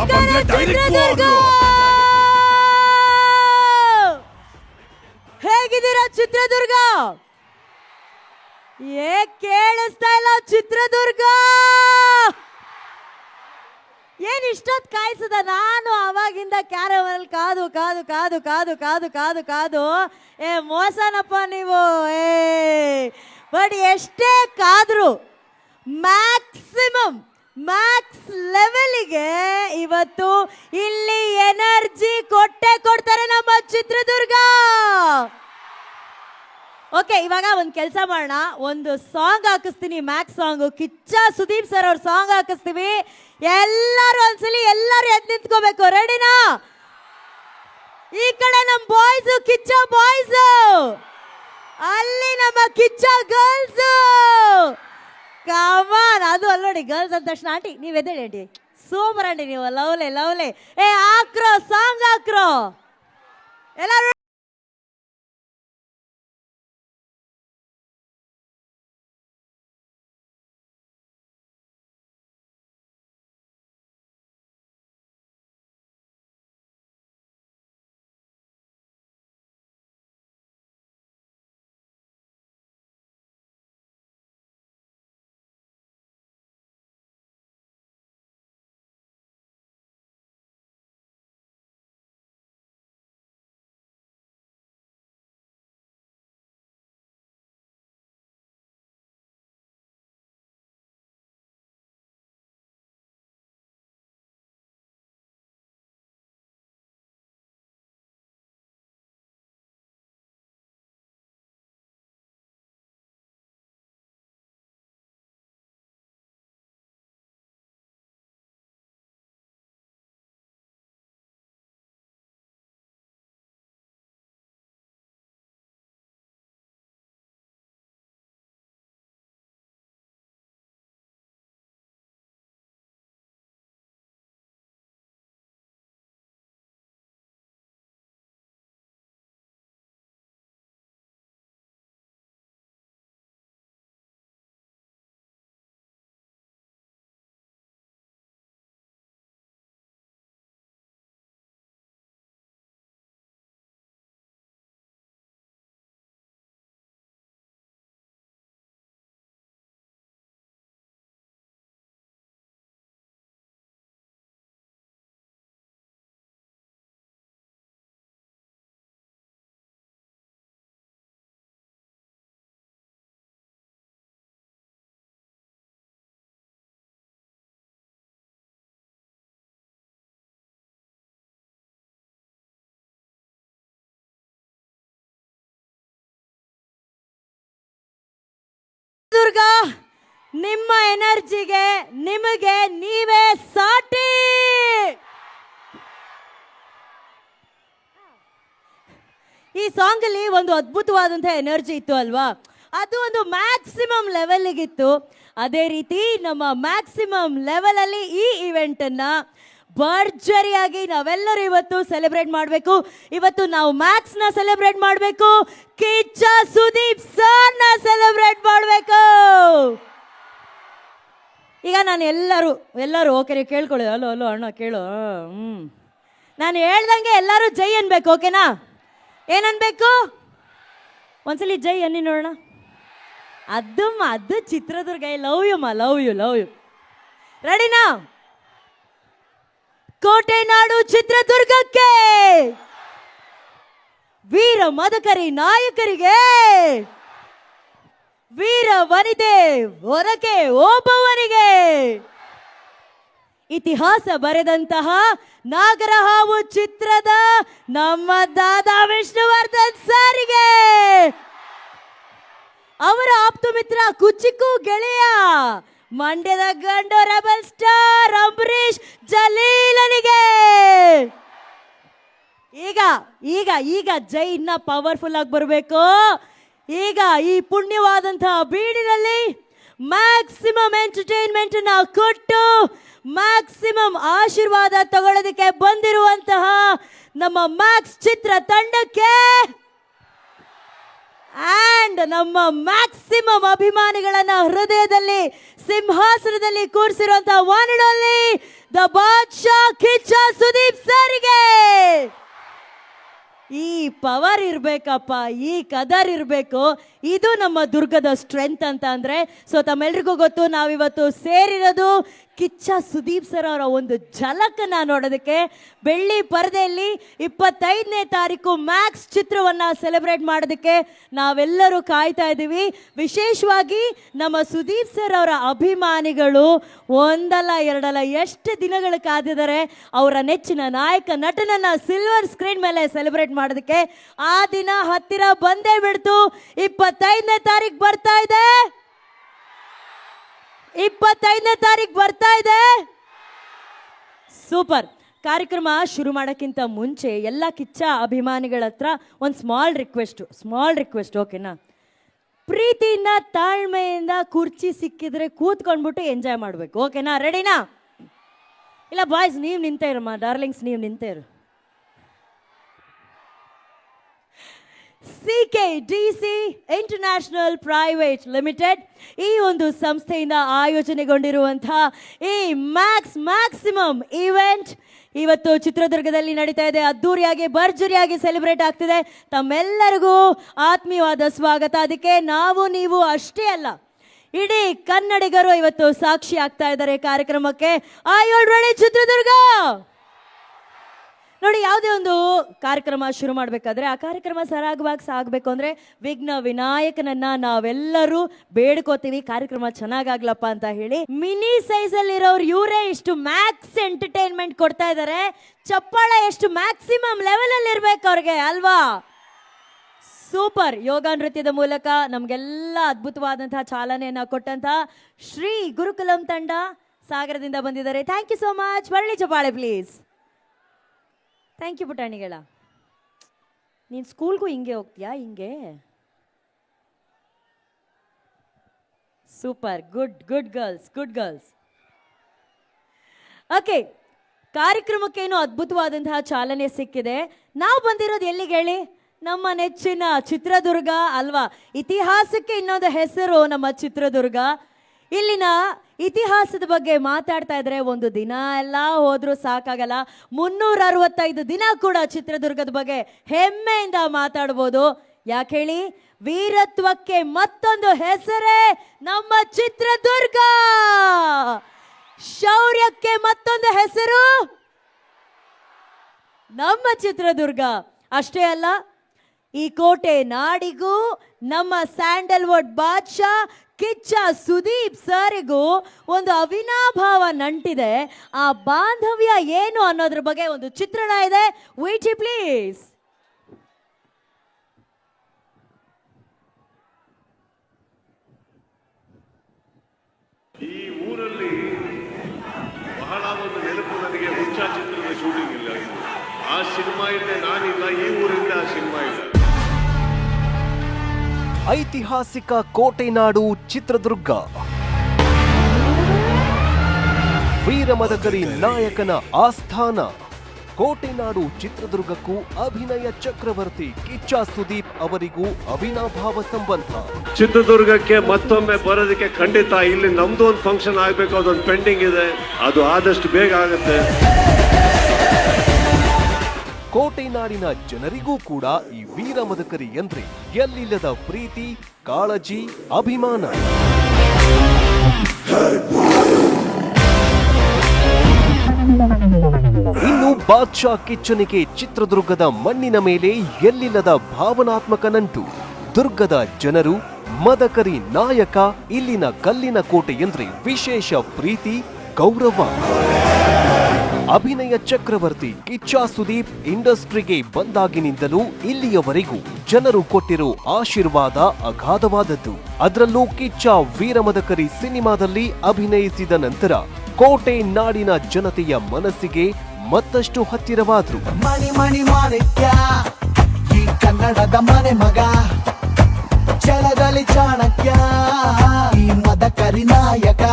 ಬಂದ್ರೆ ಡೈರೆಕ್ಟ್ ಹೇಗಿದ್ದೀರಾ ಚಿತ್ರದುರ್ಗ? ಕೇಳಿಸ್ತಾ ಇಲ್ಲ ಚಿತ್ರದುರ್ಗ? ಏನ್ ಇಷ್ಟೊತ್ತು ಕಾಯಿಸದ? ನಾನು ಅವಾಗಿಂದ ಕ್ಯಾರವಲ್ ಕಾದು ಕಾದು ಕಾದು ಕಾದು ಕಾದು ಕಾದು ಕಾದು ಮೋಸನಪ್ಪ ನೀವು. ಬಟ್ ಎಷ್ಟೇ ಕಾದ್ರು ಮ್ಯಾಕ್ಸ್ ಲೆವೆಲ್ಗೆ ಇವತ್ತು ಇಲ್ಲಿ ಎನರ್ಜಿ ಕೊಡ್ತಾರೆ ನಮ್ಮ ಚಿತ್ರದುರ್ಗ. ಓಕೆ, ಇವಾಗ ಒಂದು ಕೆಲಸ ಮಾಡೋಣ, ಒಂದು ಸಾಂಗ್ ಹಾಕಿಸ್ತೀನಿ, max song, Kichcha Sudeep sir ಅವ್ರ ಸಾಂಗ್ ಹಾಕಿಸ್ತೀವಿ. ಎಲ್ಲರೂ ಒಂದ್ಸಲಿ ಎಲ್ಲರೂ ಎದ್ದು ನಿಂತ್ಕೋಬೇಕು. ರೆಡಿನಾ? ಈ ಕಡೆ ನಮ್ಮ ಬಾಯ್ಸ್, ಕಿಚ್ಚ ಬಾಯ್ಸ್, ಅಲ್ಲಿ ನಮ್ಮ ಕಿಚ್ಚ ಗರ್ಲ್ಸ್. ಕಮಾನ್, ಅದು ಅಲ್ಲ ನೋಡಿ, ಗರ್ಲ್ಸ್ ಅಂದ ತಕ್ಷಣ ಆಂಟಿ ನೀವು ಎದ್ದೇಳಿ ಆಂಟಿ, ಸೂಪರ್ ಆಂಟಿ ನೀವು, ಲವ್ಲೆ. ಹಾಕ್ರೋ ಸಾಂಗ್ ಹಾಕ್ರೋ ಎಲ್ಲರೂ. ದುರ್ಗ, ನಿಮ್ಮ ಎನರ್ಜಿಗೆ ನಿಮಗೆ ನೀವೇ ಸಾಟಿ. ಈ ಸಾಂಗ್ ಅಲ್ಲಿ ಒಂದು ಅದ್ಭುತವಾದಂತಹ ಎನರ್ಜಿ ಇತ್ತು ಅಲ್ವಾ? ಅದು ಒಂದು ಮ್ಯಾಕ್ಸಿಮಮ್ ಲೆವೆಲ್ಗಿತ್ತು. ಅದೇ ರೀತಿ ನಮ್ಮ ಮ್ಯಾಕ್ಸಿಮಮ್ ಲೆವೆಲ್ ಅಲ್ಲಿ ಈ ಇವೆಂಟ್ ಅನ್ನ ಭರ್ಜರಿಯಾಗಿ ನಾವೆಲ್ಲರೂ ಇವತ್ತು ಸೆಲೆಬ್ರೇಟ್ ಮಾಡಬೇಕು. ಇವತ್ತು ನಾವು ಮ್ಯಾಕ್ಸ್ ನ ಸೆಲೆಬ್ರೇಟ್ ಮಾಡಬೇಕು, ಕಿಚ್ಚ ಸುದೀಪ್ ಸರ್ ನ ಸೆಲೆಬ್ರೇಟ್ ಮಾಡಬೇಕು. ಈಗ ನಾನು ಎಲ್ಲರೂ ಓಕೆ, ನೀವು ಕೇಳ್ಕೊಳ್ಳಿ. ಅಲ್ಲೋ ಅಣ್ಣ ಕೇಳು. ನಾನು ಹೇಳ್ದಂಗೆ ಎಲ್ಲರೂ ಜೈ ಅನ್ಬೇಕು, ಓಕೆನಾ? ಏನನ್ಬೇಕು? ಒಂದ್ಸಲಿ ಜೈ ಅನ್ನಿ ನೋಡೋಣ. ಅದು ಚಿತ್ರದುರ್ಗ. Love you. ರೆಡಿನಾ? ಕೋಟೆ ನಾಡು ಚಿತ್ರದುರ್ಗಕ್ಕೆ, ವೀರ ಮದಕರಿ ನಾಯಕರಿಗೆ, ವೀರ ವನಿತೆ ಹೊರಕೆ ಓಬವ್ವನಿಗೆ, ಇತಿಹಾಸ ಬರೆದಂತಹ ನಾಗರಹಾವು ಚಿತ್ರದ ನಮ್ಮ ದಾದಾ ವಿಷ್ಣುವರ್ಧನ್ ಸಾರಿಗೆ, ಅವರ ಆಪ್ತ ಮಿತ್ರ ಕುಚಿಕ್ಕು ಗೆಳೆಯ ಮಂಡ್ಯದ ಗಂಡು ರೆಬಲ್ ಸ್ಟಾರ್ ಅಂಬರೀಶ್ ಜಲೀಲನಿಗೆ. ಈಗ ಜೈ ಇನ್ನ ಪವರ್ಫುಲ್ ಆಗಿ ಬರಬೇಕು. ಈಗ ಈ ಪುಣ್ಯವಾದಂತಹ ಬೀಡಿನಲ್ಲಿ ಮ್ಯಾಕ್ಸಿಮಮ್ ಎಂಟರ್ಟೈನ್ಮೆಂಟ್ ನ ಕೊಟ್ಟು ಮ್ಯಾಕ್ಸಿಮಮ್ ಆಶೀರ್ವಾದ ತಗೊಳ್ಳೋದಕ್ಕೆ ಬಂದಿರುವಂತಹ ನಮ್ಮ ಮ್ಯಾಕ್ಸ್ ಚಿತ್ರ ತಂಡಕ್ಕೆ ಅಂಡ್ ನಮ್ಮ ಮ್ಯಾಕ್ಸಿಮಮ್ ಅಭಿಮಾನಿಗಳನ್ನ ಹೃದಯದಲ್ಲಿ ಸಿಂಹಾಸನದಲ್ಲಿ ಕೂರಿಸಿರುವಂತಹ ಒನ್ ಅಂಡ್ ಓನ್ಲಿ ದ ಬಾದ್ಶಾ ಪವರ್ ಇರಬೇಕಪ್ಪ, ಈ ಕದರ್ ಇರಬೇಕು. ಇದು ನಮ್ಮ ದುರ್ಗದ ಸ್ಟ್ರೆಂತ್ ಅಂತ ಅಂದರೆ. ಸೊ ತಮ್ಮೆಲ್ರಿಗೂ ಗೊತ್ತು, ನಾವಿವತ್ತು ಸೇರಿರೋದು ಕಿಚ್ಚ ಸುದೀಪ್ ಸರ್ ಅವರ ಒಂದು ಝಲಕನ್ನ ನೋಡೋದಕ್ಕೆ. ಬೆಳ್ಳಿ ಪರದೆಯಲ್ಲಿ 25ನೇ ತಾರೀಕು ಮ್ಯಾಕ್ಸ್ ಚಿತ್ರವನ್ನು ಸೆಲೆಬ್ರೇಟ್ ಮಾಡೋದಕ್ಕೆ ನಾವೆಲ್ಲರೂ ಕಾಯ್ತಾ ಇದ್ದೀವಿ. ವಿಶೇಷವಾಗಿ ನಮ್ಮ ಸುದೀಪ್ ಸರ್ ಅವರ ಅಭಿಮಾನಿಗಳು ಒಂದಲ್ಲ ಎರಡಲ್ಲ ಎಷ್ಟು ದಿನಗಳು ಕಾದಿದ್ದಾರೆ ಅವರ ನೆಚ್ಚಿನ ನಾಯಕ ನಟನನ್ನ ಸಿಲ್ವರ್ ಸ್ಕ್ರೀನ್ ಮೇಲೆ ಸೆಲೆಬ್ರೇಟ್ ಮಾಡೋದಕ್ಕೆ. ಆ ದಿನ ಹತ್ತಿರ ಬಂದೇ ಬಿಡ್ತು. 25ನೇ ತಾರೀಕು ಬರ್ತಾ ಇದೆ. 25ನೇ ತಾರೀಕು ಬರ್ತಾ ಇದೆ. ಸೂಪರ್. ಕಾರ್ಯಕ್ರಮ ಶುರು ಮಾಡೋಕ್ಕಿಂತ ಮುಂಚೆ ಎಲ್ಲ ಕಿಚ್ಚ ಅಭಿಮಾನಿಗಳ ಹತ್ರ ಒಂದು ಸ್ಮಾಲ್ ರಿಕ್ವೆಸ್ಟ್ ಓಕೆನಾ? ಪ್ರೀತಿಯಿಂದ ತಾಳ್ಮೆಯಿಂದ ಕುರ್ಚಿ ಸಿಕ್ಕಿದ್ರೆ ಕೂತ್ಕೊಂಡ್ಬಿಟ್ಟು ಎಂಜಾಯ್ ಮಾಡಬೇಕು, ಓಕೆನಾ? ರೆಡಿನಾ? ಇಲ್ಲ ಬಾಯ್ಸ್ ನೀವು ನಿಂತೇ ಇರಮ್ಮ, ಡಾರ್ಲಿಂಗ್ಸ್ ನೀವು ನಿಂತೇ ಇರು. CKDC ಇಂಟರ್ನ್ಯಾಷನಲ್ ಪ್ರೈವೇಟ್ ಲಿಮಿಟೆಡ್ ಈ ಒಂದು ಸಂಸ್ಥೆಯಿಂದ ಆಯೋಜನೆಗೊಂಡಿರುವಂತಹ ಈ ಮ್ಯಾಕ್ಸಿಮಮ್ ಈವೆಂಟ್ ಇವತ್ತು ಚಿತ್ರದುರ್ಗದಲ್ಲಿ ನಡೀತಾ ಇದೆ. ಅದ್ದೂರಿಯಾಗಿ ಭರ್ಜರಿಯಾಗಿ ಸೆಲೆಬ್ರೇಟ್ ಆಗ್ತಿದೆ. ತಮ್ಮೆಲ್ಲರಿಗೂ ಆತ್ಮೀಯವಾದ ಸ್ವಾಗತ. ಅದಕ್ಕೆ ನಾವು ನೀವು ಅಷ್ಟೇ ಅಲ್ಲ, ಇಡೀ ಕನ್ನಡಿಗರು ಇವತ್ತು ಸಾಕ್ಷಿ ಆಗ್ತಾ ಇದ್ದಾರೆ ಕಾರ್ಯಕ್ರಮಕ್ಕೆ. ರೆಡಿ ಚಿತ್ರದುರ್ಗ? ನೋಡಿ, ಯಾವುದೇ ಒಂದು ಕಾರ್ಯಕ್ರಮ ಶುರು ಮಾಡಬೇಕಾದ್ರೆ ಆ ಕಾರ್ಯಕ್ರಮ ಸರಾಗವಾಗಿ ಸಾಗಬೇಕು ಅಂದರೆ ವಿಘ್ನ ವಿನಾಯಕನನ್ನ ನಾವೆಲ್ಲರೂ ಬೇಡ್ಕೋತೀವಿ, ಕಾರ್ಯಕ್ರಮ ಚೆನ್ನಾಗಾಗ್ಲಪ್ಪ ಅಂತ ಹೇಳಿ. ಮಿನಿ ಸೈಜಲ್ಲಿ ಇರೋರು ಇವರೇ ಇಷ್ಟು ಮ್ಯಾಕ್ಸ್ ಎಂಟರ್ಟೈನ್ಮೆಂಟ್ ಕೊಡ್ತಾ ಇದ್ದಾರೆ. ಚಪ್ಪಾಳೆ ಎಷ್ಟು ಮ್ಯಾಕ್ಸಿಮಮ್ ಲೆವೆಲಲ್ಲಿ ಇರ್ಬೇಕು ಅವ್ರಿಗೆ, ಅಲ್ವಾ? ಸೂಪರ್. ಯೋಗ ನೃತ್ಯದ ಮೂಲಕ ನಮಗೆಲ್ಲ ಅದ್ಭುತವಾದಂತಹ ಚಾಲನೆಯನ್ನು ಕೊಟ್ಟಂತಹ ಶ್ರೀ ಗುರುಕುಲಂ ತಂಡ ಸಾಗರದಿಂದ ಬಂದಿದ್ದಾರೆ. Thank you so much. ಬರಲಿ ಚಪ್ಪಾಳೆ ಪ್ಲೀಸ್. Thank you ಪುಟಾಣಿಗಳ. ನೀನು ಸ್ಕೂಲ್ಗೂ ಹಿಂಗೆ ಹೋಗ್ತೀಯಾ? ಹಿಂಗೆ ಸೂಪರ್. Good girls. ಓಕೆ, ಕಾರ್ಯಕ್ರಮಕ್ಕೇನು ಅದ್ಭುತವಾದಂತಹ ಚಾಲನೆ ಸಿಕ್ಕಿದೆ. ನಾವು ಬಂದಿರೋದು ಎಲ್ಲಿಗೆ ಹೇಳಿ? ನಮ್ಮ ನೆಚ್ಚಿನ ಚಿತ್ರದುರ್ಗ ಅಲ್ವಾ? ಇತಿಹಾಸಕ್ಕೆ ಇನ್ನೊಂದು ಹೆಸರು ನಮ್ಮ ಚಿತ್ರದುರ್ಗ. ಇಲ್ಲಿನ ಇತಿಹಾಸದ ಬಗ್ಗೆ ಮಾತಾಡ್ತಾ ಇದ್ರೆ ಒಂದು ದಿನ ಎಲ್ಲ ಹೋದ್ರೂ ಸಾಕಾಗಲ್ಲ. 365 ದಿನ ಕೂಡ ಚಿತ್ರದುರ್ಗದ ಬಗ್ಗೆ ಹೆಮ್ಮೆಯಿಂದ ಮಾತಾಡ್ಬೋದು. ಯಾಕೆ ಹೇಳಿ? ವೀರತ್ವಕ್ಕೆ ಮತ್ತೊಂದು ಹೆಸರೇ ನಮ್ಮ ಚಿತ್ರದುರ್ಗ. ಶೌರ್ಯಕ್ಕೆ ಮತ್ತೊಂದು ಹೆಸರು ನಮ್ಮ ಚಿತ್ರದುರ್ಗ. ಅಷ್ಟೇ ಅಲ್ಲ, ಈ ಕೋಟೆ ನಾಡಿಗೂ ನಮ್ಮ ಸ್ಯಾಂಡಲ್ವುಡ್ ಬಾದ್ಶಾ ಕಿಚ್ಚ ಸುದೀಪ್ ಸರಿಗೂ ಒಂದು ಅವಿನಾಭಾವ ನಂಟಿದೆ. ಆ ಬಾಂಧವ್ಯ ಏನು ಅನ್ನೋದ್ರ ಬಗ್ಗೆ ಒಂದು ಚಿತ್ರಣ ಇದೆ. Wheaty please. ಈ ಊರಲ್ಲಿ ಬಹಳ ಒಂದು ನೆನಪು ನನಗೆ. ಹುಚ್ಚ ಚಿತ್ರದ ಶೂಟಿಂಗ್ ಇಲ್ಲ, ಆ ಸಿನಿಮಾ ಇದೆ, ನಾನಿಲ್ಲ. ಈ ಊರಿಂದ ಆ ಸಿನಿಮಾ ಇಲ್ಲ. ಐತಿಹಾಸಿಕ ಕೋಟೆನಾಡು ಚಿತ್ರದುರ್ಗ. ವೀರಮದಕರಿ ನಾಯಕನ ಆಸ್ಥಾನ. ಕೋಟೆನಾಡು ಚಿತ್ರದುರ್ಗಕ್ಕೂ ಅಭಿನಯ ಚಕ್ರವರ್ತಿ ಕಿಚ್ಚ ಸುದೀಪ್ ಅವರಿಗೂ ಅವಿನಾಭಾವ ಸಂಬಂಧ. ಚಿತ್ರದುರ್ಗಕ್ಕೆ ಮತ್ತೊಮ್ಮೆ ಬರೋದಕ್ಕೆ ಖಂಡಿತ ಇಲ್ಲಿ ನಮ್ದು ಒಂದು ಫಂಕ್ಷನ್ ಆಗ್ಬೇಕು, ಅದೊಂದು ಪೆಂಡಿಂಗ್ ಇದೆ, ಅದು ಆದಷ್ಟು ಬೇಗ ಆಗುತ್ತೆ. ಕೋಟೆನಾಡಿನ ಜನರಿಗೂ ಕೂಡ ಈ ವೀರಮದಕರಿ ಎಂದ್ರೆ ಎಲ್ಲಿಲ್ಲದ ಪ್ರೀತಿ, ಕಾಳಜಿ, ಅಭಿಮಾನ. ಇನ್ನು ಬಾದ್ಶಾ ಕಿಚ್ಚನಿಗೆ ಚಿತ್ರದುರ್ಗದ ಮಣ್ಣಿನ ಮೇಲೆ ಎಲ್ಲಿಲ್ಲದ ಭಾವನಾತ್ಮಕ ನಂಟು. ದುರ್ಗದ ಜನರು, ಮದಕರಿ ನಾಯಕ, ಇಲ್ಲಿನ ಕಲ್ಲಿನ ಕೋಟೆ ಎಂದ್ರೆ ವಿಶೇಷ ಪ್ರೀತಿ, ಗೌರವ. ಅಭಿನಯ ಚಕ್ರವರ್ತಿ ಕಿಚ್ಚ ಸುದೀಪ್ ಇಂಡಸ್ಟ್ರಿಗೆ ಬಂದಾಗಿನಿಂದಲೂ ಇಲ್ಲಿಯವರೆಗೂ ಜನರು ಕೊಟ್ಟಿರೋ ಆಶೀರ್ವಾದ ಅಗಾಧವಾದದ್ದು. ಅದರಲ್ಲೂ ಕಿಚ್ಚ ವೀರಮದಕರಿ ಸಿನಿಮಾದಲ್ಲಿ ಅಭಿನಯಿಸಿದ ನಂತರ ಕೋಟೆ ನಾಡಿನ ಜನತೆಯ ಮನಸ್ಸಿಗೆ ಮತ್ತಷ್ಟು ಹತ್ತಿರವಾದ್ರು. ಮಣಿ ಮಾಣಿಕ್ಯ, ಈ ಕನ್ನಡದ ಮನೆ ಮಗ, ಛಲದಲ್ಲಿ ಚಾಣಕ್ಯ, ಈ ಮದಕರಿ ನಾಯಕ.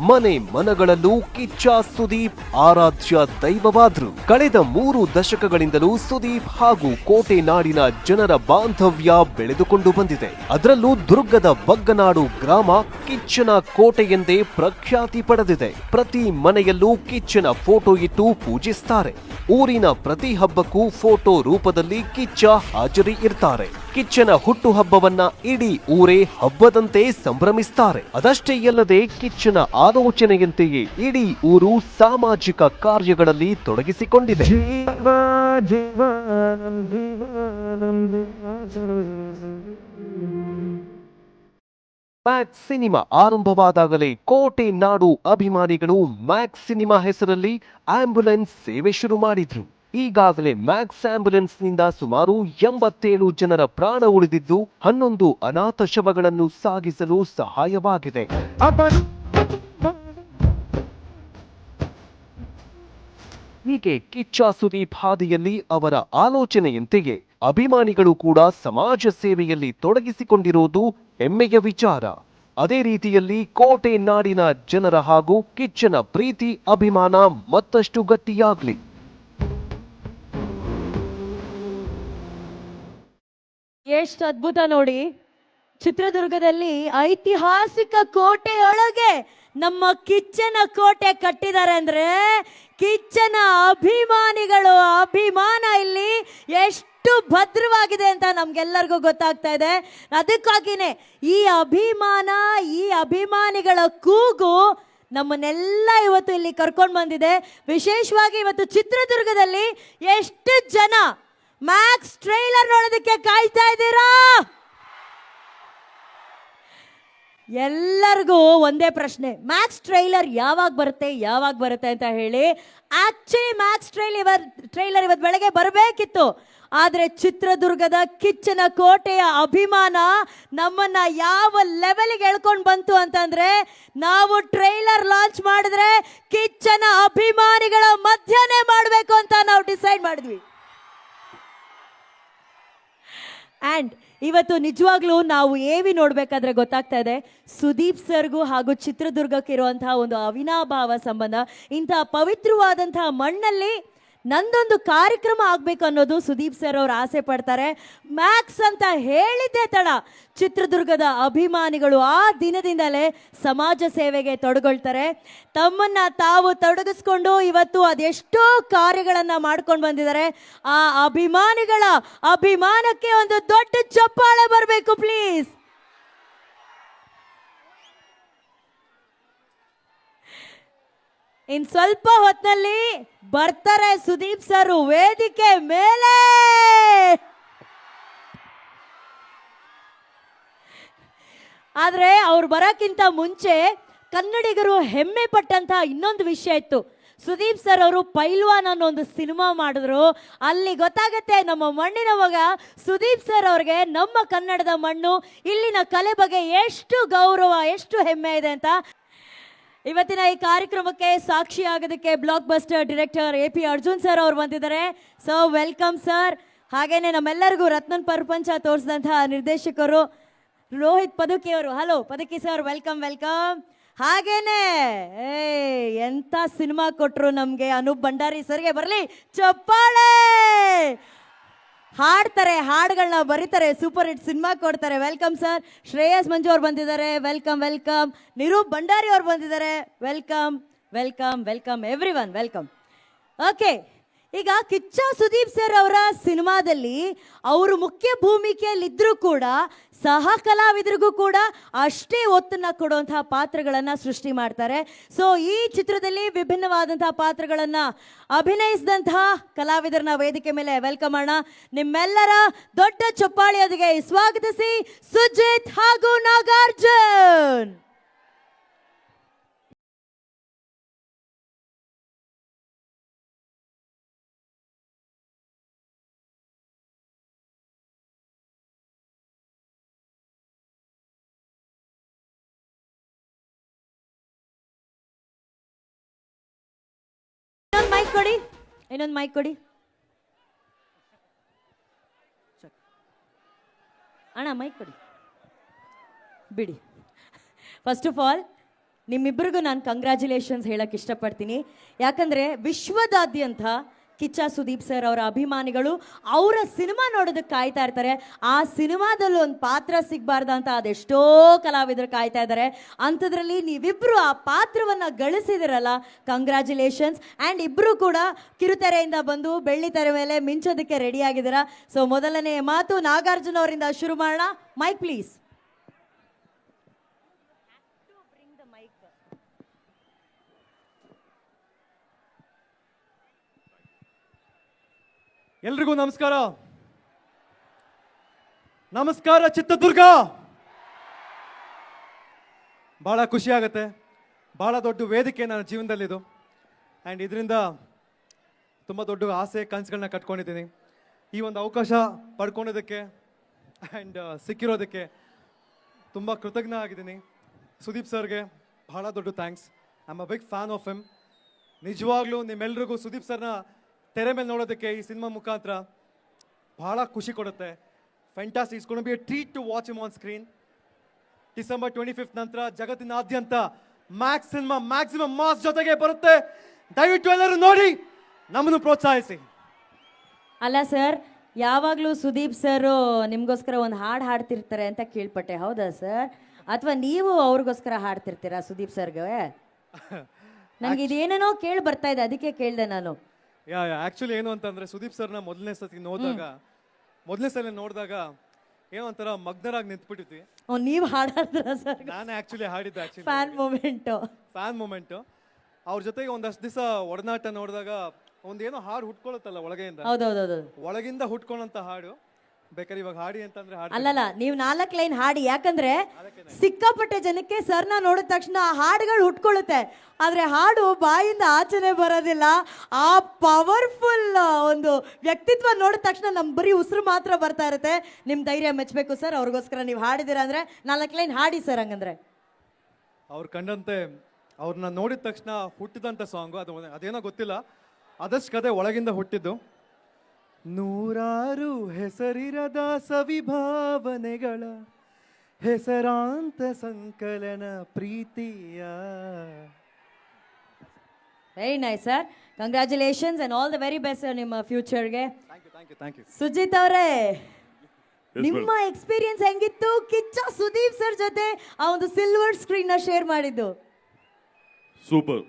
ಮನೆ ಮನಗಳಲ್ಲೂ ಕಿಚ್ಚ ಸುದೀಪ್ ಆರಾಧ್ಯ ದೈವವಾದ್ರು. ಕಳೆದ 3 ದಶಕಗಳಿಂದಲೂ ಸುದೀಪ್ ಹಾಗೂ ಕೋಟೆ ನಾಡಿನ ಜನರ ಬಾಂಧವ್ಯ ಬೆಳೆದುಕೊಂಡು ಬಂದಿದೆ. ಅದರಲ್ಲೂ ದುರ್ಗದ ಬಗ್ಗನಾಡು ಗ್ರಾಮ ಕಿಚ್ಚನ ಕೋಟೆ ಎಂದೇ ಪ್ರಖ್ಯಾತಿ ಪಡೆದಿದೆ. ಪ್ರತಿ ಮನೆಯಲ್ಲೂ ಕಿಚ್ಚನ ಫೋಟೋ ಇಟ್ಟು ಪೂಜಿಸ್ತಾರೆ. ಊರಿನ ಪ್ರತಿ ಹಬ್ಬಕ್ಕೂ ಫೋಟೋ ರೂಪದಲ್ಲಿ ಕಿಚ್ಚ ಹಾಜರಿ ಇರ್ತಾರೆ. ಕಿಚ್ಚನ ಹುಟ್ಟುಹಬ್ಬವನ್ನ ಇಡೀ ಊರೇ ಹಬ್ಬದಂತೆ ಸಂಭ್ರಮಿಸ್ತಾರೆ. ಅದಷ್ಟೇ ಅಲ್ಲದೆ ಕಿಚ್ಚನ ಆಲೋಚನೆಯಂತೆಯೇ ಇಡೀ ಊರು ಸಾಮಾಜಿಕ ಕಾರ್ಯಗಳಲ್ಲಿ ತೊಡಗಿಸಿಕೊಂಡಿದೆ. ಮ್ಯಾಕ್ಸ್ ಸಿನಿಮಾ ಆರಂಭವಾದಾಗಲೇ ಕೋಟೆ ನಾಡು ಅಭಿಮಾನಿಗಳು ಮ್ಯಾಕ್ಸ್ ಸಿನಿಮಾ ಹೆಸರಲ್ಲಿ ಆಂಬ್ಯುಲೆನ್ಸ್ ಸೇವೆ ಶುರು ಮಾಡಿದ್ರು. ಈಗಾಗಲೇ ಮ್ಯಾಕ್ಸ್ ಆಂಬ್ಯುಲೆನ್ಸ್ ನಿಂದ ಸುಮಾರು 87 ಜನರ ಪ್ರಾಣ ಉಳಿದಿದ್ದು 11 ಅನಾಥ ಶವಗಳನ್ನು ಸಾಗಿಸಲು ಸಹಾಯವಾಗಿದೆ. ಹೀಗೆ ಕಿಚ್ಚ ಸುದೀಪ್ ಹಾದಿಯಲ್ಲಿ ಅವರ ಆಲೋಚನೆಯಂತೆಯೇ ಅಭಿಮಾನಿಗಳು ಕೂಡ ಸಮಾಜ ಸೇವೆಯಲ್ಲಿ ತೊಡಗಿಸಿಕೊಂಡಿರುವುದು ಹೆಮ್ಮೆಯ ವಿಚಾರ. ಅದೇ ರೀತಿಯಲ್ಲಿ ಕೋಟೆ ನಾಡಿನ ಜನರ ಹಾಗೂ ಕಿಚ್ಚನ ಪ್ರೀತಿ ಅಭಿಮಾನ ಮತ್ತಷ್ಟು ಗಟ್ಟಿಯಾಗ್ಲಿ. ಎಷ್ಟು ಅದ್ಭುತ ನೋಡಿ. ಚಿತ್ರದುರ್ಗದಲ್ಲಿ ಐತಿಹಾಸಿಕ ಕೋಟೆಯೊಳಗೆ ನಮ್ಮ ಕಿಚ್ಚನ ಕೋಟೆ ಕಟ್ಟಿದ್ದಾರೆ ಅಂದ್ರೆ ಕಿಚ್ಚನ ಅಭಿಮಾನಿಗಳು ಅಭಿಮಾನ ಇಲ್ಲಿ ಎಷ್ಟು ಭದ್ರವಾಗಿದೆ ಅಂತ ನಮ್ಗೆಲ್ಲರಿಗೂ ಗೊತ್ತಾಗ್ತಾ ಇದೆ. ಅದಕ್ಕಾಗಿನೇ ಈ ಅಭಿಮಾನ, ಈ ಅಭಿಮಾನಿಗಳ ಕೂಗು ನಮ್ಮನ್ನೆಲ್ಲ ಇವತ್ತು ಇಲ್ಲಿ ಕರ್ಕೊಂಡು ಬಂದಿದೆ. ವಿಶೇಷವಾಗಿ ಇವತ್ತು ಚಿತ್ರದುರ್ಗದಲ್ಲಿ ಎಷ್ಟು ಜನ ಮ್ಯಾಕ್ಸ್ ಟ್ರೈಲರ್ ನೋಡೋದಕ್ಕೆ ಕಾಯ್ತಾ ಇದ್ದೀರಾ? ಎಲ್ಲರಿಗೂ ಒಂದೇ ಪ್ರಶ್ನೆ, ಮ್ಯಾಕ್ಸ್ ಟ್ರೈಲರ್ ಯಾವಾಗ ಬರುತ್ತೆ ಅಂತ ಹೇಳಿ. ಆಕ್ಚುಲಿ ಮ್ಯಾಕ್ಸ್ ಟ್ರೈಲರ್ ಇವತ್ತು ಬೆಳಗ್ಗೆ ಬರಬೇಕಿತ್ತು, ಆದರೆ ಚಿತ್ರದುರ್ಗದ ಕಿಚ್ಚನ ಕೋಟೆಯ ಅಭಿಮಾನ ನಮ್ಮನ್ನ ಯಾವ ಲೆವೆಲ್ಗೆ ಎಳ್ಕೊಂಡು ಬಂತು ಅಂತಂದ್ರೆ, ನಾವು ಟ್ರೈಲರ್ ಲಾಂಚ್ ಮಾಡಿದ್ರೆ ಕಿಚ್ಚನ ಅಭಿಮಾನಿಗಳ ಮಧ್ಯನೇ ಮಾಡಬೇಕು ಅಂತ ನಾವು ಡಿಸೈಡ್ ಮಾಡಿದ್ವಿ. ಆ್ಯಂಡ್ ಇವತ್ತು ನಿಜವಾಗ್ಲೂ ನಾವು ಎವಿ ನೋಡಬೇಕಾದ್ರೆ ಗೊತ್ತಾಗ್ತಾ ಇದೆ, ಸುದೀಪ್ ಸರ್ಗೂ ಹಾಗೂ ಚಿತ್ರದುರ್ಗಕ್ಕೆ ಇರುವಂತಹ ಒಂದು ಅವಿನಾಭಾವ ಸಂಬಂಧ. ಇಂತಹ ಪವಿತ್ರವಾದಂತಹ ಮಣ್ಣಲ್ಲಿ ನಂದೊಂದು ಕಾರ್ಯಕ್ರಮ ಆಗಬೇಕು ಅನ್ನೋದು ಸುದೀಪ್ ಸರ್ ಅವರು ಆಸೆ ಪಡ್ತಾರೆ. ಮ್ಯಾಕ್ಸ್ ಅಂತ ಹೇಳಿದ್ದೆ ತಡ ಚಿತ್ರದುರ್ಗದ ಅಭಿಮಾನಿಗಳು ಆ ದಿನದಿಂದಲೇ ಸಮಾಜ ಸೇವೆಗೆ ತೊಡಗೊಳ್ತಾರೆ. ತಮ್ಮನ್ನ ತಾವು ತೊಡಗಿಸ್ಕೊಂಡು ಇವತ್ತು ಅದೆಷ್ಟೋ ಕಾರ್ಯಗಳನ್ನು ಮಾಡ್ಕೊಂಡು ಬಂದಿದ್ದಾರೆ. ಆ ಅಭಿಮಾನಿಗಳ ಅಭಿಮಾನಕ್ಕೆ ಒಂದು ದೊಡ್ಡ ಚಪ್ಪಾಳೆ ಬರಬೇಕು ಪ್ಲೀಸ್. ಇನ್ ಸ್ವಲ್ಪ ಹೊತ್ತಿನಲ್ಲಿ ಬರ್ತಾರೆ ಸುದೀಪ್ ಸರ್ ವೇದಿಕೆ ಮೇಲೆ. ಆದ್ರೆ ಅವ್ರು ಬರೋಕ್ಕಿಂತ ಮುಂಚೆ ಕನ್ನಡಿಗರು ಹೆಮ್ಮೆ ಪಟ್ಟಂತಹ ಇನ್ನೊಂದು ವಿಷಯ ಇತ್ತು. ಸುದೀಪ್ ಸರ್ ಅವರು ಪೈಲ್ವಾನ್ ಅನ್ನೋ ಒಂದು ಸಿನಿಮಾ ಮಾಡಿದ್ರು. ಅಲ್ಲಿ ಗೊತ್ತಾಗತ್ತೆ ನಮ್ಮ ಮಣ್ಣಿನ ಮಗ ಸುದೀಪ್ ಸರ್ ಅವ್ರಿಗೆ ನಮ್ಮ ಕನ್ನಡದ ಮಣ್ಣು, ಇಲ್ಲಿನ ಕಲೆ ಬಗ್ಗೆ ಎಷ್ಟು ಗೌರವ, ಎಷ್ಟು ಹೆಮ್ಮೆ ಇದೆ ಅಂತ. ಇವತ್ತಿನ ಈ ಕಾರ್ಯಕ್ರಮಕ್ಕೆ ಸಾಕ್ಷಿ ಆಗೋದಕ್ಕೆ blockbuster director AP Arjun sir ಅವರು ಬಂದಿದ್ದಾರೆ. So welcome sir. ಹಾಗೇನೆ ನಮ್ಮೆಲ್ಲರಿಗೂ ರತ್ನನ್ ಪ್ರಪಂಚ ತೋರಿಸಿದಂತಹ ನಿರ್ದೇಶಕರು ರೋಹಿತ್ ಪದುಕಿ ಅವರು, hello Padaki sir, welcome welcome. ಹಾಗೇನೆ ಎಂತ ಸಿನಿಮಾ ಕೊಟ್ರು ನಮ್ಗೆ ಅನೂಪ್ ಭಂಡಾರಿ ಸರ್ಗೆ ಬರಲಿ ಚಪ್ಪಾಳೆ. ಹಾಡ್ತಾರೆ, ಹಾಡುಗಳನ್ನ ಬರೀತಾರೆ, ಸೂಪರ್ ಹಿಟ್ ಸಿನಿಮಾ ಕೊಡ್ತಾರೆ. Welcome sir. ಶ್ರೇಯಸ್ ಮಂಜು ಅವ್ರು ಬಂದಿದ್ದಾರೆ, ವೆಲ್ಕಮ್ ವೆಲ್ಕಮ್. ನಿರೂಪ್ ಭಂಡಾರಿ ಅವ್ರು ಬಂದಿದ್ದಾರೆ, welcome welcome welcome everyone, welcome. Okay, ಈಗ ಕಿಚ್ಚ ಸುದೀಪ್ ಸರ್ ಅವರ ಸಿನಿಮಾದಲ್ಲಿ ಅವರು ಮುಖ್ಯ ಭೂಮಿಕೆಯಲ್ಲಿದ್ದರೂ ಕೂಡ ಸಹ ಕಲಾವಿದರಿಗೂ ಕೂಡ ಅಷ್ಟೇ ಒತ್ತನ್ನು ಕೊಡುವಂತಹ ಪಾತ್ರಗಳನ್ನು ಸೃಷ್ಟಿ ಮಾಡ್ತಾರೆ. ಸೊ ಈ ಚಿತ್ರದಲ್ಲಿ ವಿಭಿನ್ನವಾದಂತಹ ಪಾತ್ರಗಳನ್ನು ಅಭಿನಯಿಸಿದಂತಹ ಕಲಾವಿದರನ್ನ ವೇದಿಕೆ ಮೇಲೆ ವೆಲ್ಕಮ್ ಮಾಡೋಣ. ನಿಮ್ಮೆಲ್ಲರ ದೊಡ್ಡ ಚಪ್ಪಾಳೆಯೊಂದಿಗೆ ಸ್ವಾಗತಿಸಿ ಸುಜಿತ್ ಹಾಗೂ ನಾಗಾರ್ಜುನ್. ಇನ್ನೊಂದು ಮೈಕ್ ಕೊಡಿ ಅಣ್ಣ, ಮೈಕ್ ಕೊಡಿ ಬಿಡಿ. ಫಸ್ಟ್ ಆಫ್ ಆಲ್ ನಿಮ್ಮಿಬ್ಬರಿಗೂ ನಾನು ಕಂಗ್ರ್ಯಾಚುಲೇಷನ್ಸ್ ಹೇಳಕ್ಕೆ ಇಷ್ಟಪಡ್ತೀನಿ. ಯಾಕಂದರೆ ವಿಶ್ವದಾದ್ಯಂತ ಕಿಚ್ಚ ಸುದೀಪ್ ಸರ್ ಅವರ ಅಭಿಮಾನಿಗಳು ಅವರ ಸಿನಿಮಾ ನೋಡೋದಕ್ಕೆ ಕಾಯ್ತಾ ಇರ್ತಾರೆ. ಆ ಸಿನಿಮಾದಲ್ಲಿ ಒಂದು ಪಾತ್ರ ಸಿಗಬಾರ್ದ ಅಂತ ಅದೆಷ್ಟೋ ಕಲಾವಿದರು ಕಾಯ್ತಾ ಇದ್ದಾರೆ. ಅಂಥದ್ರಲ್ಲಿ ನೀವಿಬ್ಬರು ಆ ಪಾತ್ರವನ್ನು ಗಳಿಸಿದಿರಲ್ಲ, ಕಂಗ್ರ್ಯಾಚುಲೇಷನ್ಸ್. ಆ್ಯಂಡ್ ಇಬ್ಬರು ಕೂಡ ಕಿರುತೆರೆಯಿಂದ ಬಂದು ಬೆಳ್ಳಿ ತೆರೆ ಮೇಲೆ ಮಿಂಚೋದಕ್ಕೆ ರೆಡಿ ಆಗಿದ್ದೀರಾ. ಸೊ ಮೊದಲನೇ ಮಾತು ನಾಗಾರ್ಜುನ ಅವರಿಂದ ಶುರು ಮಾಡೋಣ. Mic please. ಎಲ್ರಿಗೂ ನಮಸ್ಕಾರ. ನಮಸ್ಕಾರ ಚಿತ್ರದುರ್ಗ. ಭಾಳ ಖುಷಿ ಆಗುತ್ತೆ. ಭಾಳ ದೊಡ್ಡ ವೇದಿಕೆ ನನ್ನ ಜೀವನದಲ್ಲಿದು. ಆ್ಯಂಡ್ ಇದರಿಂದ ತುಂಬ ದೊಡ್ಡ ಆಸೆ ಕನಸುಗಳನ್ನ ಕಟ್ಕೊಂಡಿದ್ದೀನಿ. ಈ ಒಂದು ಅವಕಾಶ ಪಡ್ಕೊಂಡಿದ್ದಕ್ಕೆ ಆ್ಯಂಡ್ ಸಿಕ್ಕಿರೋದಕ್ಕೆ ತುಂಬ ಕೃತಜ್ಞ ಆಗಿದ್ದೀನಿ. ಸುದೀಪ್ ಸರ್ಗೆ ಭಾಳ ದೊಡ್ಡ thanks. I am a big fan of him. ನಿಜವಾಗ್ಲೂ ನಿಮ್ಮೆಲ್ರಿಗೂ ಸುದೀಪ್ ಸರ್ನ ತೆರೆ ಮೇಲೆ ನೋಡೋದಕ್ಕೆ ಈ ಸಿನಿಮಾ ಮುಖಾಂತರ ಭಾಳ ಖುಷಿ ಕೊಡುತ್ತೆ. Fantastic. It's gonna be a treat to watch him on screen. December 25 ನಂತರ ಜಗತ್ತಿನಾದ್ಯಂತ ಮ್ಯಾಕ್ಸ್ ಸಿನಿಮಾ ಮ್ಯಾಕ್ಸಿಮಮ್ ಮಾಸ್ ಜೊತೆಗೆ ಬರುತ್ತೆ. ದಯವಿಟ್ಟು ಎಲ್ಲರೂ ನೋಡಿ, ನಮ್ಮನ್ನು ಪ್ರೋತ್ಸಾಹಿಸಿ. ಅಲ್ಲ ಸರ್, ಯಾವಾಗಲೂ ಸುದೀಪ್ ಸರ್ ನಿಮಗೋಸ್ಕರ ಒಂದು ಹಾಡು ಹಾಡ್ತಿರ್ತಾರೆ ಅಂತ ಕೇಳ್ಪಟ್ಟೆ, ಹೌದಾ ಸರ್? ಅಥವಾ ನೀವು ಅವ್ರಿಗೋಸ್ಕರ ಹಾಡ್ತಿರ್ತೀರಾ ಸುದೀಪ್ ಸರ್ಗೆ? ನನಗೆ ಇದೇನೇನೋ ಕೇಳಿ ಬರ್ತಾ ಇದೆ, ಅದಕ್ಕೆ ಕೇಳಿದೆ ನಾನು. ಆಕ್ಚುಲಿ ಏನು ಅಂತಂದ್ರೆ ಸುದೀಪ್ ಸರ್ನ ಮೊದಲನೇ ಸಲ ನೋಡಿದಾಗ ಏನೋ ಒಂಥರ ಮಗ್ನರಾಗಿ ನಿಂತ್ಬಿಟ್ಟಿದ್ವಿ. ನೀವು ಹಾಡಾದ್ರ ಸರ್? ನಾನು ಆಕ್ಚುಲಿ ಹಾಡಿದ್ದೆ. Fan moment. ಅವ್ರ ಜೊತೆಗೆ ಒಂದಷ್ಟು ದಿವಸ ಒಡನಾಟ ನೋಡಿದಾಗ ಒಂದೇನೋ ಹಾಡು ಹುಟ್ಕೊಳ್ಳುತ್ತಲ್ಲ ಒಳಗೆಯಿಂದ. ಹೌದೌದೌದು, ಒಳಗಿಂದ ಹುಟ್ಕೊಳ್ಳೋಂಥ ಹಾಡು. ಬೇಕಾದ್ರೆ ಇವಾಗ ಹಾಡಿ ಅಂತಂದ್ರೆ ಅಲ್ಲಲ್ಲ, ನೀವು 4 ಲೈನ್ ಹಾಡಿ. ಯಾಕಂದ್ರೆ ಸಿಕ್ಕಾಪಟ್ಟೆ ಜನಕ್ಕೆ ಸರ್ನ ನೋಡಿದ ತಕ್ಷಣ ಆ ಹಾಡುಗಳು ಹುಟ್ಕೊಳ್ಳುತ್ತೆ, ಆದ್ರೆ ಹಾಡು ಬಾಯಿಂದ ಆಚೆನೆ ಬರೋದಿಲ್ಲ. ಆ ಪವರ್ಫುಲ್ ಒಂದು ವ್ಯಕ್ತಿತ್ವ ನೋಡಿದ ತಕ್ಷಣ ನಮ್ ಬರೀ ಉಸಿರು ಮಾತ್ರ ಬರ್ತಾ ಇರುತ್ತೆ. ನಿಮ್ ಧೈರ್ಯ ಮೆಚ್ಚಬೇಕು ಸರ್. ಅವ್ರಿಗೋಸ್ಕರ ನೀವು ಹಾಡಿದಿರ ಅಂದ್ರೆ 4 ಲೈನ್ ಹಾಡಿ ಸರ್. ಹಂಗಂದ್ರೆ ಅವ್ರು ಕಂಡಂತೆ ಅವ್ರನ್ನ ನೋಡಿದ ತಕ್ಷಣ ಹುಟ್ಟಿದಂಥ ಸಾಂಗು ಅದೇನೋ ಗೊತ್ತಿಲ್ಲ, ಅದಷ್ಟು ಕತೆ ಒಳಗಿಂದ ಹುಟ್ಟಿದ್ದು. ನೂರಾರು ಹೆಸರಿರದ ಸವಿಭಾವನೆಗಳ ಹೆಸರಾಂತ ಸಂಕಲನ ಪ್ರೀತಿಯ. Very nice sir. Congratulations and all the very best ನಿಮ್ಮ ಫ್ಯೂಚರ್ಗೆ. Thank you. ಸುಜಿತ್ ಅವರೇ, ನಿಮ್ಮ ಎಕ್ಸ್ಪೀರಿಯನ್ಸ್ ಹೆಂಗಿತ್ತು ಕಿಚ್ಚ ಸುದೀಪ್ ಸರ್ ಜೊತೆ ಆ ಒಂದು ಸಿಲ್ವರ್ ಸ್ಕ್ರೀನ್ ನ ಶೇರ್ ಮಾಡಿದ್ದು? ಸೂಪರ್.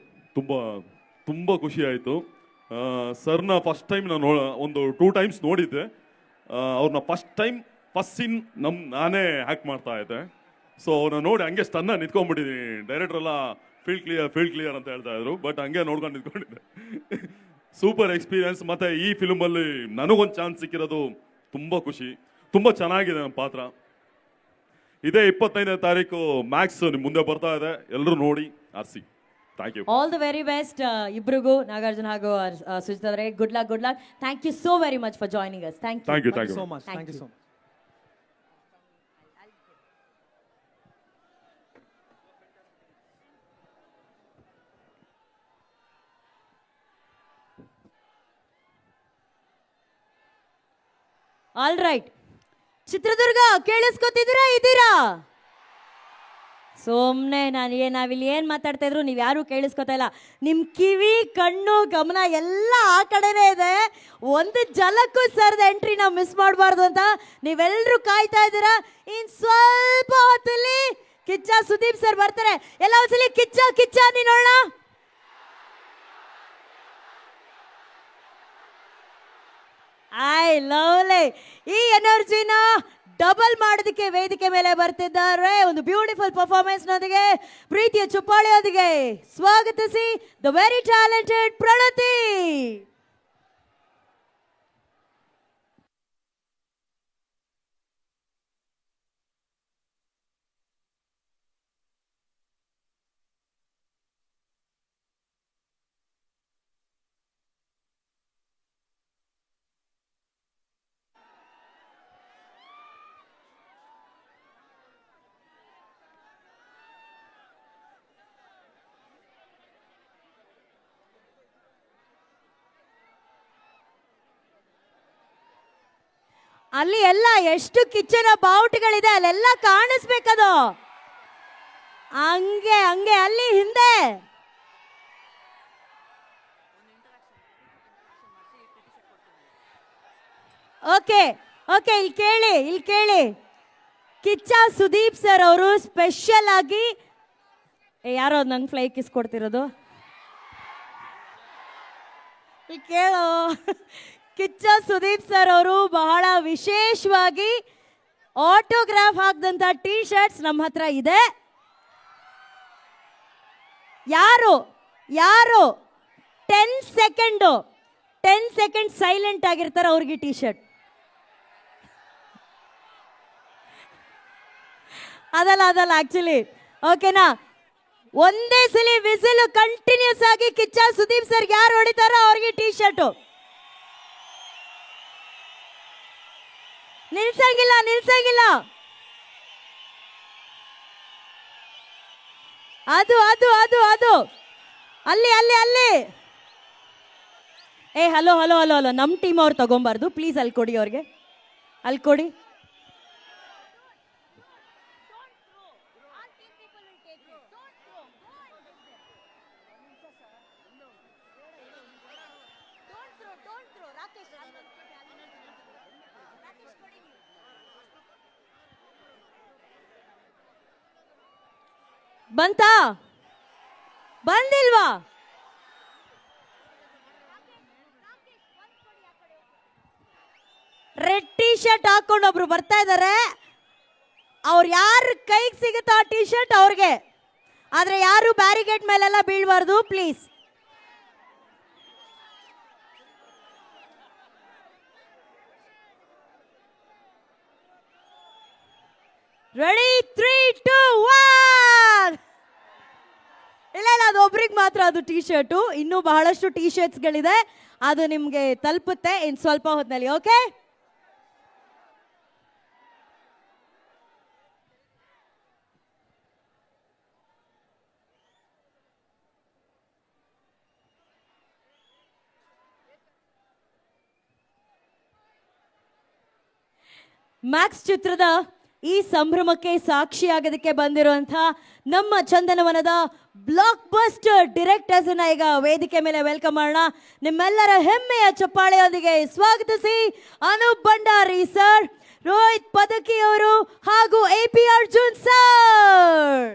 ತುಂಬ ಖುಷಿ ಆಯಿತು. ಸರ್ನ ಫಸ್ಟ್ ಟೈಮ್ ನಾನು ಒಂದು 2 ಟೈಮ್ಸ್ ನೋಡಿದ್ದೆ. ಅವ್ರನ್ನ ಫಸ್ಟ್ ಸೀನ್ ನಾನೇ ಹ್ಯಾಕ್ ಮಾಡ್ತಾ ಇದ್ದೆ. ಸೊ ಅವ್ರನ್ನ ನೋಡಿ ಹಂಗೆ ಸ್ಟನ್ನ ನಿಂತ್ಕೊಂಡ್ಬಿಟ್ಟಿದ್ದೀನಿ. ಡೈರೆಕ್ಟರ್ ಎಲ್ಲ ಫೀಲ್ಡ್ ಕ್ಲಿಯರ್ ಅಂತ ಹೇಳ್ತಾ ಇದ್ರು, ಬಟ್ ಹಂಗೆ ನೋಡ್ಕೊಂಡು ನಿಂತ್ಕೊಂಡಿದ್ದೆ. Super experience. ಮತ್ತು ಈ ಫಿಲ್ಮಲ್ಲಿ ನನಗೊಂದು ಚಾನ್ಸ್ ಸಿಕ್ಕಿರೋದು ತುಂಬ ಖುಷಿ. ತುಂಬ ಚೆನ್ನಾಗಿದೆ ನಮ್ಮ ಪಾತ್ರ. ಇದೇ 25ನೇ ತಾರೀಕು ಮ್ಯಾಕ್ಸ್ ನಿಮ್ಮ ಮುಂದೆ ಬರ್ತಾ ಇದೆ, ಎಲ್ಲರೂ ನೋಡಿ ಆರಿಸಿ. Thank you. All the very best ಇಬ್ರಿಗೂ, ನಾಗಾರ್ಜುನ ಹಾಗೂ ಸುಜಿತ್ ಅವರೇ. Good luck. Thank you so very much for joining us. Thank you so much. Thank you so much. All right, Chitradurga ಇದ್ದೀರಾ? ಸುಮ್ಮನೆ ನಾವಿಲ್ಲಿ ಏನು ಮಾತಾಡ್ತಾ ಇದ್ರು ನೀವು ಯಾರು ಕೇಳಿಸ್ಕೊತಾ ಇಲ್ಲ. ನಿಮ್ಮ ಕಿವಿ, ಕಣ್ಣು, ಗಮನ ಎಲ್ಲ ಆ ಕಡೆನೇ ಇದೆ. ಒಂದು ಜಲಕ್ಕೂ ಸರ್ದ ಎಂಟ್ರಿ ನಾವು ಮಿಸ್ ಮಾಡಬಾರ್ದು ಅಂತ ನೀವೆಲ್ಲರೂ ಕಾಯ್ತಾ ಇದ್ದೀರಾ. ಇನ್ ಸ್ವಲ್ಪ ಹೊತ್ತಲ್ಲಿ ಕಿಚ್ಚ ಸುದೀಪ್ ಸರ್ ಬರ್ತಾರೆ. ಎಲ್ಲ ಒಂದ್ಸಲಿ ಕಿಚ್ಚ ನೀ ನೋಡೋಣ. ಈ ಎನರ್ಜಿನ ಡಬಲ್ ಮಾಡೋದಕ್ಕೆ ವೇದಿಕೆ ಮೇಲೆ ಬರ್ತಿದ್ದಾರೆ. ಒಂದು ಬ್ಯೂಟಿಫುಲ್ ಪರ್ಫಾರ್ಮೆನ್ಸ್ ನೊಂದಿಗೆ, ಪ್ರೀತಿಯ ಚುಪ್ಪಾಳೆಯೊಂದಿಗೆ ಸ್ವಾಗತಿಸಿ ದ ವೆರಿ ಟ್ಯಾಲೆಂಟೆಡ್ ಪ್ರಣತಿ. ಅಲ್ಲಿ ಎಲ್ಲ ಎಷ್ಟು ಕಿಚ್ಚನ ಬಾವುಟಗಳಿದೆ, ಅಲ್ಲೆಲ್ಲ ಕಾಣಿಸ್ಬೇಕದು. ಹಂಗೆ ಹಂಗೆ ಅಲ್ಲಿ ಹಿಂದೆ. ಓಕೆ ಓಕೆ, ಇಲ್ಲಿ ಕೇಳಿ ಕಿಚ್ಚ ಸುದೀಪ್ ಸರ್ ಅವರು ಸ್ಪೆಷಲ್ ಆಗಿ ಯಾರೋ ನಂಗೆ ಫ್ಲೈ ಕಿಸ್ ಕೊಡ್ತಿರೋದು ಇಲ್ಲಿ ಕೇಳು. ಕಿಚ್ಚ ಸುದೀಪ್ ಸರ್ ಅವರು ಬಹಳ ವಿಶೇಷವಾಗಿ ಆಟೋಗ್ರಾಫ್ ಹಾಕ್ದಂತ ಟೀ ಶರ್ಟ್ಸ್ ನಮ್ಮ ಹತ್ರ ಇದೆ. ಯಾರು ಯಾರು 10 ಸೆಕೆಂಡ್ ಸೈಲೆಂಟ್ ಆಗಿರ್ತಾರೆ ಅವ್ರಿಗೆ ಟೀ ಶರ್ಟ್. ಅದಲ್ಲ ಆಕ್ಚುಲಿ ಓಕೆನಾ. ಒಂದೇ ಸಲ ವಿಸಿಲ್ ಕಂಟಿನ್ಯೂಸ್ ಆಗಿ ಕಿಚ್ಚ ಸುದೀಪ್ ಸರ್ ಯಾರು ಹೊಡಿತಾರೋ ಅವ್ರಿಗೆ ಟೀ ಶರ್ಟು. ನಿಲ್ಸಂಗಿಲ್ಲ. ಅದು ಅಲ್ಲಿ ಹಲೋ ನಮ್ಮ ಟೀಮ್ ಅವ್ರು ತಗೊಂಬಾರ್ದು ಪ್ಲೀಸ್. ಅಲ್ಲಿ ಕೊಡಿ ಅವ್ರಿಗೆ, ಅಲ್ಲಿ ಕೊಡಿ. ಬಂತಾ? ಬಂದಿಲ್ವಾ? ರೆಡ್ ಟೀ ಶರ್ಟ್ ಹಾಕೊಂಡು ಒಬ್ರು ಬರ್ತಾ ಇದ್ದಾರೆ. ಅವ್ರು ಯಾರು ಕೈಗೆ ಸಿಗುತ್ತೋ ಆ ಟೀ ಶರ್ಟ್ ಅವ್ರಿಗೆ. ಆದ್ರೆ ಯಾರು ಬ್ಯಾರಿಗೇಡ್ ಮೇಲೆಲ್ಲ ಬೀಳ್ಬಾರ್ದು ಪ್ಲೀಸ್. ರೆಡಿ 3, 2, 1. ಇಲ್ಲ ಅದು ಒಬ್ರಿಗೆ ಮಾತ್ರ ಅದು ಟೀ ಶರ್ಟು. ಇನ್ನೂ ಬಹಳಷ್ಟು ಟೀ ಶರ್ಟ್ಸ್ಗಳಿದೆ, ಅದು ನಿಮಗೆ ತಲುಪುತ್ತೆ ಇನ್ನು ಸ್ವಲ್ಪ ಹೊತ್ತಿನಲ್ಲಿ. ಓಕೆ, ಮ್ಯಾಕ್ಸ್ ಚಿತ್ರದ ಈ ಸಂಭ್ರಮಕ್ಕೆ ಸಾಕ್ಷಿಯಾಗೋದಕ್ಕೆ ಬಂದಿರುವಂತಹ ನಮ್ಮ ಚಂದನವನದ ಬ್ಲಾಕ್ ಬಸ್ಟರ್ ಡೈರೆಕ್ಟರ್ಸ್ ಅನ್ನ ಈಗ ವೇದಿಕೆ ಮೇಲೆ ವೆಲ್ಕಮ್ ಮಾಡೋಣ. ನಿಮ್ಮೆಲ್ಲರ ಹೆಮ್ಮೆಯ ಚಪ್ಪಾಳೆಯೊಂದಿಗೆ ಸ್ವಾಗತಿಸಿ ಅನೂಪ್ ಭಂಡಾರಿ ಸರ್, ರೋಹಿತ್ ಪದಕಿ ಅವರು ಹಾಗೂ AP ಅರ್ಜುನ್ ಸರ್.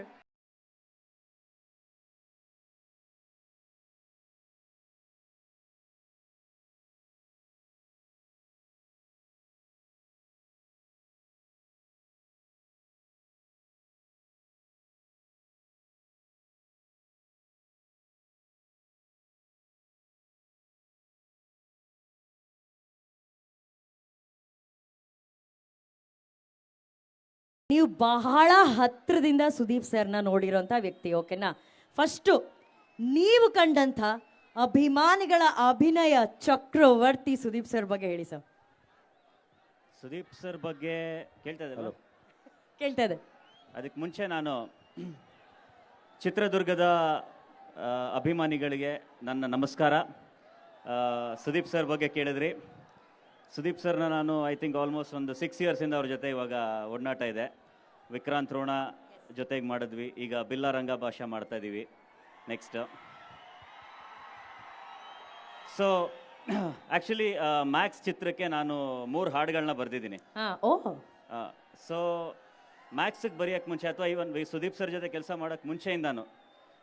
ನೀವು ಬಹಳ ಹತ್ತಿರದಿಂದ ಸುದೀಪ್ ಸರ್ನ ನೋಡಿರೋಂಥ ವ್ಯಕ್ತಿ, ಓಕೆನಾ? ಫಸ್ಟು ನೀವು ಕಂಡಂಥ ಅಭಿಮಾನಿಗಳ ಅಭಿನಯ ಚಕ್ರವರ್ತಿ ಸುದೀಪ್ ಸರ್ ಬಗ್ಗೆ ಹೇಳಿ ಸರ್. ಸುದೀಪ್ ಸರ್ ಬಗ್ಗೆ ಕೇಳ್ತಾ ಇದೆ. ಅದಕ್ಕೆ ಮುಂಚೆ ನಾನು ಚಿತ್ರದುರ್ಗದ ಅಭಿಮಾನಿಗಳಿಗೆ ನನ್ನ ನಮಸ್ಕಾರ. ಸುದೀಪ್ ಸರ್ ಬಗ್ಗೆ ಕೇಳಿದ್ರಿ. ಸುದೀಪ್ ಸರ್ನ ನಾನು ಐ ಥಿಂಕ್ ಆಲ್ಮೋಸ್ಟ್ ಒಂದು 6 ಇಯರ್ಸಿಂದ ಅವ್ರ ಜೊತೆ ಇವಾಗ ಒಡನಾಟ ಇದೆ. ವಿಕ್ರಾಂತ್ ರೋಣ ಜೊತೆಗೆ ಮಾಡಿದ್ವಿ, ಈಗ ಬಿಲ್ಲ ರಂಗ ಭಾಷಾ ಮಾಡ್ತಾ ಇದ್ದೀವಿ ನೆಕ್ಸ್ಟ್. ಸೊ ಆ್ಯಕ್ಚುಲಿ ಮ್ಯಾಕ್ಸ್ ಚಿತ್ರಕ್ಕೆ ನಾನು 3 ಹಾಡುಗಳನ್ನ ಬರೆದಿದ್ದೀನಿ. ಸೊ ಮ್ಯಾಕ್ಸಿಗೆ ಬರೆಯೋಕ್ಕೆ ಮುಂಚೆ ಅಥವಾ ಇವನ್ ಸುದೀಪ್ ಸರ್ ಜೊತೆ ಕೆಲಸ ಮಾಡೋಕ್ಕೆ ಮುಂಚೆಯಿಂದಾನು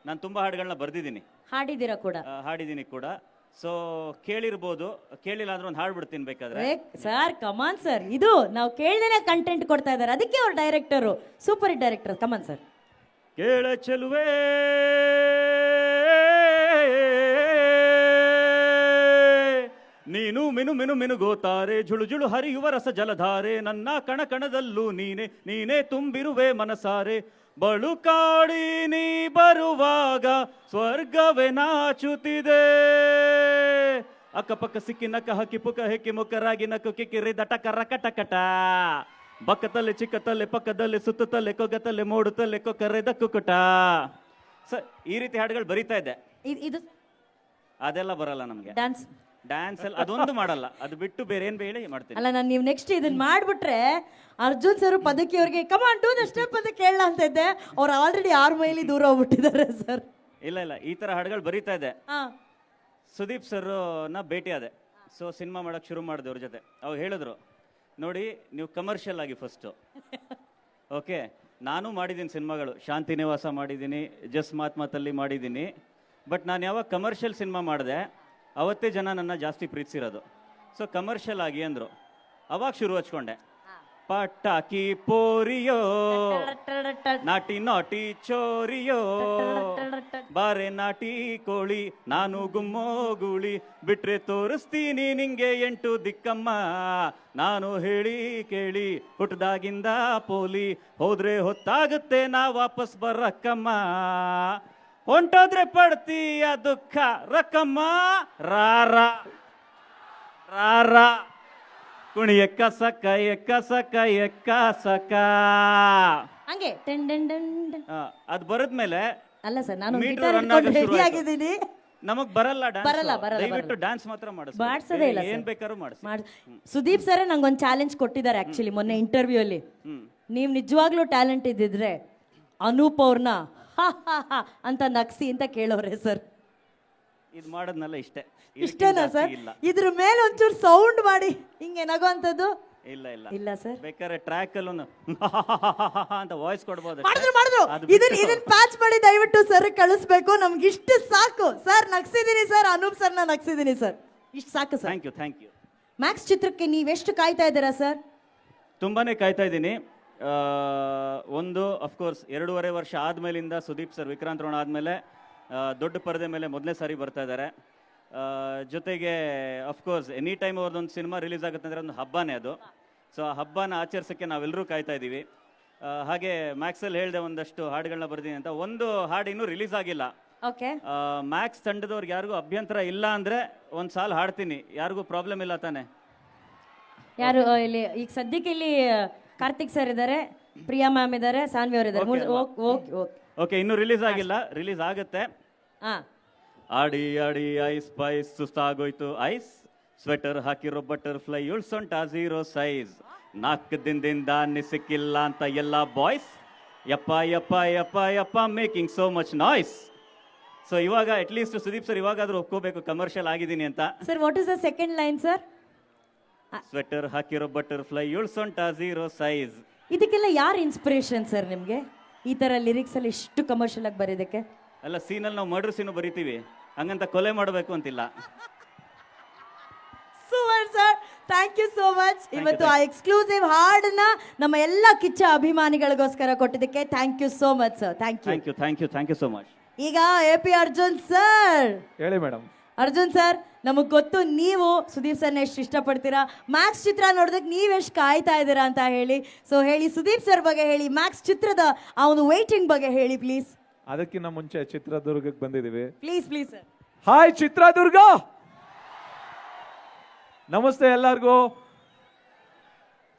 ನಾನು ತುಂಬ ಹಾಡುಗಳನ್ನ ಬರೆದಿದ್ದೀನಿ, ಹಾಡಿದ್ದೀನಿ ಕೂಡ. ಸೊ ಕೇಳಿರ್ಬೋದು, ಕೇಳಿಲ್ಲ ಅಂದ್ರೆ ಒಂದು ಹಾಡ್ಬಿಡ್ತೀನಿ ಬೇಕಾದ್ರೆ. ಸರ್ ಕಮಾನ್ ಸರ್, ಇದು ನಾವು ಕೇಳ್ದೇನೆ ಕಂಟೆಂಟ್ ಕೊಡ್ತಾ ಇದ್ದಾರೆ, ಅದಕ್ಕೆ ಅವ್ರ director super hit director. Come on sir. ಕೇಳ ಚೆಲುವೆ ನೀನು ಮಿನು ಮಿನು ಮಿನುಗೋತಾರೆ, ಜುಳು ಜುಳು ಹರಿಯುವ ರಸ ಜಲಧಾರೆ, ನನ್ನ ಕಣ ಕಣದಲ್ಲೂ ನೀನೇ ತುಂಬಿರುವೆ ಮನಸಾರೆ, ಬಳುಕಾಡಿ ನೀ ಬರುವಾಗ ಸ್ವರ್ಗವೇ ನಾಚುತ್ತಿದೆ, ಅಕ್ಕಪಕ್ಕ ಸಿಕ್ಕಿ ನಕ್ಕ ಹಕ್ಕಿ ಪುಕ್ಕ ಹೆಕ್ಕಿ ಮುಕ್ಕರಾಗಿ ನಕ್ಕು ಕಿಕ್ಕಿರಿದ ಟಕರ ಕಟಕಟ, ಬಕ್ಕತಲೆ ಚಿಕ್ಕತಲೆ ಪಕ್ಕದಲ್ಲಿ ಸುತ್ತತಲೆ ಕೊಗತಲೆ ಮೂಡುತ್ತಲೆ ಕೊಕ್ಕರೆದ ಕುಕ್ಕುಟ. ಈ ರೀತಿ ಹಾಡುಗಳು ಬರೀತಾ ಇದ್ದೆ. ಇದು ಅದೆಲ್ಲ ಬರಲ್ಲ ನಮ್ಗೆ. ಡ್ಯಾನ್ಸ್ ಡ್ಯಾನ್ಸ್ ಅಲ್ಲಿ ಅದೊಂದು ಮಾಡಲ್ಲ, ಅದು ಬಿಟ್ಟು ಬೇರೆ ಏನ್ ಬೇಳೆ ಮಾಡ್ತೀನಿ. ಅಲ್ಲ, ನಾನು ನೀವು ನೆಕ್ಸ್ಟ್ ಇದನ್ನ ಮಾಡ್ಬಿಟ್ರೆ ಅರ್ಜುನ್ ಸರ್ ಪದಕಿ ಅವ್ರಿಗೆ ಕಮಾನ್ ಟು ದ ಸ್ಟೆಪ್ ಅಂತ ಕೇಳಲ್ಲ ಅಂತ ಇದ್ದೆ. ಅವ್ರು ಆಲ್ರೆಡಿ 6 ಮೈಲಿ ದೂರ ಹೋಗ್ಬಿಟ್ಟಿದ್ದಾರೆ ಸರ್. ಇಲ್ಲ ಇಲ್ಲ, ಈ ತರ ಹಾಡುಗಳು ಬರೀತಾ ಇದೆ. ಹಾ ಸುದೀಪ್ ಸರ್ ನ ಭೇಟಿ ಆದೆ. ಸೊ ಸಿನಿಮಾ ಮಾಡಕ್ ಶುರು ಮಾಡಿದೆ ಅವ್ರ ಜೊತೆ. ಅವ್ರು ಹೇಳಿದ್ರು, ನೋಡಿ ನೀವು ಕಮರ್ಷಿಯಲ್ ಆಗಿ ಫಸ್ಟು. ಓಕೆ, ನಾನು ಮಾಡಿದ್ದೀನಿ ಸಿನಿಮಾಗಳು, ಶಾಂತಿ ನಿವಾಸ ಮಾಡಿದ್ದೀನಿ, ಜಸ್ ಮಾತ್ಮಾತಲ್ಲಿ ಮಾಡಿದ್ದೀನಿ. ಬಟ್ ನಾನು ಯಾವಾಗ ಕಮರ್ಷಿಯಲ್ ಸಿನಿಮಾ ಮಾಡಿದೆ ಅವತ್ತೇ ಜನ ನನ್ನ ಜಾಸ್ತಿ ಪ್ರೀತಿಸಿರೋದು. ಸೊ ಕಮರ್ಷಿಯಲ್ ಆಗಿ ಅಂದರು, ಅವಾಗ ಶುರು ಹಚ್ಕೊಂಡೆ. ಪಟಾಕಿ ಪೋರಿಯೋ ನಾಟಿ ನಾಟಿ ಚೋರಿಯೋ ಬಾರೆ ನಾಟಿ ಕೋಳಿ ನಾನು ಗುಮ್ಮೋ ಗೂಳಿ ಬಿಟ್ರೆ ತೋರಿಸ್ತೀನಿ ನಿಂಗೆ 8 ದಿಕ್ಕಮ್ಮ. ನಾನು ಹೇಳಿ ಕೇಳಿ ಹುಟ್ಟದಾಗಿಂದ ಪೋಲಿ ಹೋದ್ರೆ ಹೊತ್ತಾಗುತ್ತೆ ನಾ ವಾಪಸ್ ಬರಕ್ಕಮ್ಮ. ಹೊಂಟೋದ್ರೆ ಪಡ್ತೀಯ ದುಃಖ ರಕ್ಕಮ್ಮ. ರಾರ ರಾರ ಕುಣಿ ಎಕ್ಕ ಸಕ್ಕ ಎಕ್ಕ ಸಕ್ಕ ಎಕ್ಕ ಸಕ್ಕ. ಹಂಗೆ ಟೆನ್ ಡನ್ ಡನ್ ಡನ್. ಅದ್ ಬರದ್ಮೇಲೆ ಅಲ್ಲ ಸರ್, ನಾನು Meter ಗಿಟಾರ್ run ಇಟ್ಕೊಂಡು ಆಗಕ್ಕೆ ಶುರು ರೆಡಿ ಆಯ್ತು. ಆಗಿದ್ದೀನಿ. ನಮಗ್ ಬರಲ್ಲ ಬರಲ್ಲ, ಬರಲ್ಲ, ದಯವಿಟ್ಟು ಬರಲ್ಲ. ಡ್ಯಾನ್ಸ್ ಮಾತ್ರ ಮಾಡ್ಸೋದೇ ಇಲ್ಲ ಏನ್ sir. ಬೇಕಾದ್ರೂ ಮಾಡಿಸಿ. ಸುದೀಪ್ ಸರ್ ನಂಗೊಂದು ಚಾಲೆಂಜ್ ಕೊಟ್ಟಿದ್ದಾರೆ ಆಕ್ಚುಲಿ ಮೊನ್ನೆ ಇಂಟರ್ವ್ಯೂ ಅಲ್ಲಿ. ನೀವು ನಿಜವಾಗ್ಲೂ ಟ್ಯಾಲೆಂಟ್ ಇದ್ದಿದ್ರೆ ಅನೂಪ್ ಅವ್ರನ್ನ ಅಂತ ನಗ್ಸಿ ಅಂತ ಕೇಳೋರೆ ಸರ್. ಇದು ಮಾಡೋದ್ನೆಲ್ಲ ಇಷ್ಟೇನಾ ಸರ್? ಇದ್ರ ಮೇಲೆ ಒಂಚೂರು ಸೌಂಡ್ ಮಾಡಿ ಹಿಂಗೆ ನಗೋಂಥದ್ದು. ಇಲ್ಲ ಇಲ್ಲ ಇಲ್ಲ ಸರ್, ಬೇಕಾದ್ರೆ ಟ್ರ್ಯಾಕ್ ಅಲ್ಲೂ ಅಂತ ವಾಯ್ಸ್ ಕೊಡ್ಬೋದು. ಮಾಡಿದ್ರು ಇದನ್ನ ಪ್ಯಾಚ್ ಮಾಡಿ ದಯವಿಟ್ಟು ಸರ್ ಕಳಿಸ್ಬೇಕು. ನಮ್ಗೆ ಇಷ್ಟು ಸಾಕು ಸರ್. ನಗ್ಸಿದೀನಿ ಸರ್, ಅನೂಪ್ ಸರ್ನ ನಗ್ಸಿದೀನಿ ಸರ್, ಇಷ್ಟು ಸಾಕು ಸರ್. Thank you. ಮ್ಯಾಕ್ಸ್ ಚಿತ್ರಕ್ಕೆ ನೀವೆಷ್ಟು ಕಾಯ್ತಾ ಇದ್ದೀರಾ ಸರ್? ತುಂಬಾನೇ ಕಾಯ್ತಾ ಇದ್ದೀನಿ. ಒಂದು ಅಫ್ಕೋರ್ಸ್ 2.5 ವರ್ಷ ಆದ್ಮೇಲಿಂದ ಸುದೀಪ್ ಸರ್ ವಿಕ್ರಾಂತ್ ರೋಣ ಆದ್ಮೇಲೆ ದೊಡ್ಡ ಪರದೆ ಮೇಲೆ ಮೊದಲನೇ ಸಾರಿ ಬರ್ತಾ ಇದ್ದಾರೆ. ಜೊತೆಗೆ ಅಫ್ಕೋರ್ಸ್ ಎನಿ ಟೈಮ್ ಅವ್ರದ್ದೊಂದು ಸಿನಿಮಾ ರಿಲೀಸ್ ಆಗುತ್ತೆ ಅಂದರೆ ಒಂದು ಹಬ್ಬನೇ ಅದು. ಸೊ ಆ ಹಬ್ಬನ ಆಚರಿಸೋಕ್ಕೆ ನಾವೆಲ್ಲರೂ ಕಾಯ್ತಾ ಇದ್ದೀವಿ. ಹಾಗೆ ಮ್ಯಾಕ್ಸಲ್ಲಿ ಹೇಳಿದೆ ಒಂದಷ್ಟು ಹಾಡುಗಳನ್ನ ಬರ್ತೀನಿ ಅಂತ. ಒಂದು ಹಾಡು ಇನ್ನೂ ರಿಲೀಸ್ ಆಗಿಲ್ಲ. ಓಕೆ, ಮ್ಯಾಕ್ಸ್ ತಂಡದವ್ರಿಗೆ ಯಾರಿಗೂ ಅಭ್ಯಂತರ ಇಲ್ಲ ಅಂದರೆ ಒಂದು ಸಾಲ ಹಾಡ್ತೀನಿ. ಯಾರಿಗೂ ಪ್ರಾಬ್ಲಮ್ ಇಲ್ಲ ತಾನೆ? ಯಾರು ಇಲ್ಲಿ ಈಗ ಸದ್ಯಕ್ಕೆ ಇಲ್ಲಿ ಕಾರ್ತಿಕ್ ಸರ್ ಇದ್ದಾರೆ, ಪ್ರಿಯಾ ಮ್ಯಾಮ್ ಇದ್ದಾರೆ, ಸಾನ್ವಿ ಅವರು ಇದ್ದಾರೆ. ಓಕೆ, ಇನ್ನೂ ರಿಲೀಸ್ ಆಗಿಲ್ಲ, ರಿಲೀಸ್ ಆಗುತ್ತೆ. ಆಡಿ ಆಡಿ ಐಸ್ ಸ್ಪೈಸ್ ಸುಸ್ತಾಗೋಯ್ತು ಐಸ್, ಸ್ವೆಟರ್ ಹಾಕಿರೋ ಬಟರ್ಫ್ಲೈ ಉಳ್ಸೊಂಟ 0 ಸೈಜ್, 4 ದಿನದಿಂದ ಸಿಕ್ಕಿಲ್ಲ ಅಂತ ಎಲ್ಲ ಬಾಯ್ಸ್, ಯಪ್ಪ ಯಪ್ಪ ಯಪ್ಪ ಯಪ್ಪ making so much noise. So ಇವಾಗ ಅಟ್ಲೀಸ್ಟ್ ಸುದೀಪ್ ಸರ್ ಇವಾಗಾದ್ರೂ ಒಪ್ಕೋಬೇಕು ಕಮರ್ಷಿಯಲ್ ಆಗಿದ್ದೀನಿ ಅಂತ. Sir, what is the second line sir? Sweater ಹಾಕಿರೋ ಬಟರ್ಫ್ಲೈ ಉಳ್ಸೊಂಟ 0 ಸೈಜ್. ಇದಕ್ಕೆಲ್ಲ ಯಾರು ಇನ್ಸ್ಪಿರೇಷನ್ ಸರ್ ನಿಮ್ಗೆ ಈ ತರ ಲಿರಿಕ್ಸ್ ಅಲ್ಲಿ ಇಷ್ಟು ಕಮರ್ಷಿಯಲ್ ಆಗಿ ಬರೀದಕ್ಕೆ? ಅಲ್ಲ, ಸೀನಲ್ಲಿ ನಾವು ಮರ್ಡರ್ ಸೀನು ಬರಿತೀವಿ, ಹಂಗಂತ ಕೊಲೆ ಮಾಡಬೇಕು ಅಂತಿಲ್ಲ. Super sir, thank you so much. ಇವತ್ತು ಆ ಎಕ್ಸ್ಕ್ಲೂಸಿವ್ ಹಾಡನ್ನ ನಮ್ಮ ಎಲ್ಲ ಕಿಚ್ಚ ಅಭಿಮಾನಿಗಳಿಗೋಸ್ಕರ ಕೊಟ್ಟಿದ್ದಕ್ಕೆ thank you so much sir. Thank you so much. ಈಗ AP ಅರ್ಜುನ್ ಸರ್ ಹೇಳಿ ಮೇಡಮ್. ಅರ್ಜುನ್ ಸರ್, ನಮಗ್ ಗೊತ್ತು ನೀವು ಸುದೀಪ್ ಸರ್ನ ಎಷ್ಟು ಇಷ್ಟಪಡ್ತೀರಾ, ಮ್ಯಾಕ್ಸ್ ಚಿತ್ರ ನೋಡೋದಕ್ಕೆ ನೀವೆಷ್ಟು ಕಾಯ್ತಾ ಇದ್ದೀರಾ ಅಂತ ಹೇಳಿ. ಸೊ ಹೇಳಿ, ಸುದೀಪ್ ಸರ್ ಬಗ್ಗೆ ಹೇಳಿ, ಮ್ಯಾಕ್ಸ್ ಚಿತ್ರದ ಆ ಒಂದು ವೇಟಿಂಗ್ ಬಗ್ಗೆ ಹೇಳಿ ಪ್ಲೀಸ್. ಅದಕ್ಕಿಂತ ಮುಂಚೆ ಚಿತ್ರದುರ್ಗಕ್ಕೆ ಬಂದಿದ್ದೀವಿ. Please sir. ಹಾಯ್ ಚಿತ್ರದುರ್ಗ, ನಮಸ್ತೆ ಎಲ್ಲರಿಗೂ.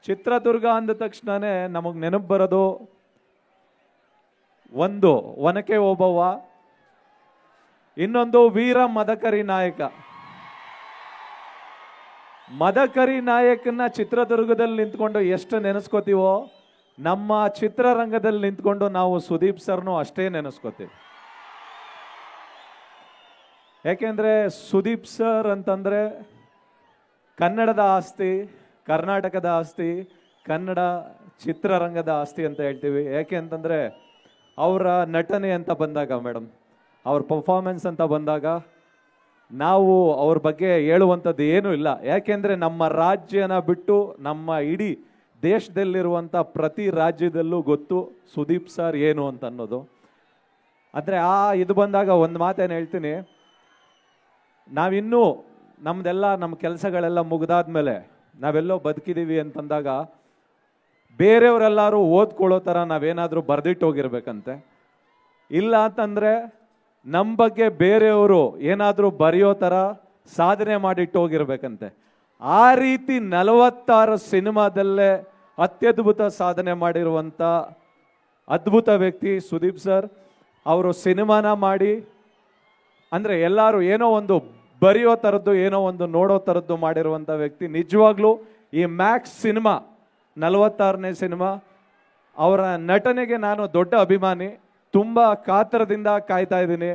ಚಿತ್ರದುರ್ಗ ಅಂದ ತಕ್ಷಣನೇ ನಮಗ್ ನೆನಪು ಬರೋದು ಒಂದು ಒನಕೆ ಓಬವ್ವ, ಇನ್ನೊಂದು ವೀರ ಮದಕರಿ ನಾಯಕ. ಮದಕರಿ ನಾಯಕನ ಚಿತ್ರದುರ್ಗದಲ್ಲಿ ನಿಂತ್ಕೊಂಡು ಎಷ್ಟು ನೆನೆಸ್ಕೋತೀವೋ, ನಮ್ಮ ಚಿತ್ರರಂಗದಲ್ಲಿ ನಿಂತ್ಕೊಂಡು ನಾವು ಸುದೀಪ್ ಸರ್ನು ಅಷ್ಟೇ ನೆನೆಸ್ಕೋತೀವಿ. ಯಾಕೆಂದ್ರೆ ಸುದೀಪ್ ಸರ್ ಅಂತಂದ್ರೆ ಕನ್ನಡದ ಆಸ್ತಿ, ಕರ್ನಾಟಕದ ಆಸ್ತಿ, ಕನ್ನಡ ಚಿತ್ರರಂಗದ ಆಸ್ತಿ ಅಂತ ಹೇಳ್ತೀವಿ. ಯಾಕೆ ಅಂತಂದ್ರೆ ಅವರ ನಟನೆ ಅಂತ ಬಂದಾಗ ಮೇಡಮ್, ಅವ್ರ ಪರ್ಫಾರ್ಮೆನ್ಸ್ ಅಂತ ಬಂದಾಗ ನಾವು ಅವ್ರ ಬಗ್ಗೆ ಹೇಳುವಂಥದ್ದು ಏನೂ ಇಲ್ಲ. ಯಾಕೆಂದರೆ ನಮ್ಮ ರಾಜ್ಯನ ಬಿಟ್ಟು ನಮ್ಮ ಇಡೀ ದೇಶದಲ್ಲಿರುವಂಥ ಪ್ರತಿ ರಾಜ್ಯದಲ್ಲೂ ಗೊತ್ತು ಸುದೀಪ್ ಸರ್ ಏನು ಅಂತ ಅನ್ನೋದು. ಅಂದರೆ ಇದು ಬಂದಾಗ ಒಂದು ಮಾತೇನು ಹೇಳ್ತೀನಿ, ನಾವಿನ್ನೂ ನಮ್ಮ ಕೆಲಸಗಳೆಲ್ಲ ಮುಗಿದಾದ್ಮೇಲೆ ನಾವೆಲ್ಲೋ ಬದುಕಿದ್ದೀವಿ ಅಂತಂದಾಗ ಬೇರೆಯವರೆಲ್ಲರೂ ಓದ್ಕೊಳ್ಳೋ ಥರ ನಾವೇನಾದರೂ ಬರೆದಿಟ್ಟು ಹೋಗಿರ್ಬೇಕಂತೆ. ಇಲ್ಲ ಅಂತಂದರೆ ನಮ್ಮ ಬಗ್ಗೆ ಬೇರೆಯವರು ಏನಾದರೂ ಬರೆಯೋ ಥರ ಸಾಧನೆ ಮಾಡಿಟ್ಟು ಹೋಗಿರ್ಬೇಕಂತೆ. ಆ ರೀತಿ 46 ಸಿನಿಮಾದಲ್ಲೇ ಅತ್ಯದ್ಭುತ ಸಾಧನೆ ಮಾಡಿರುವಂಥ ಅದ್ಭುತ ವ್ಯಕ್ತಿ ಸುದೀಪ್ ಸರ್. ಅವರು ಸಿನಿಮಾನ ಮಾಡಿ ಅಂದರೆ ಎಲ್ಲರೂ ಏನೋ ಒಂದು ಬರೆಯೋ ಥರದ್ದು ಏನೋ ಒಂದು ನೋಡೋ ಥರದ್ದು ಮಾಡಿರುವಂಥ ವ್ಯಕ್ತಿ. ನಿಜವಾಗ್ಲೂ ಈ ಮ್ಯಾಕ್ಸ್ ಸಿನಿಮಾ 46ನೇ ಸಿನಿಮಾ, ಅವರ ನಟನೆಗೆ ನಾನು ದೊಡ್ಡ ಅಭಿಮಾನಿ. ತುಂಬ ಕಾತರದಿಂದ ಕಾಯ್ತಾ ಇದ್ದೀನಿ.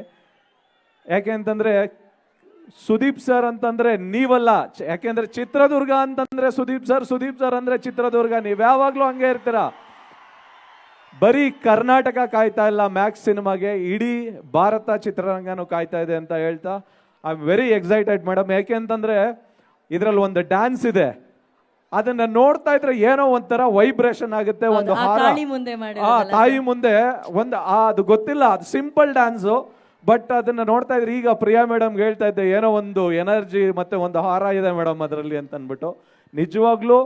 ಯಾಕೆ ಅಂತಂದರೆ ಸುದೀಪ್ ಸರ್ ಅಂತಂದರೆ ನೀವಲ್ಲ, ಯಾಕೆಂದರೆ ಚಿತ್ರದುರ್ಗ ಅಂತಂದರೆ ಸುದೀಪ್ ಸರ್ ಅಂದರೆ ಚಿತ್ರದುರ್ಗ. ನೀವು ಯಾವಾಗಲೂ ಹಂಗೆ ಇರ್ತೀರಾ. ಬರೀ ಕರ್ನಾಟಕ ಕಾಯ್ತಾ ಇಲ್ಲ ಮ್ಯಾಕ್ಸ್ ಸಿನಿಮಾಗೆ, ಇಡೀ ಭಾರತ ಚಿತ್ರರಂಗನೂ ಕಾಯ್ತಾ ಇದೆ ಅಂತ ಹೇಳ್ತಾ I am very excited madam. ಯಾಕೆ ಅಂತಂದ್ರೆ ಇದರಲ್ಲಿ ಒಂದು ಡ್ಯಾನ್ಸ್ ಇದೆ, ಅದನ್ನ ನೋಡ್ತಾ ಇದ್ರೆ ಏನೋ ಒಂಥರ ವೈಬ್ರೇಷನ್ ಆಗುತ್ತೆ. ಒಂದು ಹಾರ ತಾಯಿ ಮುಂದೆ ಒಂದು ಅದು ಗೊತ್ತಿಲ್ಲ, ಅದು ಸಿಂಪಲ್ ಡ್ಯಾನ್ಸು, ಬಟ್ ಅದನ್ನ ನೋಡ್ತಾ ಇದ್ರೆ ಈಗ ಪ್ರಿಯಾ ಮೇಡಮ್ ಹೇಳ್ತಾ ಇದ್ದೆ ಏನೋ ಒಂದು ಎನರ್ಜಿ ಮತ್ತೆ ಒಂದು ಹಾರ ಇದೆ ಮೇಡಮ್ ಅದರಲ್ಲಿ ಅಂತ ಅಂದ್ಬಿಟ್ಟು. ನಿಜವಾಗ್ಲೂ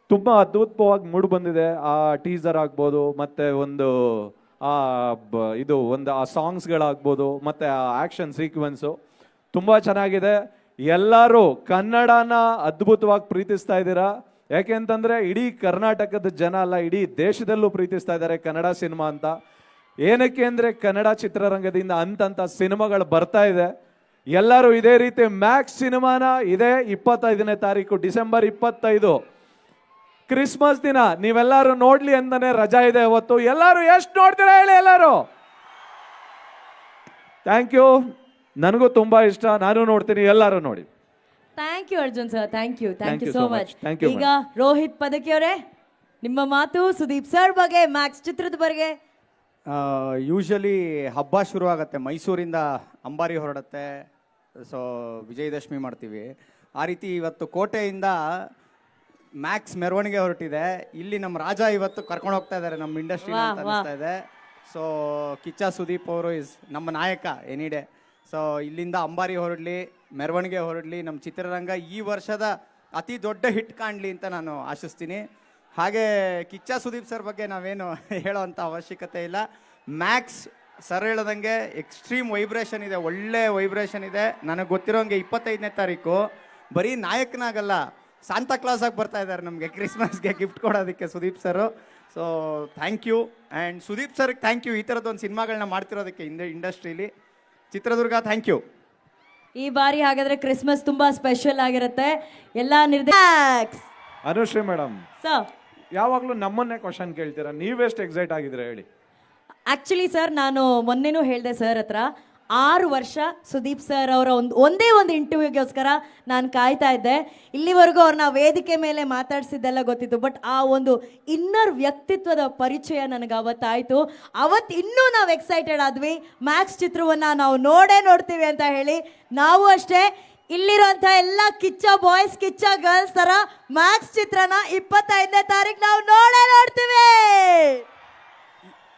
ತುಂಬ ಅದ್ಭುತವಾಗಿ ಮೂಡ್ ಬಂದಿದೆ. ಆ ಟೀಸರ್ ಆಗ್ಬೋದು, ಮತ್ತೆ ಒಂದು ಇದು ಒಂದು ಆ ಸಾಂಗ್ಸ್ಗಳಾಗ್ಬೋದು, ಮತ್ತೆ ಆ ಆಕ್ಷನ್ ಸೀಕ್ವೆನ್ಸು ತುಂಬ ಚೆನ್ನಾಗಿದೆ. ಎಲ್ಲರೂ ಕನ್ನಡನ ಅದ್ಭುತವಾಗಿ ಪ್ರೀತಿಸ್ತಾ ಇದ್ದೀರಾ. ಯಾಕೆ ಅಂತಂದ್ರೆ ಇಡೀ ಕರ್ನಾಟಕದ ಜನ ಅಲ್ಲ, ಇಡೀ ದೇಶದಲ್ಲೂ ಪ್ರೀತಿಸ್ತಾ ಇದ್ದಾರೆ ಕನ್ನಡ ಸಿನಿಮಾ ಅಂತ. ಏನಕ್ಕೆ ಅಂದ್ರೆ ಕನ್ನಡ ಚಿತ್ರರಂಗದಿಂದ ಅಂತಂತ ಸಿನಿಮಾಗಳು ಬರ್ತಾ ಇದೆ. ಎಲ್ಲರೂ ಇದೇ ರೀತಿ ಮ್ಯಾಕ್ಸ್ ಸಿನಿಮಾನ ಇದೇ 25ನೇ ತಾರೀಕು ಡಿಸೆಂಬರ್ 25 ಕ್ರಿಸ್ಮಸ್ ದಿನ ನೀವೆಲ್ಲರೂ ನೋಡ್ಲಿ ಅಂತಾನೆ ರಜಾ ಇದೆ ಅವತ್ತು. ಎಲ್ಲರೂ ಎಷ್ಟು ನೋಡ್ತೀರಾ ಹೇಳಿ ಎಲ್ಲರೂ. ಥ್ಯಾಂಕ್ ಯು, ನನಗೂ ತುಂಬಾ ಇಷ್ಟ, ನಾನು ನೋಡ್ತೀನಿ, ಎಲ್ಲರೂ ನೋಡಿ. Thank you Arjun sir, thank you so much. Thank you, ಈಗ ರೋಹಿತ್ ಪದಕಿ ಅವರೇ, ನಿಮ್ಮ ಮಾತು ಸುದೀಪ್ ಸರ್ ಬಗ್ಗೆ, ಮ್ಯಾಕ್ಸ್ ಚಿತ್ರದ ಬಗ್ಗೆ. ಯೂಶಲಿ ಹಬ್ಬ ಶುರು ಆಗುತ್ತೆ, ಮೈಸೂರಿಂದ ಅಂಬಾರಿ ಹೊರಡುತ್ತೆ, ಸೊ ವಿಜಯದಶಮಿ ಮಾಡ್ತೀವಿ. ಆ ರೀತಿ ಇವತ್ತು ಕೋಟೆಯಿಂದ ಮ್ಯಾಕ್ಸ್ ಮೆರವಣಿಗೆ ಹೊರಟಿದೆ. ಇಲ್ಲಿ ನಮ್ಮ ರಾಜ ಇವತ್ತು ಕರ್ಕೊಂಡು ಹೋಗ್ತಾ ಇದ್ದಾರೆ ನಮ್ಮ ಇಂಡಸ್ಟ್ರಿ ಅಂತ ಅನಿಸ್ತಾ ಇದೆ. ಸೊ ಕಿಚ್ಚ ಸುದೀಪ್ ಅವರು ಇಸ್ ನಮ್ಮ ನಾಯಕ ಎನಿ ಡೇ. ಸೊ ಇಲ್ಲಿಂದ ಅಂಬಾರಿ ಹೊರಡಲಿ, ಮೆರವಣಿಗೆ ಹೊರಡಲಿ, ನಮ್ಮ ಚಿತ್ರರಂಗ ಈ ವರ್ಷದ ಅತಿ ದೊಡ್ಡ ಹಿಟ್ ಕಾಣಲಿ ಅಂತ ನಾನು ಆಶಿಸ್ತೀನಿ. ಹಾಗೆ ಕಿಚ್ಚ ಸುದೀಪ್ ಸರ್ ಬಗ್ಗೆ ನಾವೇನು ಹೇಳೋವಂಥ ಅವಶ್ಯಕತೆ ಇಲ್ಲ. ಮ್ಯಾಕ್ಸ್ ಸರ್ ಹೇಳೋದಂಗೆ ಎಕ್ಸ್ಟ್ರೀಮ್ ವೈಬ್ರೇಷನ್ ಇದೆ, ಒಳ್ಳೆ ವೈಬ್ರೇಷನ್ ಇದೆ. ನನಗೆ ಗೊತ್ತಿರೋಂಗೆ 25ನೇ ತಾರೀಕು ಬರೀ ನಾಯಕನಾಗಲ್ಲ, ಸಾಂತಾ ಕ್ಲಾಸ್ ಆಗಿ ಬರ್ತಾ ಇದ್ದಾರೆ ನಮಗೆ ಕ್ರಿಸ್ಮಸ್ಗೆ ಗಿಫ್ಟ್ ಕೊಡೋದಕ್ಕೆ Sudeep sir. So thank you, and Sudeep ಸರ್ಗೆ ಥ್ಯಾಂಕ್ ಯು ಈ ಥರದ್ದೊಂದು ಸಿನಿಮಾಗಳನ್ನ ಮಾಡ್ತಿರೋದಕ್ಕೆ ಇಂಡಸ್ಟ್ರೀಲಿ. Chitradurga thank you. ಈ ಬಾರಿ ಹಾಗಾದ್ರೆ ಕ್ರಿಸ್ಮಸ್ ತುಂಬಾ ಸ್ಪೆಷಲ್ ಆಗಿರುತ್ತೆ. ಎಲ್ಲ ಅನುಶ್ರೀ ಮೇಡಮ್, ಸರ್ ಯಾವಾಗಲೂ ನಮ್ಮನ್ನೇ ಕ್ವಶನ್ ಕೇಳ್ತೀರಾ, ನೀವೆಷ್ಟು ಎಕ್ಸೈಟ್ ಆಗಿದ್ರೆ ಹೇಳಿ. ಆಕ್ಚುಲಿ ಸರ್, ನಾನು ಮೊನ್ನೆನೂ ಹೇಳಿದೆ ಸರ್ ಹತ್ರ, 6 ವರ್ಷ ಸುದೀಪ್ ಸರ್ ಅವರ ಒಂದೇ ಒಂದು ಇಂಟರ್ವ್ಯೂಗೋಸ್ಕರ ನಾನು ಕಾಯ್ತಾ ಇದ್ದೆ. ಇಲ್ಲಿವರೆಗೂ ಅವ್ರನ್ನ ವೇದಿಕೆ ಮೇಲೆ ಮಾತಾಡ್ಸಿದ್ದೆಲ್ಲ ಗೊತ್ತಿತ್ತು, ಬಟ್ ಆ ಒಂದು ಇನ್ನರ್ ವ್ಯಕ್ತಿತ್ವದ ಪರಿಚಯ ನನಗೆ ಅವತ್ತಾಯಿತು. ಅವತ್ತು ಇನ್ನೂ ನಾವು ಎಕ್ಸೈಟೆಡ್ ಆದ್ವಿ, ಮ್ಯಾಕ್ಸ್ ಚಿತ್ರವನ್ನು ನಾವು ನೋಡ್ತೀವಿ ಅಂತ ಹೇಳಿ. ನಾವು ಅಷ್ಟೇ, ಇಲ್ಲಿರುವಂಥ ಎಲ್ಲ ಕಿಚ್ಚ ಬಾಯ್ಸ್ ಕಿಚ್ಚ ಗರ್ಲ್ಸ್ ಥರ ಮ್ಯಾಕ್ಸ್ ಚಿತ್ರನ 25ನೇ ತಾರೀಕು ನಾವು ನೋಡ್ತೀವಿ.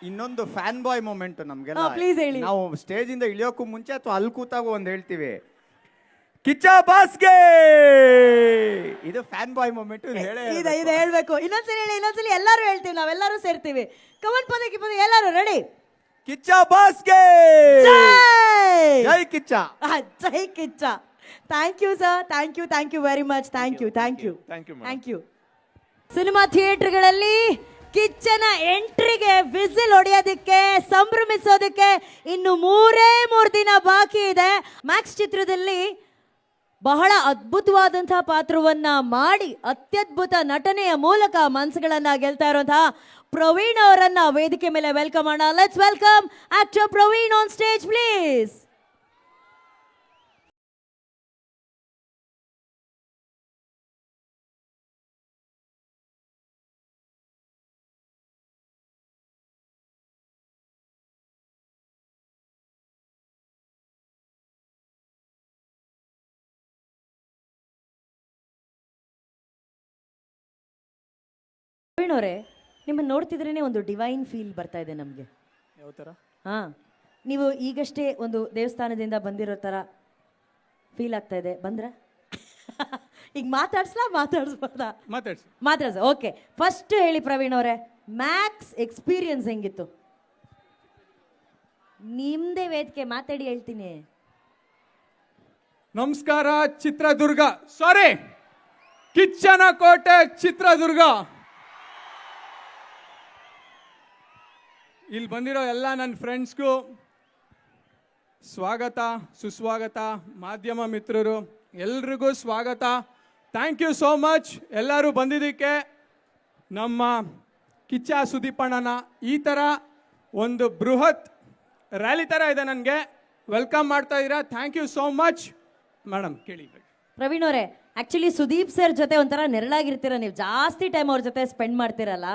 ಇನ್ನೊಂದು ಫ್ಯಾನ್ ಬಾಯ್ ಮೂಮೆಂಟ್ ನಮ್ಗೆಲ್ಲ. ಪ್ಲೀಸ್ ಹೇಳಿ. ನಾವು ಸ್ಟೇಜ್ ಇಂದ ಇಳಿಯೋಕ್ಕೂ ಮುಂಚೆ ಅಥವಾ ಅಲ್ಲಿ ಕೂತಾಗ ಒಂದು ಹೇಳ್ತೀವಿ, ಕಿಚ್ಚ ಬಾಸ್ಗೆ. ಇದು ಫ್ಯಾನ್ ಬಾಯ್ ಮೂಮೆಂಟ್. ಇದು ಹೇಳ್ಬೇಕು. ಇನ್ನೊಂದ್ಸಲಿ ಎಲ್ಲರೂ ಹೇಳ್ತೀವಿ, ನಾವೆಲ್ಲರೂ ಸೇರ್ತೀವಿ. ಕಮನ್ ಪದಕಿ ಎಲ್ಲರೂ ರೆಡಿ. ಕಿಚ್ಚ ಬಾಸ್ಗೆ ಜೈ ಕಿಚ್ಚ. ಜೈ Kichcha. Thank you sir, thank you very much. Thank you. Cinema ಥಿಯೇಟರ್ಗಳಲ್ಲಿ ಕಿಚ್ಚನ ಎಂಟ್ರಿಗೆ ವಿಸಿಲ್ ಹೊಡೆಯೋದಕ್ಕೆ, ಸಂಭ್ರಮಿಸೋದಕ್ಕೆ ಇನ್ನು 3 ದಿನ ಬಾಕಿ ಇದೆ. ಮ್ಯಾಕ್ಸ್ ಚಿತ್ರದಲ್ಲಿ ಬಹಳ ಅದ್ಭುತವಾದಂತಹ ಪಾತ್ರವನ್ನ ಮಾಡಿ ಅತ್ಯದ್ಭುತ ನಟನೆಯ ಮೂಲಕ ಮನಸ್ಸುಗಳನ್ನ ಗೆಲ್ತಾ ಇರುವಂತಹ ಪ್ರವೀಣ್ ಅವರನ್ನ ವೇದಿಕೆ ಮೇಲೆ ವೆಲ್ಕಮ್ ಮಾಡೋಣ. Let's welcome actor Praveen on stage please. Praveen ಅವರೇ, ನಿಮ್ಮನ್ನು ನೋಡ್ತಿದ್ರೇ ಒಂದು ಡಿವೈನ್ ಫೀಲ್ ಬರ್ತಾ ಇದೆ ನಮಗೆ. ಯಾವ ಥರ? ನೀವು ಈಗಷ್ಟೇ ಒಂದು ದೇವಸ್ಥಾನದಿಂದ ಬಂದಿರೋ ಥರ ಫೀಲ್ ಆಗ್ತಾ ಇದೆ. ಬಂದ್ರ ಈಗ ಮಾತಾಡ್ಸ್ಬಾರ್ದಾ? ಮಾತಾಡ್ಸ. ಓಕೆ, ಫಸ್ಟ್ ಹೇಳಿ ಪ್ರವೀಣ್ ಅವರೇ, ಮ್ಯಾಕ್ಸ್ ಎಕ್ಸ್ಪೀರಿಯನ್ಸ್ ಹೆಂಗಿತ್ತು? ನಿಮ್ದೇ ವೇದಿಕೆ, ಮಾತಾಡಿ ಹೇಳ್ತೀನಿ. ನಮಸ್ಕಾರ ಚಿತ್ರದುರ್ಗ, ಸಾರಿ ಕಿಚ್ಚನ ಕೋಟೆ ಚಿತ್ರದುರ್ಗ. ಇಲ್ಲಿ ಬಂದಿರೋ ಎಲ್ಲ ನನ್ನ ಫ್ರೆಂಡ್ಸ್ಗೂ ಸ್ವಾಗತ ಸುಸ್ವಾಗತ ಮಾಧ್ಯಮ ಮಿತ್ರರು ಎಲ್ರಿಗೂ ಸ್ವಾಗತ. ಥ್ಯಾಂಕ್ ಯು ಸೋ ಮಚ್ ಎಲ್ಲರೂ ಬಂದಿದ್ದಕ್ಕೆ. ನಮ್ಮ ಕಿಚ್ಚ ಸುದೀಪಣ್ಣನ ಈ ಥರ ಒಂದು ಬೃಹತ್ ರ್ಯಾಲಿ ಥರ ಇದೆ, ನನಗೆ ವೆಲ್ಕಮ್ ಮಾಡ್ತಾ ಇದ್ದೀರಾ. Thank you so much madam. ಕೇಳಿ ಪ್ರವೀಣ್ ಅವರೇ, ಆಕ್ಚುಲಿ ಸುದೀಪ್ ಸರ್ ಜೊತೆ ಒಂಥರ ನೆರಳಾಗಿರ್ತೀರ, ನೀವು ಜಾಸ್ತಿ ಟೈಮ್ ಅವ್ರ ಜೊತೆ ಸ್ಪೆಂಡ್ ಮಾಡ್ತೀರಲ್ಲ.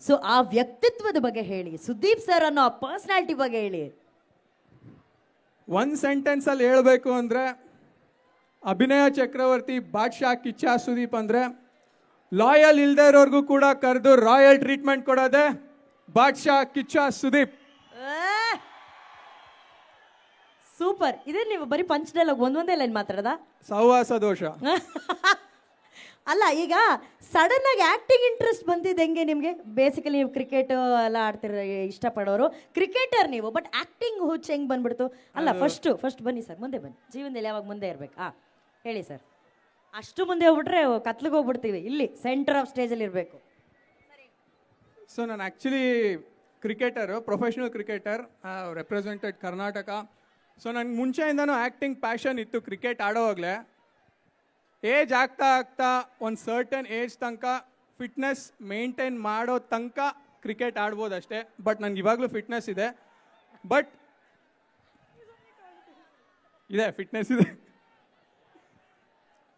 ಸೊ ಆ ವ್ಯಕ್ತಿತ್ವದ ಬಗ್ಗೆ ಹೇಳಿ, ಸುದೀಪ್ ಸರ್ ಅನ್ನೋ ಆ ಪರ್ಸನಾಲಿಟಿ ಬಗ್ಗೆ ಹೇಳಿ. ಒಂದು ಸೆಂಟೆನ್ಸಲ್ಲಿ ಹೇಳಬೇಕು ಅಂದರೆ ಅಭಿನಯ ಚಕ್ರವರ್ತಿ ಬಾದ್ಶಾ ಕಿಚ್ಚ ಸುದೀಪ್ ಅಂದರೆ ಲಾಯಲ್ ಇಲ್ದೇ ಇರೋರ್ಗೂ ಕೂಡ ಕರೆದು ರಾಯಲ್ ಟ್ರೀಟ್ಮೆಂಟ್ ಕೊಡೋದೆ ಬಾದ್ಶಾ ಕಿಚ್ಚ ಸುದೀಪ್. ಸೂಪರ್. ಇದೇ ನೀವು ಬರೀ ಪಂಚ್ ಡೈಲಾಗ್ ಒಂದೊಂದೇ ಲೈನ್ ಮಾತಾಡೋದಾ? ಸಹವಾಸ ದೋಷ. ಅಲ್ಲ, ಈಗ ಸಡನ್ ಆಗಿ ಆಕ್ಟಿಂಗ್ ಇಂಟ್ರೆಸ್ಟ್ ಬಂದಿದ್ದು ಹೆಂಗೆ ನಿಮಗೆ? ಬೇಸಿಕಲಿ ನೀವು ಕ್ರಿಕೆಟ್ ಎಲ್ಲ ಆಡ್ತಿರ, ಇಷ್ಟಪಡೋರು ಕ್ರಿಕೆಟರ್ ನೀವು, ಬಟ್ ಆಕ್ಟಿಂಗ್ ಹುಚ್ಚ ಹೆಂಗೆ ಬಂದ್ಬಿಡ್ತು? ಅಲ್ಲ, ಫಸ್ಟ್ ಬನ್ನಿ ಸರ್, ಮುಂದೆ ಬನ್ನಿ. ಜೀವನದಲ್ಲಿ ಯಾವಾಗ ಮುಂದೆ ಇರ್ಬೇಕು? ಹೇಳಿ ಸರ್. ಅಷ್ಟು ಮುಂದೆ ಹೋಗ್ಬಿಟ್ರೆ ಕತ್ಲಿಗೆ ಹೋಗ್ಬಿಡ್ತೀವಿ. ಇಲ್ಲಿ ಸೆಂಟರ್ ಆಫ್ ಸ್ಟೇಜಲ್ಲಿ ಇರಬೇಕು. ಸೊ ನಾನು actually cricketer, professional cricketer, represented Karnataka. So ನನಗೆ ಮುಂಚೆಯಿಂದನೂ ಆ್ಯಕ್ಟಿಂಗ್ ಪ್ಯಾಷನ್ ಇತ್ತು ಕ್ರಿಕೆಟ್ ಆಡೋವಾಗಲೇ. ಏಜ್ ಆಗ್ತಾ ಆಗ್ತಾ ಒಂದು ಸರ್ಟನ್ ಏಜ್ ತನಕ ಫಿಟ್ನೆಸ್ ಮೇಂಟೈನ್ ಮಾಡೋ ತನಕ ಕ್ರಿಕೆಟ್ ಆಡ್ಬೋದು ಅಷ್ಟೇ. ಬಟ್ ನನಗೆ ಇವಾಗಲೂ ಫಿಟ್ನೆಸ್ ಇದೆ, ಬಟ್ ಫಿಟ್ನೆಸ್ ಇದೆ.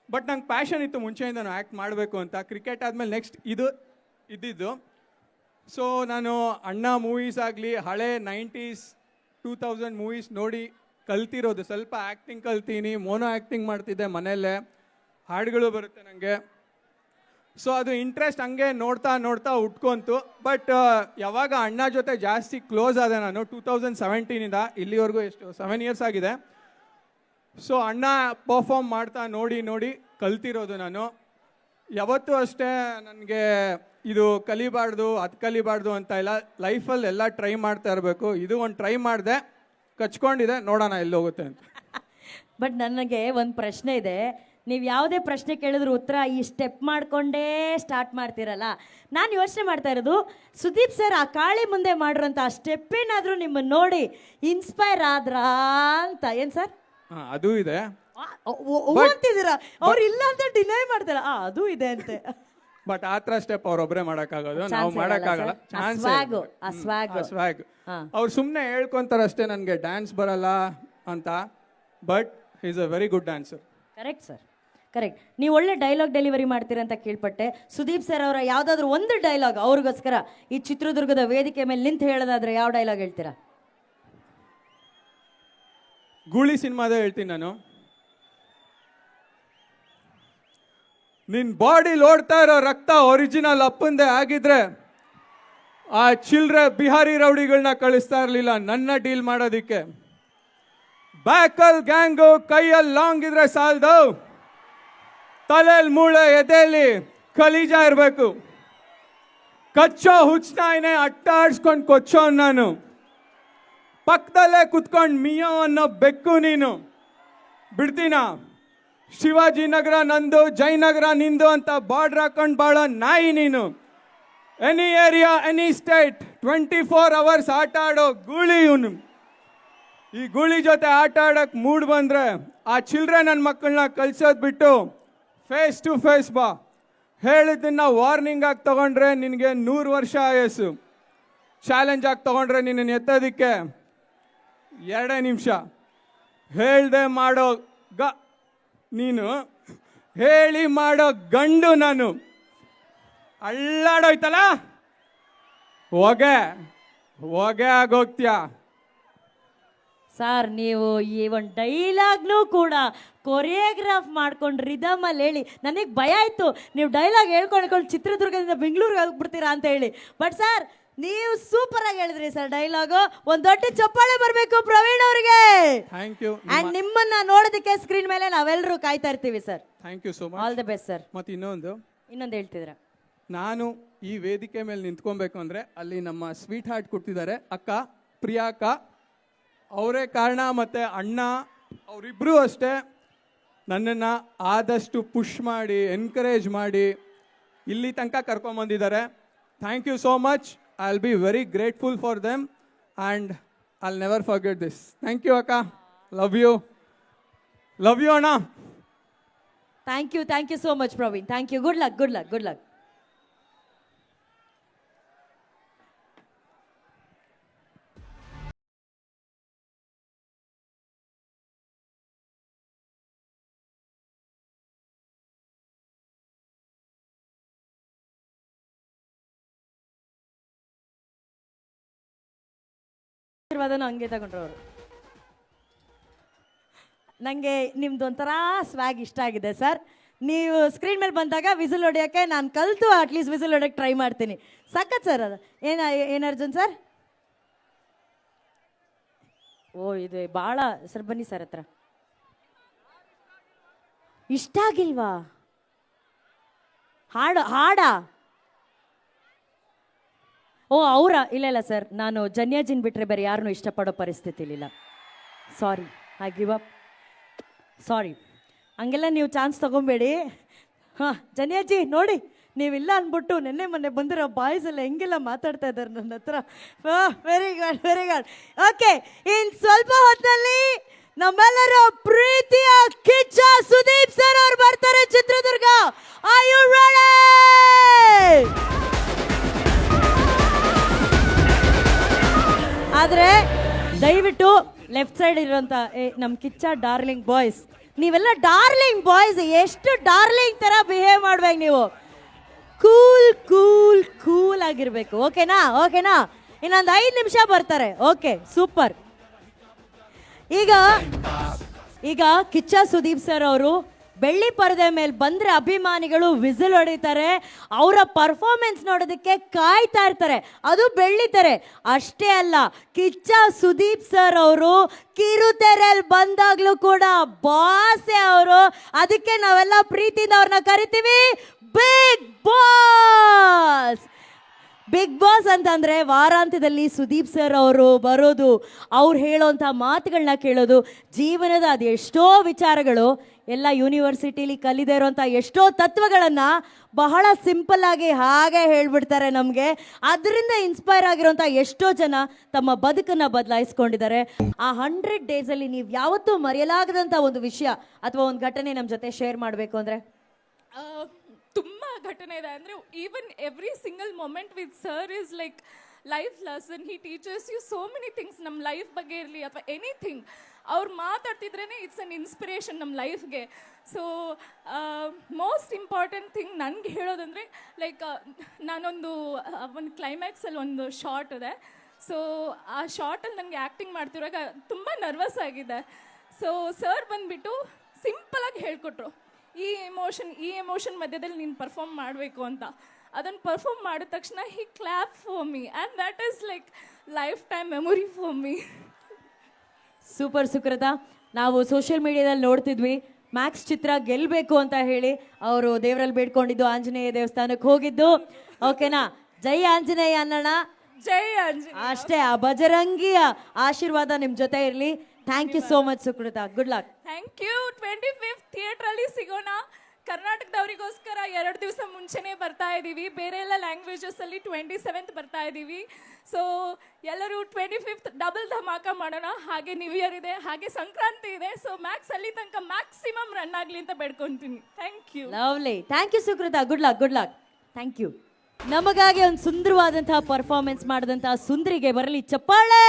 ಬಟ್ ನಂಗೆ ಪ್ಯಾಷನ್ ಇತ್ತು ಮುಂಚೆಯಿಂದನೂ ಆ್ಯಕ್ಟ್ ಮಾಡಬೇಕು ಅಂತ. ಕ್ರಿಕೆಟ್ ಆದಮೇಲೆ ನೆಕ್ಸ್ಟ್ ಇದ್ದಿದ್ದು. ಸೊ ನಾನು ಅಣ್ಣ ಮೂವೀಸ್ ಆಗಲಿ, ಹಳೆ 90s 2000 ಮೂವೀಸ್ ನೋಡಿ ಕಲ್ತಿರೋದು. ಸ್ವಲ್ಪ ಆ್ಯಕ್ಟಿಂಗ್ ಕಲ್ತೀನಿ, ಮೋನೋ ಆ್ಯಕ್ಟಿಂಗ್ ಮಾಡ್ತಿದ್ದೆ ಮನೆಯಲ್ಲೇ, ಹಾಡುಗಳು ಬರುತ್ತೆ ನನಗೆ. ಸೊ ಅದು ಇಂಟ್ರೆಸ್ಟ್ ಹಂಗೆ ನೋಡ್ತಾ ನೋಡ್ತಾ ಉಟ್ಕೊಂತು. ಬಟ್ ಯಾವಾಗ ಅಣ್ಣ ಜೊತೆ ಜಾಸ್ತಿ ಕ್ಲೋಸ್ ಆದೆ ನಾನು 2017ಇಂದ ಇಲ್ಲಿವರೆಗೂ, ಎಷ್ಟು 7 ಇಯರ್ಸ್ ಆಗಿದೆ. ಸೊ ಅಣ್ಣ ಪರ್ಫಾರ್ಮ್ ಮಾಡ್ತಾ ನೋಡಿ ನೋಡಿ ಕಲ್ತಿರೋದು ನಾನು. ಯಾವತ್ತೂ ಅಷ್ಟೇ ನನಗೆ ಇದು ಕಲಿಬಾರ್ದು ಅದು ಕಲಿಬಾರ್ದು ಅಂತ ಇಲ್ಲ, ಲೈಫಲ್ಲಿ ಎಲ್ಲ ಟ್ರೈ ಮಾಡ್ತಾ ಇರಬೇಕು. ಇದು ಒಂದು ಟ್ರೈ ಮಾಡಿದೆ, ಕಚ್ಕೊಂಡಿದೆ, ನೋಡೋಣ ಎಲ್ಲಿ ಹೋಗುತ್ತೆ ಅಂತ. ಬಟ್ ನನಗೆ ಒಂದು ಪ್ರಶ್ನೆ ಇದೆ. ನೀವು ಯಾವುದೇ ಪ್ರಶ್ನೆ ಕೇಳಿದ್ರು ಉತ್ತರ ಈ ಸ್ಟೆಪ್ ಮಾಡಿಕೊಂಡೇ ಸ್ಟಾರ್ಟ್ ಮಾಡ್ತೀರಲ್ಲ, ನಾನು ಯೋಚನೆ ಮಾಡ್ತಾ ಇರೋದು, ಸುದೀಪ್ ಸರ್ ಆ ಕಾಳಿ ಮುಂದೆ ಮಾಡಿರೋಂಥ ಆ ಸ್ಟೆಪ್ ಏನಾದರೂ ನಿಮ್ಮನ್ನು ನೋಡಿ ಇನ್ಸ್ಪೈರ್ ಆದ್ರಾ ಅಂತ. ಏನು ಸರ್? ಅದು ಇದೆ ಅಂತಿದ್ದೀರಾ? ಅವ್ರು ಇಲ್ಲ ಅಂತ ಡಿನೈ ಮಾಡ್ತಾರ. ಅದು ಇದೆ ಅಂತೆ. ಬಟ್ ಆ ಥರ ಸ್ಟೆಪ್ ಅವ್ರೊಬ್ಬರೇ ಮಾಡೋಕ್ಕಾಗೋದು, ನಾವು ಮಾಡೋಕ್ಕಾಗಲ್ಲ. ಸ್ವ್ಯಾಗ್ ಅವ್ರು ಸುಮ್ಮನೆ ಹೇಳ್ಕೊಂತಾರೆ ಅಷ್ಟೇ, ನನಗೆ ಡ್ಯಾನ್ಸ್ ಬರಲ್ಲ ಅಂತ. But is a very good dancer. Correct sir, correct. ನೀವು ಒಳ್ಳೆ ಡೈಲಾಗ್ ಡೆಲಿವರಿ ಮಾಡ್ತೀರಾ ಅಂತ ಕೇಳ್ಪಟ್ಟೆ. ಸುದೀಪ್ ಸರ್ ಅವರ ಯಾವುದಾದ್ರೂ ಒಂದು ಡೈಲಾಗ್ ಅವ್ರಿಗೋಸ್ಕರ ಈ ಚಿತ್ರದುರ್ಗದ ವೇದಿಕೆ ಮೇಲೆ ನಿಂತು ಹೇಳೋದಾದ್ರೆ ಯಾವ ಡೈಲಾಗ್ ಹೇಳ್ತೀರಾ? ಗೂಳಿ ಸಿನಿಮಾದ ಹೇಳ್ತೀನಿ ನಾನು. ನಿನ್ ಬಾಡಿ ಓಡ್ತಾ ಇರೋ ರಕ್ತ ಒರಿಜಿನಲ್ ಅಪ್ಪಂದೆ ಆಗಿದ್ರೆ ಆ ಚಿಲ್ರೆ ಬಿಹಾರಿ ರೌಡಿಗಳನ್ನ ಕಳಿಸ್ತಾ ಇರಲಿಲ್ಲ ನನ್ನ ಡೀಲ್ ಮಾಡೋದಿಕ್ಕೆ. ಬ್ಯಾಕಲ್ ಗ್ಯಾಂಗು ಕೈಯಲ್ಲಿ ಲಾಂಗ್ ಇದ್ರೆ ಸಾಲದು, ತಲೆಯಲ್ಲಿ ಮೂಳೆ ಎದೆಯಲ್ಲಿ ಕಲೀಜ ಇರಬೇಕು. ಕಚ್ಚೋ ಹುಚ್ಚನಾಯ್ನೆ ಅಟ್ಟ ಆಡ್ಸ್ಕೊಂಡು ಕೊಚ್ಚೋ ನಾನು, ಪಕ್ಕದಲ್ಲೇ ಕುತ್ಕೊಂಡು ಮಿಯೋ ಅನ್ನೋ ಬೆಕ್ಕು ನೀನು. ಬಿಡ್ತೀನ? ಶಿವಾಜಿನಗರ ನಂದು, ಜಯನಗರ ನಿಂದು ಅಂತ ಬಾರ್ಡ್ರ್ ಹಾಕೊಂಡು ಬಾಳೋ ನಾಯಿ ನೀನು. Any area any state 24 hours ಆಟ ಆಡೋ ಗೂಳಿ ಇವನು. ಈ ಗೂಳಿ ಜೊತೆ ಆಟ ಆಡೋಕ್ಕೆ ಮೂಡ್ ಬಂದರೆ ಆ ಚಿಲ್ಡ್ರೆ ನನ್ನ ಮಕ್ಕಳನ್ನ ಕಳ್ಸೋದು ಬಿಟ್ಟು ಫೇಸ್ ಟು ಫೇಸ್ ಬಾ. ಹೇಳಿದ್ದನ್ನ ವಾರ್ನಿಂಗ್ ಆಗಿ ತಗೊಂಡ್ರೆ ನಿನಗೆ 100 ವರ್ಷ ಆಯಸ್ಸು. ಚಾಲೆಂಜ್ ಆಗಿ ತಗೊಂಡ್ರೆ ನಿನ್ನನ್ನು ಎತ್ತೋದಕ್ಕೆ 2 ನಿಮಿಷ. ಹೇಳ್ದೆ ಮಾಡೋ ನೀನು, ಹೇಳಿ ಮಾಡೋ ಗಂಡು ನಾನು. ಅಳ್ಳಾಡೋಯ್ತಲ್ಲ, ಹೊಗೆ ಆಗೋಗ್ತೀಯ. ಸರ್, ನೀವು ಈ ಒಂದು ಡೈಲಾಗ್ನೂ ಕೂಡ ಕೊರಿಯೋಗ್ರಾಫ್ ಮಾಡ್ಕೊಂಡು ರಿದಮಲ್ಲಿ ಹೇಳಿ ನನಗೆ ಭಯ ಆಯಿತು. ನೀವು ಡೈಲಾಗ್ ಹೇಳ್ಕೊಂಡು ಚಿತ್ರದುರ್ಗದಿಂದ ಬೆಂಗಳೂರಿಗೆ ಹೋಗ್ಬಿಡ್ತೀರಾ ಅಂತ ಹೇಳಿ. ಬಟ್ ಸರ್, ನೀವು ಸೂಪರ್ ಆಗಿ ಹೇಳಿದ್ರಿ ಸರ್ ಡೈಲಾಗು. ಒಂದು ದೊಡ್ಡ ಚಪ್ಪಾಳೆ ಬರಬೇಕು ಪ್ರವೀಣ್ ಅವರಿಗೆ. Thank you. ಅಂಡ್ ನಿಮ್ಮನ್ನ ನೋಡೋದಕ್ಕೆ ಸ್ಕ್ರೀನ್ ಮೇಲೆ ನಾವೆಲ್ಲರೂ ಕಾಯ್ತಾ ಇರ್ತೀವಿ sir. Thank you so much. All the best sir. ಮತ್ತು ಇನ್ನೊಂದು ಹೇಳ್ತಿದ್ರ, ನಾನು ಈ ವೇದಿಕೆ ಮೇಲೆ ನಿಂತ್ಕೊಬೇಕು ಅಂದರೆ ಅಲ್ಲಿ ನಮ್ಮ ಸ್ವೀಟ್ ಹಾರ್ಟ್ ಕೊಡ್ತಿದ್ದಾರೆ ಅಕ್ಕ ಪ್ರಿಯಾಕ್ಕ, ಅವರೇ ಕಾರಣ. ಮತ್ತು ಅಣ್ಣ ಅವರಿಬ್ಬರೂ ಅಷ್ಟೇ ನನ್ನನ್ನು ಆದಷ್ಟು ಪುಷ್ ಮಾಡಿ ಎನ್ಕರೇಜ್ ಮಾಡಿ ಇಲ್ಲಿ ತನಕ ಕರ್ಕೊಂಬಂದಿದ್ದಾರೆ. Thank you so much. I'll be very grateful for them and I'll never forget this. Thank you, Akka. Love you ಅಣ್ಣ. Thank you so much Praveen. Thank you. Good luck. ಆಶೀರ್ವಾದನ ಹಂಗೆ ತಗೊಂಡ್ರು ಅವರು. ನನಗೆ ನಿಮ್ದು ಒಂಥರ ಸ್ವ್ಯಾಗ್ ಇಷ್ಟ ಆಗಿದೆ ಸರ್. ನೀವು ಸ್ಕ್ರೀನ್ ಮೇಲೆ ಬಂದಾಗ ವಿಸಿಲ್ ಹೊಡಿಯೋಕ್ಕೆ ನಾನು ಕಲಿತು ಅಟ್ಲೀಸ್ಟ್ ವಿಸಿಲ್ ಹೊಡಿಯೋಕ್ಕೆ ಟ್ರೈ ಮಾಡ್ತೀನಿ. ಸಖತ್ ಸರ್ ಅದು. ಏನು ಅರ್ಜುನ್ ಸರ್? ಓ ಇದು ಭಾಳ ಸರ್, ಬನ್ನಿ ಸರ್ ಹತ್ರ. ಇಷ್ಟ ಆಗಿಲ್ವಾ ಹಾಡಾ? ಓ ಅವರ ಇಲ್ಲ ಸರ್, ನಾನು ಜನ್ಯಾಜಿನ್ ಬಿಟ್ಟರೆ ಬೇರೆ ಯಾರನ್ನೂ ಇಷ್ಟಪಡೋ ಪರಿಸ್ಥಿತಿಲಿಲ್ಲ. ಸಾರಿ, ಐ ಗಿವ್ ಅಪ್. ಸಾರಿ, ಹಂಗೆಲ್ಲ ನೀವು ಚಾನ್ಸ್ ತೊಗೊಬೇಡಿ. ಹಾಂ ಜನ್ಯಾಜಿ ನೋಡಿ, ನೀವಿಲ್ಲ ಅಂದ್ಬಿಟ್ಟು ಮೊನ್ನೆ ಬಂದಿರೋ ಬಾಯ್ಸ್ ಎಲ್ಲ ಹೆಂಗೆಲ್ಲ ಮಾತಾಡ್ತಾ ಇದ್ದಾರೆ ನನ್ನ ಹತ್ರ. Very good. ಓಕೆ, ಇನ್ನು ಸ್ವಲ್ಪ ಹೊತ್ತಲ್ಲಿ ನಮ್ಮೆಲ್ಲರ ಪ್ರೀತಿಯ ಕಿಚ್ಚ ಸುದೀಪ್ ಸರ್ ಅವ್ರು ಬರ್ತಾರೆ ಚಿತ್ರದುರ್ಗ. Are you ready? ಆದರೆ ದಯವಿಟ್ಟು ಲೆಫ್ಟ್ ಸೈಡ್ ಇರೋಂಥ ನಮ್ಮ ಕಿಚ್ಚ ಡಾರ್ಲಿಂಗ್ ಬಾಯ್ಸ್, ನೀವೆಲ್ಲ ಡಾರ್ಲಿಂಗ್ ಬಾಯ್ಸ್, ಎಷ್ಟು ಡಾರ್ಲಿಂಗ್ ಥರ ಬಿಹೇವ್ ಮಾಡ್ಬೇಕು ನೀವು. ಕೂಲ್ ಆಗಿರ್ಬೇಕು. ಓಕೆನಾ? ಇನ್ನೊಂದು 5 ನಿಮಿಷ ಬರ್ತಾರೆ. Okay, super. ಈಗ ಕಿಚ್ಚ ಸುದೀಪ್ ಸರ್ ಅವರು ಬೆಳ್ಳಿ ಪರದೆ ಮೇಲೆ ಬಂದ್ರೆ ಅಭಿಮಾನಿಗಳು ವಿಸಿಲ್ ಹೊಡಿತಾರೆ, ಅವರ ಪರ್ಫಾರ್ಮೆನ್ಸ್ ನೋಡೋದಕ್ಕೆ ಕಾಯ್ತಾ ಇರ್ತಾರೆ. ಅದು ಬೆಳ್ಳಿತೆರೆ ಅಷ್ಟೇ ಅಲ್ಲ, ಕಿಚ್ಚ ಸುದೀಪ್ ಸರ್ ಅವರು ಕಿರುತೆರೆಯಲ್ಲಿ ಬಂದಾಗ್ಲೂ ಕೂಡ ಬಾಸೆ ಅವರು. ಅದಕ್ಕೆ ನಾವೆಲ್ಲ ಪ್ರೀತಿಯಿಂದ ಅವ್ರನ್ನ ಕರಿತೀವಿ ಬಿಗ್ ಬಾಸ್ ಅಂತಂದ್ರೆ ವಾರಾಂತ್ಯದಲ್ಲಿ ಸುದೀಪ್ ಸರ್ ಅವರು ಬರೋದು, ಅವ್ರು ಹೇಳೋಂಥ ಮಾತುಗಳನ್ನ ಕೇಳೋದು, ಜೀವನದ ಅದೆಷ್ಟೋ ವಿಚಾರಗಳು, ಎಲ್ಲ ಯೂನಿವರ್ಸಿಟಿಲಿ ಕಲಿದೇ ಇರೋಂಥ ಎಷ್ಟೋ ತತ್ವಗಳನ್ನು ಬಹಳ ಸಿಂಪಲ್ ಆಗಿ ಹಾಗೆ ಹೇಳ್ಬಿಡ್ತಾರೆ ನಮಗೆ. ಅದರಿಂದ ಇನ್ಸ್ಪೈರ್ ಆಗಿರೋಂಥ ಎಷ್ಟೋ ಜನ ತಮ್ಮ ಬದುಕನ್ನು ಬದಲಾಯಿಸ್ಕೊಂಡಿದ್ದಾರೆ. ಆ 100 ಡೇಸಲ್ಲಿ ನೀವು ಯಾವತ್ತೂ ಮರೆಯಲಾಗದಂಥ ಒಂದು ವಿಷಯ ಅಥವಾ ಒಂದು ಘಟನೆ ನಮ್ಮ ಜೊತೆ ಶೇರ್ ಮಾಡಬೇಕು ಅಂದರೆ? ತುಂಬ ಘಟನೆ ಇದೆ. ಅಂದರೆ even every single moment with sir is like life lesson. He teachers you so many things. ನಮ್ಮ ಲೈಫ್ ಬಗ್ಗೆ ಇರಲಿ ಅಥವಾ ಎನಿಥಿಂಗ್, ಅವ್ರು ಮಾತಾಡ್ತಿದ್ರೇ ಇಟ್ಸ್ ಅನ್ ಇನ್ಸ್ಪಿರೇಷನ್ ನಮ್ಮ ಲೈಫ್ಗೆ. ಸೊ ಮೋಸ್ಟ್ ಇಂಪಾರ್ಟೆಂಟ್ ಥಿಂಗ್ ನನಗೆ ಹೇಳೋದಂದರೆ ಲೈಕ್ ನಾನೊಂದು ಕ್ಲೈಮ್ಯಾಕ್ಸಲ್ಲಿ ಒಂದು ಶಾರ್ಟ್ ಇದೆ. ಸೊ ಆ ಶಾರ್ಟಲ್ಲಿ ನನಗೆ ಆ್ಯಕ್ಟಿಂಗ್ ಮಾಡ್ತಿರುವಾಗ ತುಂಬ ನರ್ವಸ್ ಆಗಿದೆ. ಸೊ ಸರ್ ಬಂದುಬಿಟ್ಟು ಸಿಂಪಲಾಗಿ ಹೇಳ್ಕೊಟ್ರು, ಈ ಎಮೋಷನ್ ಮಧ್ಯದಲ್ಲಿ ನೀನು ಪರ್ಫಾರ್ಮ್ ಮಾಡಬೇಕು ಅಂತ. ಅದನ್ನು ಪರ್ಫಾರ್ಮ್ ಮಾಡಿದ ತಕ್ಷಣ he clap for me and that is like life time memory for me. Super Sukruta. ನಾವು ಸೋಷಿಯಲ್ ಮೀಡಿಯಾದಲ್ಲಿ ನೋಡ್ತಿದ್ವಿ, ಮ್ಯಾಕ್ಸ್ ಚಿತ್ರ ಗೆಲ್ಲಬೇಕು ಅಂತ ಹೇಳಿ ಅವರು ದೇವರಲ್ಲಿ ಬೇಡ್ಕೊಂಡಿದ್ದು, ಆಂಜನೇಯ ದೇವಸ್ಥಾನಕ್ಕೆ ಹೋಗಿದ್ದು. ಓಕೆನಾ? ಜೈ ಆಂಜನೇಯ ಅನ್ನೋಣ. ಜೈ ಆಂಜನೇಯ. ಅಷ್ಟೇ, ಆ ಬಜರಂಗಿಯ ಆಶೀರ್ವಾದ ನಿಮ್ಮ ಜೊತೆ ಇರಲಿ. Thank you so much Sukruta. Good luck. Thank you. 25th ಥಿಯೇಟ್ರಲ್ಲಿ ಸಿಗೋಣ. ಕರ್ನಾಟಕದವರಿಗೋಸ್ಕರ 2 ದಿವಸ ಮುಂಚೆನೇ ಬರ್ತಾ ಇದ್ದೀವಿ. ಬೇರೆ ಎಲ್ಲ ಲ್ಯಾಂಗ್ವೇಜಸಲ್ಲಿ 27th ಬರ್ತಾ ಇದ್ದೀವಿ. ಸೊ ಎಲ್ಲರೂ 25th ಡಬಲ್ ಧಮಾಕ ಮಾಡೋಣ. ಹಾಗೆ ನ್ಯೂ ಇಯರ್ ಇದೆ, ಹಾಗೆ ಸಂಕ್ರಾಂತಿ ಇದೆ. ಸೊ ಮ್ಯಾಕ್ಸ್ ಅಲ್ಲಿ ತನಕ ಮ್ಯಾಕ್ಸಿಮಮ್ ರನ್ ಆಗಲಿ ಅಂತ ಬೇಡ್ಕೊತೀನಿ. Thank you. Lovely. Thank you Sukrutha. Good luck. Thank you. ನಮಗಾಗಿ ಒಂದು ಸುಂದರವಾದಂತಹ ಪರ್ಫಾರ್ಮೆನ್ಸ್ ಮಾಡಿದಂತಹ ಸುಂದರಿಗೆ ಬರಲಿ ಚಪ್ಪಾಳೆ.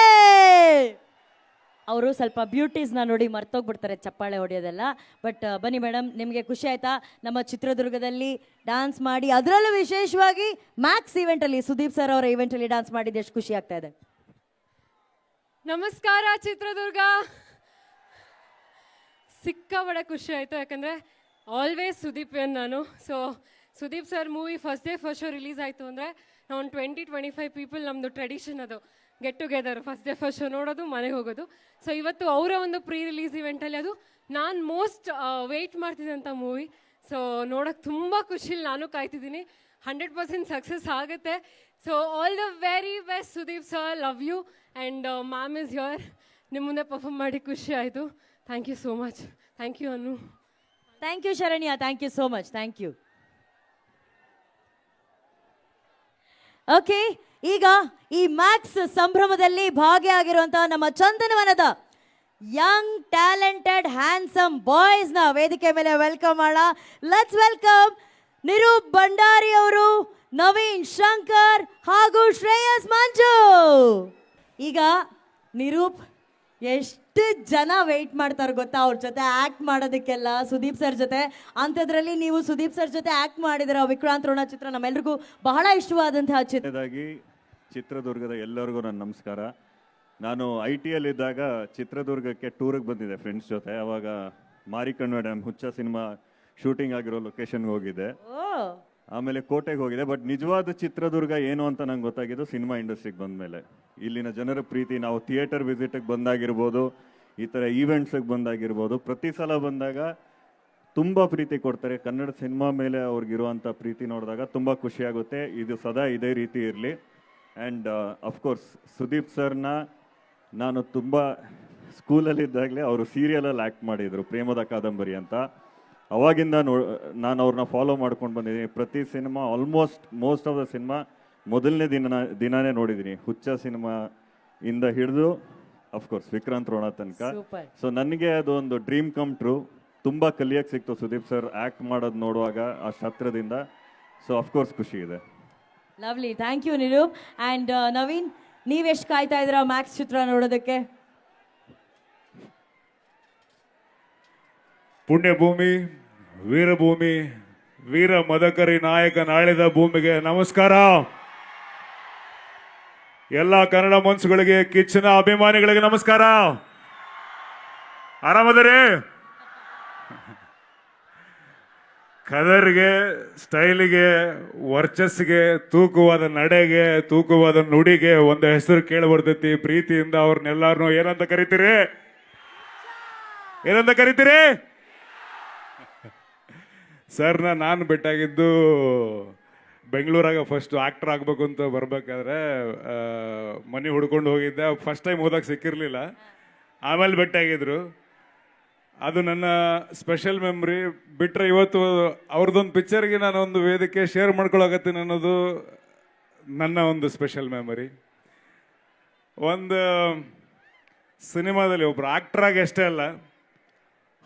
ಅವರು ಸ್ವಲ್ಪ ಬ್ಯೂಟೀಸ್ನ ನೋಡಿ ಮರ್ತೋಗ್ಬಿಡ್ತಾರೆ ಚಪ್ಪಾಳೆ ಹೊಡೆಯೋದೆಲ್ಲ. ಬಟ್ ಬನ್ನಿ ಮೇಡಮ್, ನಿಮಗೆ ಖುಷಿ ಆಯ್ತಾ ನಮ್ಮ ಚಿತ್ರದುರ್ಗದಲ್ಲಿ ಡ್ಯಾನ್ಸ್ ಮಾಡಿ, ಅದರಲ್ಲೂ ವಿಶೇಷವಾಗಿ ಮ್ಯಾಕ್ಸ್ ಈವೆಂಟಲ್ಲಿ ಸುದೀಪ್ ಸರ್ ಅವರ ಈವೆಂಟಲ್ಲಿ ಡ್ಯಾನ್ಸ್ ಮಾಡಿದ್ದು ಎಷ್ಟು ಖುಷಿ ಆಗ್ತಾ ಇದೆ? ನಮಸ್ಕಾರ ಚಿತ್ರದುರ್ಗ. ಸಿಕ್ಕಾಬಡೆ ಖುಷಿ ಆಯಿತು, ಯಾಕಂದರೆ ಆಲ್ವೇಸ್ ಸುದೀಪ್ ನಾನು. So Sudeep sir movie first day first show release ಆಯಿತು ಅಂದರೆ ನಾವು 20-25 ಪೀಪಲ್, ನಮ್ಮದು ಟ್ರೆಡಿಷನ್ ಅದು, get together, first day first show ನೋಡೋದು, ಮನೆಗೆ ಹೋಗೋದು. ಸೊ ಇವತ್ತು ಅವರ ಒಂದು ಪ್ರೀ ರಿಲೀಸ್ ಇವೆಂಟಲ್ಲಿ ಅದು ನಾನು ಮೋಸ್ಟ್ ವೆಯ್ಟ್ ಮಾಡ್ತಿದ್ದಂಥ ಮೂವಿ. ಸೊ ನೋಡೋಕ್ಕೆ ತುಂಬ ಖುಷಿಲಿ ನಾನು ಕಾಯ್ತಿದ್ದೀನಿ. 100% ಸಕ್ಸಸ್ ಆಗುತ್ತೆ. So all the very best Sudeep sir, love you. And ma'am is your. ನಿಮ್ಮ ಮುಂದೆ ಪರ್ಫಾರ್ಮ್ ಮಾಡಿ ಖುಷಿ ಆಯಿತು. Thank you so much. Thank you Anu. Thank you Sharanya. Thank you so much. Thank you. Okay, ಈಗ ಈ ಮ್ಯಾಕ್ಸ್ ಸಂಭ್ರಮದಲ್ಲಿ ಭಾಗಿಯಾಗಿರುವಂತಹ ನಮ್ಮ ಚಂದನವನದ ಯಂಗ್ ಟ್ಯಾಲೆಂಟೆಡ್ ಹ್ಯಾಂಡ್ಸಮ್ ಬಾಯ್ಸ್ ನ ವೇದಿಕೆ ಮೇಲೆ ವೆಲ್ಕಮ್ ಮಾಡೋಣ. ಲೆಟ್ಸ್ ವೆಲ್ಕಮ್ ನಿರೂಪ್ ಭಂಡಾರಿ ಅವರು, ನವೀನ್ ಶಂಕರ್ ಹಾಗೂ ಶ್ರೇಯಸ್ ಮಂಜು. ಈಗ ನಿರೂಪ್ ಎಷ್ಟು ಜನ ವೆಯ್ಟ್ ಮಾಡ್ತಾರೆ ಗೊತ್ತಾ ಅವ್ರ ಜೊತೆ ಆಕ್ಟ್ ಮಾಡೋದಕ್ಕೆಲ್ಲ, ಸುದೀಪ್ ಸರ್ ಜೊತೆ. ಅಂಥದ್ರಲ್ಲಿ ನೀವು ಸುದೀಪ್ ಸರ್ ಜೊತೆ ಆಕ್ಟ್ ಮಾಡಿದಿರ ವಿಕ್ರಾಂತ್ ರೋಣ ಚಿತ್ರ ನಮ್ಮೆಲ್ರಿಗೂ ಬಹಳ ಇಷ್ಟವಾದಂತಹ ಚಿತ್ರ. ಚಿತ್ರದುರ್ಗದ ಎಲ್ಲರಿಗೂ ನನ್ನ ನಮಸ್ಕಾರ. ನಾನು ITಯಲ್ಲಿದ್ದಾಗ ಚಿತ್ರದುರ್ಗಕ್ಕೆ ಟೂರಿಗೆ ಬಂದಿದ್ದೆ ಫ್ರೆಂಡ್ಸ್ ಜೊತೆ. ಅವಾಗ ಮಾರಿಕಣ್ವ ಡ್ಯಾಮ್ ಹುಚ್ಚ ಸಿನಿಮಾ ಶೂಟಿಂಗ್ ಆಗಿರೋ ಲೊಕೇಶನ್ಗೆ ಹೋಗಿದ್ದೆ. ಆಮೇಲೆ ಕೋಟೆಗೆ ಹೋಗಿದೆ. ಬಟ್ ನಿಜವಾದ ಚಿತ್ರದುರ್ಗ ಏನು ಅಂತ ನಂಗೆ ಗೊತ್ತಾಗಿದ್ದು ಸಿನಿಮಾ ಇಂಡಸ್ಟ್ರಿಗೆ ಬಂದಮೇಲೆ. ಇಲ್ಲಿನ ಜನರ ಪ್ರೀತಿ, ನಾವು ಥಿಯೇಟರ್ ವಿಸಿಟಿಗೆ ಬಂದಾಗಿರ್ಬೋದು, ಈ ಥರ ಈವೆಂಟ್ಸಿಗೆ ಬಂದಾಗಿರ್ಬೋದು, ಪ್ರತಿ ಸಲ ಬಂದಾಗ ತುಂಬ ಪ್ರೀತಿ ಕೊಡ್ತಾರೆ. ಕನ್ನಡ ಸಿನಿಮಾ ಮೇಲೆ ಅವ್ರಿಗಿರುವಂಥ ಪ್ರೀತಿ ನೋಡಿದಾಗ ತುಂಬ ಖುಷಿಯಾಗುತ್ತೆ. ಇದು ಸದಾ ಇದೇ ರೀತಿ ಇರಲಿ. ಆ್ಯಂಡ್ ಅಫ್ಕೋರ್ಸ್ ಸುದೀಪ್ ಸರ್ನ ನಾನು ತುಂಬ ಸ್ಕೂಲಲ್ಲಿದ್ದಾಗಲೇ ಅವರು ಸೀರಿಯಲಲ್ಲಿ ಆ್ಯಕ್ಟ್ ಮಾಡಿದರು, ಪ್ರೇಮದ ಕಾದಂಬರಿ ಅಂತ. ಅವಾಗಿಂದ ನಾನು ಅವ್ರನ್ನ ಫಾಲೋ ಮಾಡ್ಕೊಂಡು ಬಂದಿದ್ದೀನಿ. ಪ್ರತಿ cinema almost most of the cinema ಮೊದಲನೇ ದಿನನೇ ನೋಡಿದ್ದೀನಿ. ಹುಚ್ಚ ಸಿನಿಮಾ ಇಂದ ಹಿಡಿದು ಅಫ್ಕೋರ್ಸ್ ವಿಕ್ರಾಂತ್ ರೋಣ ತನಕ. ಸೊ ನನಗೆ ಅದು ಒಂದು ಡ್ರೀಮ್ ಕಮ್ ಟ್ರೂ. ತುಂಬ ಕಲಿಯಕ್ಕೆ ಸಿಕ್ತು ಸುದೀಪ್ ಸರ್ ಆ್ಯಕ್ಟ್ ಮಾಡೋದು ನೋಡುವಾಗ ಅಷ್ಟು ಹತ್ರದಿಂದ. ಸೊ ಅಫ್ಕೋರ್ಸ್ ಖುಷಿ ಇದೆ. Lovely, thank you Nirup. And Naveen, ನೀವೆಷ್ಟು ಕಾಯ್ತಾ ಇದ್ದೀರಾ ಮ್ಯಾಕ್ಸ್ ಚಿತ್ರ ನೋಡೋದಕ್ಕೆ? ಪುಣ್ಯಭೂಮಿ, ವೀರಭೂಮಿ, ವೀರ ಮದಕರಿ ನಾಯಕ ನಾಳಿದ ಭೂಮಿಗೆ ನಮಸ್ಕಾರ. ಎಲ್ಲ ಕನ್ನಡ ಮನ್ಸುಗಳಿಗೆ, ಕಿಚ್ಚನ ಅಭಿಮಾನಿಗಳಿಗೆ ನಮಸ್ಕಾರ. ಆರಾಮದರಿ? ಕದರ್ಗೆ, ಸ್ಟೈಲಿಗೆ, ವರ್ಚಸ್ಸಿಗೆ, ತೂಕವಾದ ನಡೆಗೆ, ತೂಕವಾದ ನುಡಿಗೆ ಒಂದು ಹೆಸರು ಕೇಳಿ ಬರ್ತೈತಿ. ಪ್ರೀತಿಯಿಂದ ಅವ್ರನ್ನೆಲ್ಲಾರನು ಏನಂತ ಕರಿತೀರಿ? ಏನಂತ ಕರಿತೀರಿ? ಸರ್ನ ನಾನು ಭೇಟಿಯಾಗಿದ್ದು ಬೆಂಗಳೂರಾಗ ಫಸ್ಟ್ ಆ್ಯಕ್ಟರ್ ಆಗಬೇಕು ಅಂತ ಬರಬೇಕಾದ್ರೆ ಮನೆ ಹುಡ್ಕೊಂಡು ಹೋಗಿದ್ದೆ. ಫಸ್ಟ್ ಟೈಮ್ ಹೋದಾಗ ಸಿಕ್ಕಿರಲಿಲ್ಲ, ಆಮೇಲೆ ಭೇಟಿಯಾಗಿದ್ರು. ಅದು ನನ್ನ ಸ್ಪೆಷಲ್ ಮೆಮ್ರಿ. ಬಿಟ್ಟರೆ ಇವತ್ತು ಅವ್ರದ್ದೊಂದು ಪಿಕ್ಚರ್ಗೆ ನಾನು ಒಂದು ವೇದಿಕೆ ಶೇರ್ ಮಾಡ್ಕೊಳಕತ್ತೀನಿ ಅನ್ನೋದು ನನ್ನ ಒಂದು ಸ್ಪೆಷಲ್ ಮೆಮರಿ. ಒಂದು ಸಿನಿಮಾದಲ್ಲಿ ಒಬ್ಬರು ಆ್ಯಕ್ಟ್ರಾಗಿ ಅಷ್ಟೇ ಅಲ್ಲ,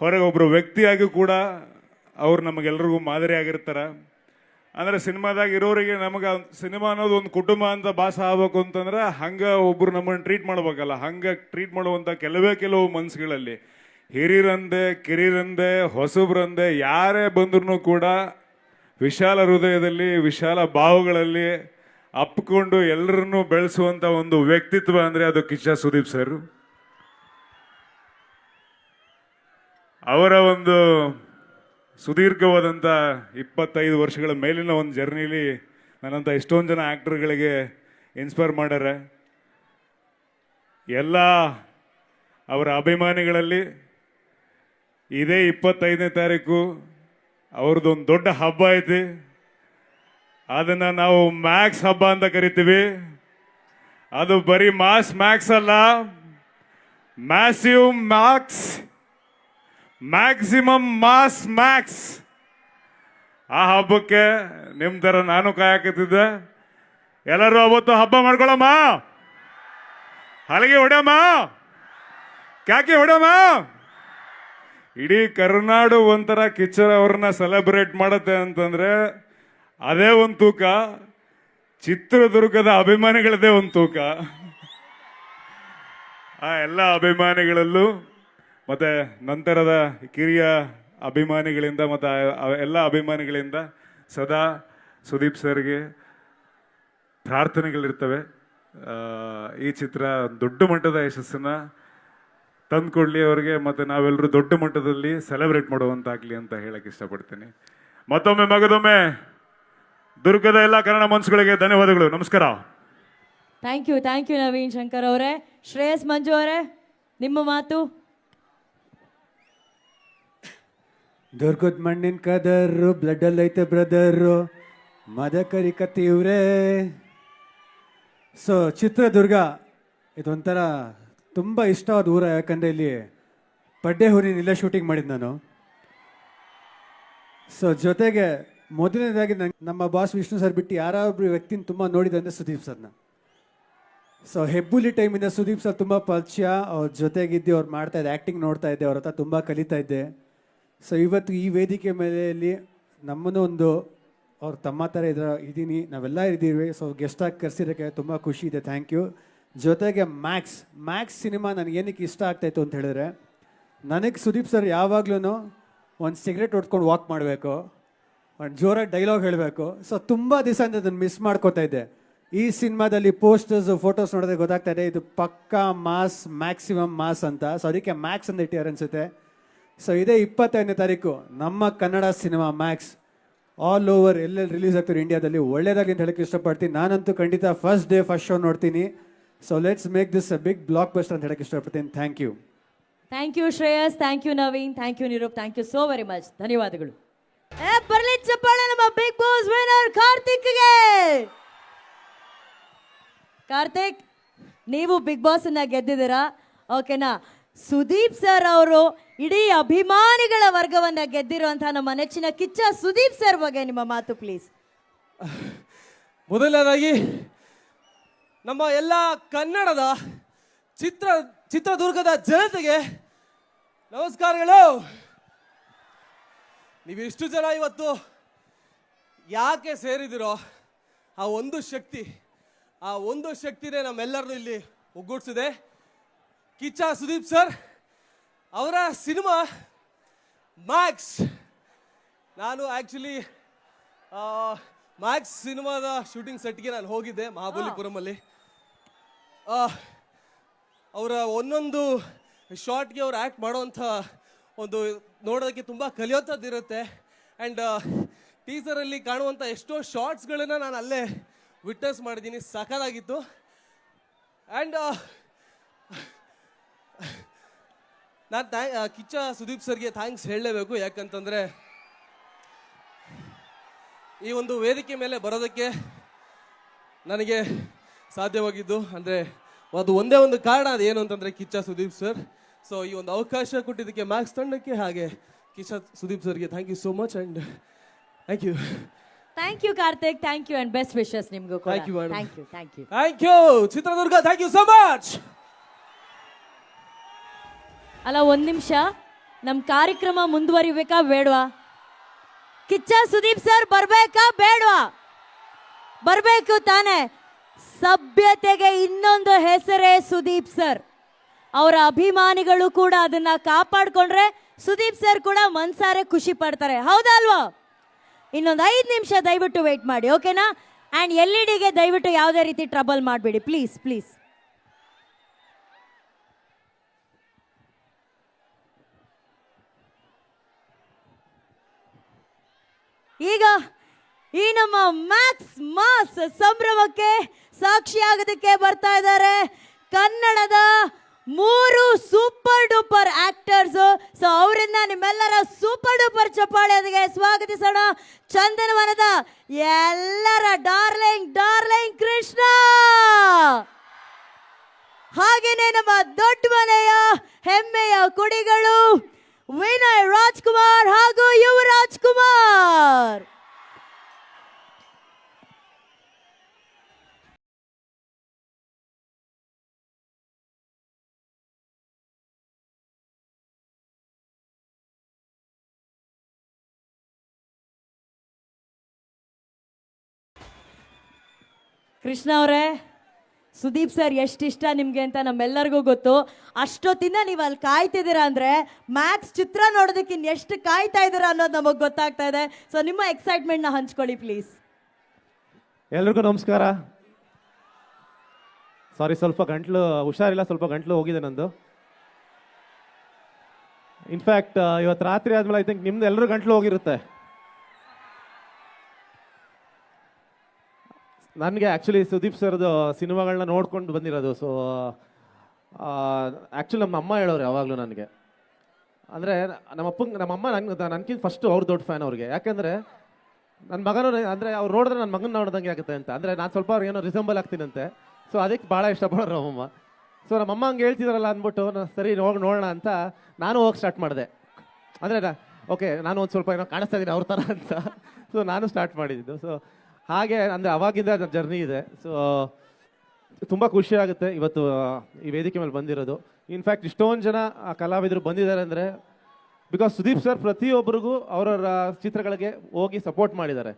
ಹೊರಗೆ ಒಬ್ಬರು ವ್ಯಕ್ತಿಯಾಗಿ ಕೂಡ ಅವ್ರು ನಮಗೆಲ್ರಿಗೂ ಮಾದರಿ ಆಗಿರ್ತಾರೆ. ಅಂದರೆ ಸಿನಿಮಾದಾಗ ಇರೋರಿಗೆ ನಮಗೆ ಸಿನಿಮಾ ಅನ್ನೋದು ಒಂದು ಕುಟುಂಬ ಅಂತ ಭಾಸ ಆಗ್ಬೇಕು ಅಂತಂದ್ರೆ ಹಂಗೆ ಒಬ್ಬರು ನಮ್ಮನ್ನು ಟ್ರೀಟ್ ಮಾಡ್ಬೇಕಲ್ಲ. ಹಂಗೆ ಟ್ರೀಟ್ ಮಾಡುವಂಥ ಕೆಲವು ಮನಸ್ಸುಗಳಲ್ಲಿ ಹಿರಿಯರಂದೆ, ಕಿರಿಯರಂದೆ, ಹೊಸಬ್ರಂದೆ ಯಾರೇ ಬಂದ್ರೂ ಕೂಡ ವಿಶಾಲ ಹೃದಯದಲ್ಲಿ, ವಿಶಾಲ ಭಾವಗಳಲ್ಲಿ ಅಪ್ಕೊಂಡು ಎಲ್ಲರನ್ನೂ ಬೆಳೆಸುವಂಥ ಒಂದು ವ್ಯಕ್ತಿತ್ವ ಅಂದರೆ ಅದು ಕಿಚ್ಚ ಸುದೀಪ್ ಸರ್. ಅವರ ಒಂದು ಸುದೀರ್ಘವಾದಂಥ 25 ವರ್ಷಗಳ ಮೇಲಿನ ಒಂದು ಜರ್ನಿಲಿ ನನ್ನಂಥ ಎಷ್ಟೊಂದು ಜನ ಆ್ಯಕ್ಟರ್ಗಳಿಗೆ ಇನ್ಸ್ಪೈರ್ ಮಾಡ್ಯಾರ. ಎಲ್ಲ ಅವರ ಅಭಿಮಾನಿಗಳಲ್ಲಿ ಇದೇ 25ನೇ ತಾರೀಕು ಅವ್ರದ್ದೊಂದು ದೊಡ್ಡ ಹಬ್ಬ ಐತಿ. ಅದನ್ನು ನಾವು ಮ್ಯಾಕ್ಸ್ ಹಬ್ಬ ಅಂತ ಕರಿತೀವಿ. ಅದು ಬರೀ ಮ್ಯಾಕ್ಸ್ ಅಲ್ಲ, ಮ್ಯಾಸಿವ್ ಮ್ಯಾಕ್ಸ್, ಮ್ಯಾಕ್ಸಿಮಮ್ ಮ್ಯಾಕ್ಸ್. ಆ ಹಬ್ಬಕ್ಕೆ ನಿಮ್ಮ ಥರ ನಾನು ಕಾಯಕತ್ತಿದ್ದೆ. ಎಲ್ಲರೂ ಅವತ್ತು ಹಬ್ಬ ಮಾಡ್ಕೊಳಮ್ಮ, ಹಲಗೆ ಹೊಡ್ಯಮ್ಮ, ಕ್ಯಾಕಿ ಹೊಡ್ಯಮ್ಮ. ಇಡೀ ಕರ್ನಾಡು ಒಂಥರ ಕಿಚ್ಚರ ಅವ್ರನ್ನ ಸೆಲೆಬ್ರೇಟ್ ಮಾಡುತ್ತೆ ಅಂತಂದ್ರೆ ಅದೇ ಒಂದು ತೂಕ. ಚಿತ್ರದುರ್ಗದ ಅಭಿಮಾನಿಗಳದೇ ಒಂದು ತೂಕ. ಆ ಎಲ್ಲ ಅಭಿಮಾನಿಗಳಲ್ಲೂ ಮತ್ತು ನಂತರದ ಕಿರಿಯ ಅಭಿಮಾನಿಗಳಿಂದ ಮತ್ತು ಎಲ್ಲ ಅಭಿಮಾನಿಗಳಿಂದ ಸದಾ ಸುದೀಪ್ ಸರ್ಗೆ ಪ್ರಾರ್ಥನೆಗಳಿರ್ತವೆ. ಈ ಚಿತ್ರ ದೊಡ್ಡ ಮಟ್ಟದ ಯಶಸ್ಸನ್ನು ತಂದುಕೊಡ್ಲಿ ಅವ್ರಿಗೆ, ಮತ್ತು ನಾವೆಲ್ಲರೂ ದೊಡ್ಡ ಮಟ್ಟದಲ್ಲಿ ಸೆಲೆಬ್ರೇಟ್ ಮಾಡುವಂತಾಗಲಿ ಅಂತ ಹೇಳಕ್ಕೆ ಇಷ್ಟಪಡ್ತೀನಿ. ಮತ್ತೊಮ್ಮೆ ಮಗದೊಮ್ಮೆ ದುರ್ಗದ ಎಲ್ಲ ಕನ್ನಡ ಮನಸ್ಸುಗಳಿಗೆ ಧನ್ಯವಾದಗಳು. ನಮಸ್ಕಾರ. ಥ್ಯಾಂಕ್ ಯು ನವೀನ್ ಶಂಕರ್ ಅವರೇ. ಶ್ರೇಯಸ್ ಮಂಜು ಅವರೇ, ನಿಮ್ಮ ಮಾತು. ದುರ್ಗದ ಮಣ್ಣಿನ ಕದರು, ಬ್ಲಡ್ಡಲ್ಲಿ ಐತೆ ಬ್ರದರು, ಮದಕರಿ ಕತ್ತಿ ಇವ್ರೇ. ಸೊ ಚಿತ್ರದುರ್ಗ ಇದೊಂಥರ ತುಂಬ ಇಷ್ಟವಾದ ಊರ. ಯಾಕಂದರೆ ಇಲ್ಲಿ ಪಡ್ಡೆ ಊರಿನಿಲ್ಲ ಶೂಟಿಂಗ್ ಮಾಡಿದ್ದು ನಾನು. ಸೊ ಜೊತೆಗೆ ಮೊದಲನೇದಾಗಿ ನಮ್ಮ ಬಾಸ್ ವಿಷ್ಣು ಸರ್ ಬಿಟ್ಟು ಯಾರೊಬ್ಬರು ವ್ಯಕ್ತಿನ ತುಂಬ ನೋಡಿದೆ ಅಂದರೆ ಸುದೀಪ್ ಸರ್ನ. ಸೊ ಹೆಬ್ಬುಲಿ ಟೈಮಿಂದ ಸುದೀಪ್ ಸರ್ ತುಂಬ ಪರಿಚಯ, ಅವ್ರ ಜೊತೆಗಿದ್ದು ಅವ್ರು ಮಾಡ್ತಾ ಇದ್ದೆ, ಆ್ಯಕ್ಟಿಂಗ್ ನೋಡ್ತಾ ಇದ್ದೆ, ಅವ್ರ ಹತ್ರ ತುಂಬ ಕಲಿತಾ ಇದ್ದೆ. ಸೊ ಇವತ್ತು ಈ ವೇದಿಕೆ ಮೇಲೆ ನಮ್ಮನ್ನು ಒಂದು ಅವ್ರ ತಮ್ಮ ಥರ ಇದ್ದೀನಿ, ನಾವೆಲ್ಲ ಇದ್ದೀವಿ. ಸೊ ಗೆಸ್ಟಾಗಿ ಕರೆಸಿರೋಕ್ಕೆ ತುಂಬ ಖುಷಿ ಇದೆ, ಥ್ಯಾಂಕ್ ಯು. ಜೊತೆಗೆ ಮ್ಯಾಕ್ಸ್ ಸಿನಿಮಾ ನನಗೆ ಏನಕ್ಕೆ ಇಷ್ಟ ಆಗ್ತಾಯಿತ್ತು ಅಂತ ಹೇಳಿದ್ರೆ, ನನಗೆ ಸುದೀಪ್ ಸರ್ ಯಾವಾಗ್ಲೂ ಒಂದು ಸಿಗರೇಟ್ ಹೊಡ್ಕೊಂಡು ವಾಕ್ ಮಾಡಬೇಕು, ಒಂದು ಜೋರಾಗಿ ಡೈಲಾಗ್ ಹೇಳಬೇಕು. ಸೊ ತುಂಬ ದಿವಸ ಅಂತ ಅದನ್ನು ಮಿಸ್ ಮಾಡ್ಕೋತಾ ಇದ್ದೆ. ಈ ಸಿನಿಮಾದಲ್ಲಿ ಪೋಸ್ಟರ್ಸ್ ಫೋಟೋಸ್ ನೋಡಿದ್ರೆ ಗೊತ್ತಾಗ್ತಾ ಇದೆ ಇದು ಪಕ್ಕಾ ಮಾಸ್, ಮ್ಯಾಕ್ಸಿಮಮ್ ಮಾಸ್ ಅಂತ. ಸೊ ಅದಕ್ಕೆ ಮ್ಯಾಕ್ಸ್ ಅಂತ ಇಟ್ಟಿದ್ದಾರೆ ಅನಿಸುತ್ತೆ. ಸೊ ಇದೇ 25ನೇ ತಾರೀಕು ನಮ್ಮ Kannada cinema Max all over ಎಲ್ಲೆಲ್ಲಿ ರಿಲೀಸ್ ಆಗ್ತಾರೆ ಇಂಡಿಯಾದಲ್ಲಿ. ಒಳ್ಳೇದಾಗಿ ಅಂತ ಹೇಳಕ್ಕೆ ಇಷ್ಟಪಡ್ತೀನಿ. ನಾನಂತೂ ಖಂಡಿತ ಫಸ್ಟ್ ಡೇ ಫಸ್ಟ್ ಶೋ ನೋಡ್ತೀನಿ. So let's make this a big blockbuster ಅಂತ ಹೇಳಕ್ಕೆ ಇಷ್ಟಪಡ್ತೀನಿ. Thank you. Thank you Shreyas, thank you Naveen, thank you Nirup, thank you so very much. ಧನ್ಯವಾದಗಳು. ಬರ್ಲಿ ಚಪ್ಪಾಳೆ ನಮ್ಮ ಬಿಗ್ ಬಾಸ್ ವಿನ್ನರ್ ಕಾರ್ತಿಕ್ಗೆ. ಕಾರ್ತಿಕ್, ನೀವು ಬಿಗ್ ಬಾಸ್ ಅನ್ನ ಗೆದ್ದಿದ್ದೀರಾ, ಓಕೆನಾ? ಸುದೀಪ್ ಸರ್ ಅವರು ಇಡೀ ಅಭಿಮಾನಿಗಳ ವರ್ಗವನ್ನ ಗೆದ್ದಿರುವಂತಹ ನಮ್ಮ ನೆಚ್ಚಿನ ಕಿಚ್ಚ ಸುದೀಪ್ ಸರ್ ಬಗ್ಗೆ ನಿಮ್ಮ ಮಾತು ಪ್ಲೀಸ್. ಮೊದಲನೇದಾಗಿ ನಮ್ಮ ಎಲ್ಲ ಕನ್ನಡದ ಚಿತ್ರದುರ್ಗದ ಜನತೆಗೆ ನಮಸ್ಕಾರಗಳು. ನೀವಿಷ್ಟು ಜನ ಇವತ್ತು ಯಾಕೆ ಸೇರಿದಿರೋ ಆ ಒಂದು ಶಕ್ತಿನೇ ನಮ್ಮೆಲ್ಲರನ್ನು ಇಲ್ಲಿ ಒಗ್ಗೂಡಿಸಿದೆ. ಕಿಚ್ಚ ಸುದೀಪ್ ಸರ್ ಅವರ ಸಿನಿಮಾ ಮ್ಯಾಕ್ಸ್. ನಾನು ಆ್ಯಕ್ಚುಲಿ ಮ್ಯಾಕ್ಸ್ ಸಿನಿಮಾದ ಶೂಟಿಂಗ್ ಸೆಟ್ಗೆ ನಾನು ಹೋಗಿದ್ದೆ ಮಹಾಬಲಿಪುರಮಲ್ಲಿ. ಅವರ ಒಂದೊಂದು ಶಾರ್ಟ್ಗೆ ಅವ್ರು ಆ್ಯಕ್ಟ್ ಮಾಡೋವಂಥ ಒಂದು ನೋಡೋದಕ್ಕೆ ತುಂಬ ಕಲಿಯೋಂಥದ್ದಿರುತ್ತೆ. ಆ್ಯಂಡ್ ಟೀಸರಲ್ಲಿ ಕಾಣುವಂಥ ಎಷ್ಟೋ ಶಾರ್ಟ್ಸ್ಗಳನ್ನು ನಾನು ಅಲ್ಲೇ ವಿಟ್ನೆಸ್ ಮಾಡಿದ್ದೀನಿ, ಸಖತ್ತಾಗಿತ್ತು. ಆ್ಯಂಡ್ ನಾನು ಕಿಚ್ಚ ಸುದೀಪ್ ಸರ್ಗೆ ಥ್ಯಾಂಕ್ಸ್ ಹೇಳಲೇಬೇಕು. ಯಾಕಂತಂದರೆ ಈ ಒಂದು ವೇದಿಕೆ ಮೇಲೆ ಬರೋದಕ್ಕೆ ನನಗೆ ಸಾಧ್ಯವಾಗಿದ್ದು ಅಂದರೆ ಅದು ಒಂದೇ ಒಂದು ಕಾರಣ, ಅದೇನು ಅಂತಂದರೆ ಕಿಚ್ಚ ಸುದೀಪ್ ಸರ್. ಸೊ ಈ ಒಂದು ಅವಕಾಶ ಕೊಟ್ಟಿದ್ದಕ್ಕೆ ಮ್ಯಾಕ್ಸ್ ತಂಡಕ್ಕೆ ಹಾಗೆ ಕಿಚ್ಚ ಸುದೀಪ್ ಸರ್ಗೆ thank you so much and thank you. Thank you Karthik, thank you and best wishes ನಿಮಗೂ. Thank you madam. Thank you Chitradurga, thank you so much. ಅಲ್ಲ, ಒಂದು ನಿಮಿಷ, ನಮ್ಮ ಕಾರ್ಯಕ್ರಮ ಮುಂದುವರಿಬೇಕಾ ಬೇಡವಾ? ಕಿಚ್ಚ ಸುದೀಪ್ ಸರ್ ಬರ್ಬೇಕಾ ಬೇಡವಾ? ಬರಬೇಕು ತಾನೆ. ಸಭ್ಯತೆಗೆ ಇನ್ನೊಂದು ಹೆಸರೇ ಸುದೀಪ್ ಸರ್. ಅವರ ಅಭಿಮಾನಿಗಳು ಕೂಡ ಅದನ್ನ ಕಾಪಾಡ್ಕೊಂಡ್ರೆ ಸುದೀಪ್ ಸರ್ ಕೂಡ ಮನ್ಸಾರೆ ಖುಷಿ ಪಡ್ತಾರೆ, ಹೌದಾ ಅಲ್ವಾ? ಇನ್ನೊಂದು 5 ನಿಮಿಷ ದಯವಿಟ್ಟು ವೇಟ್ ಮಾಡಿ, ಓಕೆನಾ? ಆ್ಯಂಡ್ LED ದಯವಿಟ್ಟು ಯಾವುದೇ ರೀತಿ ಟ್ರಬಲ್ ಮಾಡಬೇಡಿ ಪ್ಲೀಸ್ ಪ್ಲೀಸ್. ಈಗ ಈ ನಮ್ಮ ಮ್ಯಾಕ್ಸ್ ಮಾಸ್ ಸಂಭ್ರಮಕ್ಕೆ ಸಾಕ್ಷಿಯಾಗೋದಕ್ಕೆ ಬರ್ತಾ ಇದ್ದಾರೆ ಕನ್ನಡದ 3 ಸೂಪರ್ ಡೂಪರ್ ಆಕ್ಟರ್ಸ್. ಸೊ ಅವರನ್ನ ನಿಮ್ಮೆಲ್ಲರ ಸೂಪರ್ ಡೂಪರ್ ಚಪ್ಪಾಳೆಯೊಂದಿಗೆ ಸ್ವಾಗತಿಸೋಣ. ಚಂದನವನದ ಎಲ್ಲರ ಡಾರ್ಲಿಂಗ್ ಕೃಷ್ಣ, ಹಾಗೇನೆ ನಮ್ಮ ದೊಡ್ಡ ಮನೆಯ ಹೆಮ್ಮೆಯ ಕುಡಿಗಳು ವಿನಯ್ ರಾಜ್ಕುಮಾರ್ ಹಾಗೂ ಯುವರಾಜ್ ಕುಮಾರ್. ಕೃಷ್ಣ ಅವರೇ, ಸುದೀಪ್ ಸರ್ ಎಷ್ಟಿಷ್ಟ ನಿಮಗೆ ಅಂತ ನಮ್ಮೆಲ್ಲರಿಗೂ ಗೊತ್ತು. ಅಷ್ಟೊತ್ತಿಂದ ನೀವು ಅಲ್ಲಿ ಕಾಯ್ತಿದ್ದೀರಾ ಅಂದರೆ ಮ್ಯಾಕ್ಸ್ ಚಿತ್ರ ನೋಡೋದಕ್ಕೆ ಎಷ್ಟು ಕಾಯ್ತಾ ಇದ್ದೀರಾ ಅನ್ನೋದು ನಮಗೆ ಗೊತ್ತಾಗ್ತಾ ಇದೆ. ಸೊ ನಿಮ್ಮ ಎಕ್ಸೈಟ್ಮೆಂಟ್ನ ಹಂಚ್ಕೊಳ್ಳಿ ಪ್ಲೀಸ್. ಎಲ್ರಿಗೂ ನಮಸ್ಕಾರ. ಸಾರಿ, ಸ್ವಲ್ಪ ಗಂಟ್ಲು ಹುಷಾರಿಲ್ಲ, ಸ್ವಲ್ಪ ಗಂಟ್ಲು ಹೋಗಿದೆ ನಂದು. ಇನ್ಫ್ಯಾಕ್ಟ್ ಇವತ್ತು ರಾತ್ರಿ ಆದ್ಮೇಲೆ ಐ ಥಿಂಕ್ ನಿಮ್ದು ಎಲ್ಲರೂ ಗಂಟ್ಲು ಹೋಗಿರುತ್ತೆ. ನನಗೆ ಆ್ಯಕ್ಚುಲಿ ಸುದೀಪ್ ಸರ್ದು ಸಿನಿಮಾಗಳನ್ನ ನೋಡ್ಕೊಂಡು ಬಂದಿರೋದು. ಸೊ ಆ್ಯಕ್ಚುಲಿ ನಮ್ಮ ಅಮ್ಮ ಹೇಳೋರು ಯಾವಾಗಲೂ ನನಗೆ, ಅಂದರೆ ನಮ್ಮಮ್ಮ ನನಗಿಂತ ಫಸ್ಟು ಅವ್ರು ದೊಡ್ಡ ಫ್ಯಾನ್ ಅವ್ರಿಗೆ. ಯಾಕೆಂದರೆ ನನ್ನ ಮಗನೂ ಅಂದರೆ ಅವ್ರು ನೋಡಿದ್ರೆ ನನ್ನ ಮಗನ ನೋಡ್ದಂಗೆ ಆಗುತ್ತೆ ಅಂತ. ಅಂದರೆ ನಾನು ಸ್ವಲ್ಪ ಅವ್ರಿಗೆ ಏನೋ ರಿಸಂಬಲ್ ಆಗ್ತೀನಂತೆ. ಸೊ ಅದಕ್ಕೆ ಭಾಳ ಇಷ್ಟಪಡೋರು ನಮ್ಮಮ್ಮ. ಸೊ ನಮ್ಮಮ್ಮ ಹಂಗೆ ಹೇಳ್ತಿದಾರಲ್ಲ ಅಂದ್ಬಿಟ್ಟು ಸರಿ ಹೋಗಿ ನೋಡೋಣ ಅಂತ ನಾನು ಹೋಗಿ ಸ್ಟಾರ್ಟ್ ಮಾಡಿದೆ. ಅಂದರೆ ಓಕೆ, ನಾನು ಒಂದು ಸ್ವಲ್ಪ ಏನೋ ಕಾಣಿಸ್ತಾ ಇದ್ದೀನಿ ಅವ್ರ ಥರ ಅಂತ. ಸೊ ನಾನು ಸ್ಟಾರ್ಟ್ ಮಾಡಿದ್ದು. ಸೊ ಹಾಗೆ ಅಂದರೆ ಅವಾಗಿಂದ ಜರ್ನಿ ಇದೆ. ಸೊ ತುಂಬ ಖುಷಿ ಆಗುತ್ತೆ ಇವತ್ತು ಈ ವೇದಿಕೆ ಮೇಲೆ ಬಂದಿರೋದು. ಇನ್ಫ್ಯಾಕ್ಟ್ ಇಷ್ಟೊಂದು ಜನ ಕಲಾವಿದರು ಬಂದಿದ್ದಾರೆ ಅಂದರೆ ಬಿಕಾಸ್ ಸುದೀಪ್ ಸರ್ ಪ್ರತಿಯೊಬ್ಬರಿಗೂ ಅವರವರ ಚಿತ್ರಗಳಿಗೆ ಹೋಗಿ ಸಪೋರ್ಟ್ ಮಾಡಿದ್ದಾರೆ.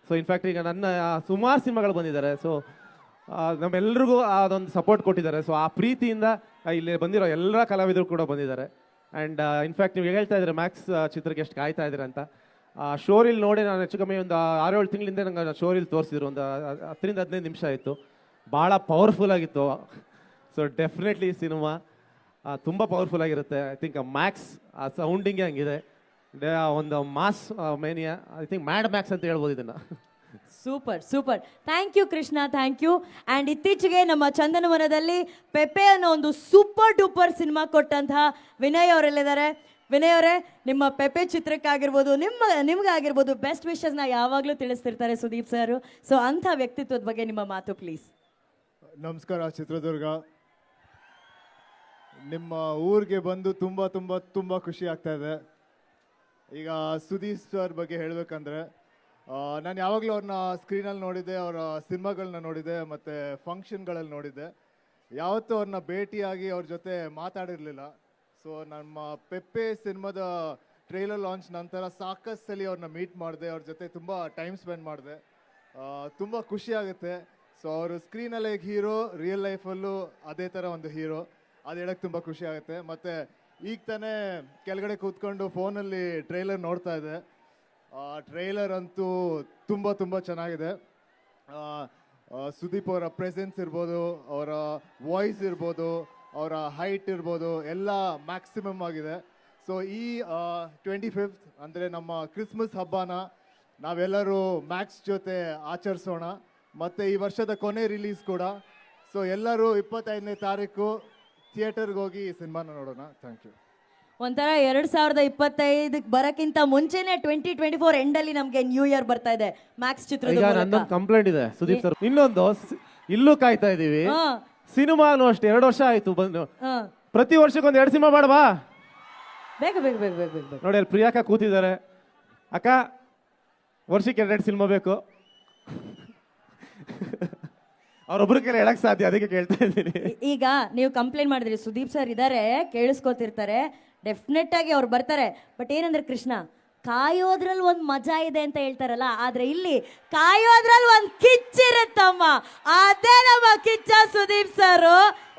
ಸೊ ಇನ್ಫ್ಯಾಕ್ಟ್ ಈಗ ನನ್ನ ಸುಮಾರು ಸಿನಿಮಾಗಳು ಬಂದಿದ್ದಾರೆ. ಸೊ ನಮ್ಮೆಲ್ರಿಗೂ ಅದೊಂದು ಸಪೋರ್ಟ್ ಕೊಟ್ಟಿದ್ದಾರೆ. ಸೊ ಆ ಪ್ರೀತಿಯಿಂದ ಇಲ್ಲಿ ಬಂದಿರೋ ಎಲ್ಲ ಕಲಾವಿದರು ಕೂಡ ಬಂದಿದ್ದಾರೆ. ಆ್ಯಂಡ್ ಇನ್ಫ್ಯಾಕ್ಟ್ ನೀವು ಹೇಳ್ತಾ ಇದ್ದಾರೆ ಮ್ಯಾಕ್ಸ್ ಚಿತ್ರಕ್ಕೆ ಎಷ್ಟು ಕಾಯ್ತಾ ಇದ್ದೀರಾ ಅಂತ. ಶೋರಿಲ್ ನೋಡಿ ನಾನು ಹೆಚ್ಚು ಕಮ್ಮಿ ಒಂದು 6-7 ತಿಂಗಳಿಂದ ನಂಗೆ ಶೋರಿಲ್ ತೋರಿಸಿದ್ರು. ಒಂದು 10-15 ನಿಮಿಷ ಆಯಿತು. ಭಾಳ ಪವರ್ಫುಲ್ ಆಗಿತ್ತು. ಸೊ ಡೆಫಿನೆಟ್ಲಿ ಸಿನಿಮಾ ತುಂಬ ಪವರ್ಫುಲ್ ಆಗಿರುತ್ತೆ. ಐ ಥಿಂಕ್ ಮ್ಯಾಕ್ಸ್ ಆ ಸೌಂಡಿಂಗೇ ಹಂಗಿದೆ. ಒಂದು mass mania, I think mad Max ಅಂತ ಹೇಳ್ಬೋದು ಇದನ್ನು. Super super. Thank you Krishna, thank you. And ಇತ್ತೀಚೆಗೆ ನಮ್ಮ ಚಂದನವನದಲ್ಲಿ ಪೆಪ್ಪೆ ಅನ್ನೋ ಒಂದು ಸೂಪರ್ ಡೂಪರ್ ಸಿನಿಮಾ ಕೊಟ್ಟಂತಹ ವಿನಯ್ ಅವರೆಲ್ಲಿದ್ದಾರೆ. ವಿನಯ್ ಅವರೇ, ನಿಮ್ಮ ಪೆಪ್ಪೆ ಚಿತ್ರಕ್ಕಾಗಿರ್ಬೋದು, ನಿಮ್ಗಾಗಿರ್ಬೋದು ಬೆಸ್ಟ್ ವಿಶಸ್ನ ಯಾವಾಗಲೂ ತಿಳಿಸ್ತಿರ್ತಾರೆ ಸುದೀಪ್ ಸರ್. ಸೊ ಅಂಥ ವ್ಯಕ್ತಿತ್ವದ ಬಗ್ಗೆ ನಿಮ್ಮ ಮಾತು ಪ್ಲೀಸ್. ನಮಸ್ಕಾರ ಚಿತ್ರದುರ್ಗ. ನಿಮ್ಮ ಊರಿಗೆ ಬಂದು ತುಂಬ ತುಂಬ ತುಂಬ ಖುಷಿ ಆಗ್ತಾ ಇದೆ. ಈಗ ಸುದೀಪ್ ಸರ್ ಬಗ್ಗೆ ಹೇಳಬೇಕಂದ್ರೆ ನಾನು ಯಾವಾಗಲೂ ಅವ್ರನ್ನ ಸ್ಕ್ರೀನಲ್ಲಿ ನೋಡಿದ್ದೆ, ಅವರ ಸಿನಿಮಾಗಳನ್ನ ನೋಡಿದ್ದೆ, ಮತ್ತು ಫಂಕ್ಷನ್ಗಳಲ್ಲಿ ನೋಡಿದ್ದೆ. ಯಾವತ್ತೂ ಅವ್ರನ್ನ ಭೇಟಿಯಾಗಿ ಅವ್ರ ಜೊತೆ ಮಾತಾಡಿರಲಿಲ್ಲ. ಸೊ ನಮ್ಮ ಪೆಪ್ಪೆ ಸಿನಿಮಾದ ಟ್ರೈಲರ್ ಲಾಂಚ್ ನಂತರ ಸಾಕಷ್ಟು ಸಲ ಅವ್ರನ್ನ ಮೀಟ್ ಮಾಡಿದೆ, ಅವ್ರ ಜೊತೆ ತುಂಬ ಟೈಮ್ ಸ್ಪೆಂಡ್ ಮಾಡಿದೆ. ತುಂಬ ಖುಷಿ ಆಗುತ್ತೆ. ಸೊ ಅವರು ಸ್ಕ್ರೀನಲ್ಲಿ ಹೇಗೆ ಹೀರೋ, ರಿಯಲ್ ಲೈಫಲ್ಲೂ ಅದೇ ಥರ ಒಂದು ಹೀರೋ. ಅದು ಹೇಳೋಕ್ಕೆ ತುಂಬ ಖುಷಿ ಆಗುತ್ತೆ. ಮತ್ತು ಈಗ ತಾನೇ ಕೆಳಗಡೆ ಕೂತ್ಕೊಂಡು ಫೋನಲ್ಲಿ ಟ್ರೈಲರ್ ನೋಡ್ತಾ ಇದ್ದೆ. ಟ್ರೈಲರ್ ಅಂತೂ ತುಂಬ ತುಂಬ ಚೆನ್ನಾಗಿದೆ. ಸುದೀಪ್ ಅವರ ಪ್ರೆಸೆನ್ಸ್ ಇರ್ಬೋದು, ಅವರ ವಾಯ್ಸ್ ಇರ್ಬೋದು, ಅವರ ಹೈಟ್ ಇರ್ಬೋದು, ಎಲ್ಲ ಮ್ಯಾಕ್ಸಿಮಮ್ ಆಗಿದೆ. ಸೊ ಈ 25th ಅಂದರೆ ನಮ್ಮ ಕ್ರಿಸ್ಮಸ್ ಹಬ್ಬನ ನಾವೆಲ್ಲರೂ ಮ್ಯಾಕ್ಸ್ ಜೊತೆ ಆಚರಿಸೋಣ. ಮತ್ತು ಈ ವರ್ಷದ ಕೊನೆ ರಿಲೀಸ್ ಕೂಡ. ಸೊ ಎಲ್ಲರೂ 25ನೇ ತಾರೀಕು ಥಿಯೇಟರ್ಗೆ ಹೋಗಿ ಈ ಸಿನಿಮಾನ ನೋಡೋಣ. Thank you. ಒಂಥರ 2025 ಬರಕ್ಕಿಂತ ಮುಂಚೆನೆ 2024 ಎಂಡಲ್ಲಿ ನಮಗೆ ನ್ಯೂ ಇಯರ್ ಬರ್ತಾ ಇದೆ ಮ್ಯಾಕ್ಸ್ ಚಿತ್ರದ. ಈಗ ನನ್ನೊಂದು ಕಂಪ್ಲೇಂಟ್ ಇದೆ ಸುದೀಪ್ ಸರ್. ಇನ್ನೊಂದು ಇಲ್ಲೂ ಕಾಯ್ತಾ ಇದೀವಿ. ಸಿನಿಮಾನು ಅಷ್ಟೇ 2 ವರ್ಷ ಆಯ್ತು ಬಂದು. ಪ್ರತಿ ವರ್ಷಕ್ಕೊಂದು 2 ಸಿನಿಮಾ ಮಾಡವಾ? ಬೇಗ ಬೇಗ ಬೇಗ ಬೇಗ ಬೇಗ. ನೋಡಿ ಅಲ್ಲಿ ಪ್ರಿಯಾಕ ಕೂತಿದ್ದಾರೆ. ಅಕ್ಕ, ವರ್ಷಕ್ಕೆ 2 ಸಿನಿಮಾ ಬೇಕು. ಅವ್ರೊಬ್ರ ಕೈಲಿ ಹೇಳಕ್ ಸಾಧ್ಯ, ಅದಕ್ಕೆ ಕೇಳ್ತಾ ಇದ್ದೀನಿ. ಈಗ ನೀವು ಕಂಪ್ಲೇಂಟ್ ಮಾಡಿದ್ರಿ, ಸುದೀಪ್ ಸರ್ ಇದ್ದಾರೆ, ಕೇಳಿಸ್ಕೊತಿರ್ತಾರೆ, ಡೆಫಿನೆಟ್ ಆಗಿ ಅವ್ರು ಬರ್ತಾರೆ. ಬಟ್ ಏನಂದ್ರೆ ಕೃಷ್ಣ, ಕಾಯೋದ್ರಲ್ಲಿ ಒಂದು ಮಜಾ ಇದೆ ಅಂತ ಹೇಳ್ತಾರಲ್ಲ, ಆದ್ರೆ ಇಲ್ಲಿ ಕಾಯೋದ್ರಲ್ಲಿ ಒಂದು ಕಿಚ್ಚಿರುತ್ತಮ್ಮ. ಅದೇ ನಮ್ಮ ಕಿಚ್ಚ ಸುದೀಪ್ ಸರ್.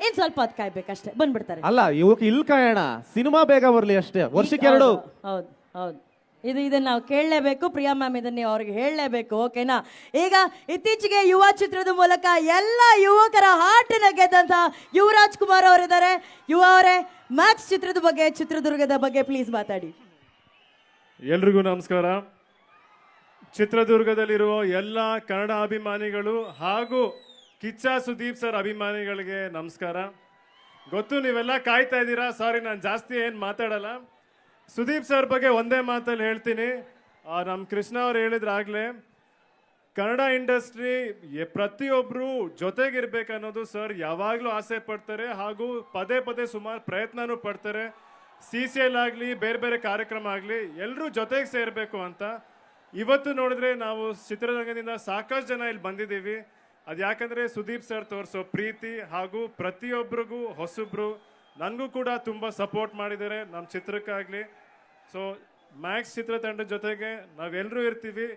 ಇನ್ ಸ್ವಲ್ಪ ಹೊತ್ತು ಕಾಯ್ಬೇಕಷ್ಟೇ, ಬಂದ್ಬಿಡ್ತಾರೆ. ಅಲ್ಲ, ಇವಕ್ಕೆ ಇಲ್ಲಿ ಕಾಯೋಣ, ಸಿನಿಮಾ ಬೇಗ ಬರ್ಲಿ ಅಷ್ಟೇ. ವರ್ಷಕ್ಕೆ 2. ಹೌದು ಹೌದು, ಇದನ್ನ ನಾವು ಕೇಳಲೇಬೇಕು. ಪ್ರಿಯಾ ಮ್ಯಾಮ್ ಇದನ್ನ ನೀವು ಅವ್ರಿಗೆ ಹೇಳಲೇಬೇಕು, ಓಕೆನಾ? ಈಗ ಇತ್ತೀಚೆಗೆ ಯುವ ಚಿತ್ರದ ಮೂಲಕ ಎಲ್ಲ ಯುವಕರ ಹಾರ್ಟನ್ನ ಗೆದ್ದಂತ ಯುವರಾಜ್ ಕುಮಾರ್ ಅವರಿದ್ದಾರೆ. ಯುವ ಅವರೇ, ಮ್ಯಾಕ್ಸ್ ಚಿತ್ರದ ಬಗ್ಗೆ, ಚಿತ್ರದುರ್ಗದ ಬಗ್ಗೆ ಪ್ಲೀಸ್ ಮಾತಾಡಿ. ಎಲ್ರಿಗೂ ನಮಸ್ಕಾರ. ಚಿತ್ರದುರ್ಗದಲ್ಲಿರುವ ಎಲ್ಲ ಕನ್ನಡ ಅಭಿಮಾನಿಗಳು ಹಾಗೂ ಕಿಚ್ಚ ಸುದೀಪ್ ಸರ್ ಅಭಿಮಾನಿಗಳಿಗೆ ನಮಸ್ಕಾರ. ಗೊತ್ತು ನೀವೆಲ್ಲ ಕಾಯ್ತಾ ಇದ್ದೀರಾ. ಸಾರಿ, ನಾನು ಜಾಸ್ತಿ ಏನು ಮಾತಾಡಲ್ಲ. ಸುದೀಪ್ ಸರ್ ಬಗ್ಗೆ ಒಂದೇ ಮಾತಲ್ಲಿ ಹೇಳ್ತೀನಿ. ನಮ್ಮ ಕೃಷ್ಣ ಅವ್ರು ಹೇಳಿದ್ರಾಗಲೇ, ಕನ್ನಡ ಇಂಡಸ್ಟ್ರಿ ಪ್ರತಿಯೊಬ್ಬರು ಜೊತೆಗಿರ್ಬೇಕನ್ನೋದು ಸರ್ ಯಾವಾಗಲೂ ಆಸೆ ಪಡ್ತಾರೆ, ಹಾಗೂ ಪದೇ ಪದೇ ಸುಮಾರು ಪ್ರಯತ್ನನೂ ಪಡ್ತಾರೆ. CCL ಆಗಲಿ, ಬೇರೆ ಬೇರೆ ಕಾರ್ಯಕ್ರಮ ಆಗಲಿ, ಎಲ್ಲರೂ ಜೊತೆಗೆ ಸೇರಬೇಕು ಅಂತ. ಇವತ್ತು ನೋಡಿದ್ರೆ ನಾವು ಚಿತ್ರರಂಗದಿಂದ ಸಾಕಷ್ಟು ಜನ ಇಲ್ಲಿ ಬಂದಿದ್ದೀವಿ. ಅದು ಯಾಕಂದರೆ ಸುದೀಪ್ ಸರ್ ತೋರಿಸೋ ಪ್ರೀತಿ, ಹಾಗೂ ಪ್ರತಿಯೊಬ್ಬರಿಗೂ ಹೊಸಬ್ರು ನನಗೂ ಕೂಡ ತುಂಬ ಸಪೋರ್ಟ್ ಮಾಡಿದ್ದಾರೆ ನಮ್ಮ ಚಿತ್ರಕ್ಕಾಗಲಿ. ಸೊ ಮ್ಯಾಕ್ಸ್ ಚಿತ್ರತಂಡದ ಜೊತೆಗೆ ನಾವೆಲ್ಲರೂ ಇರ್ತೀವಿ.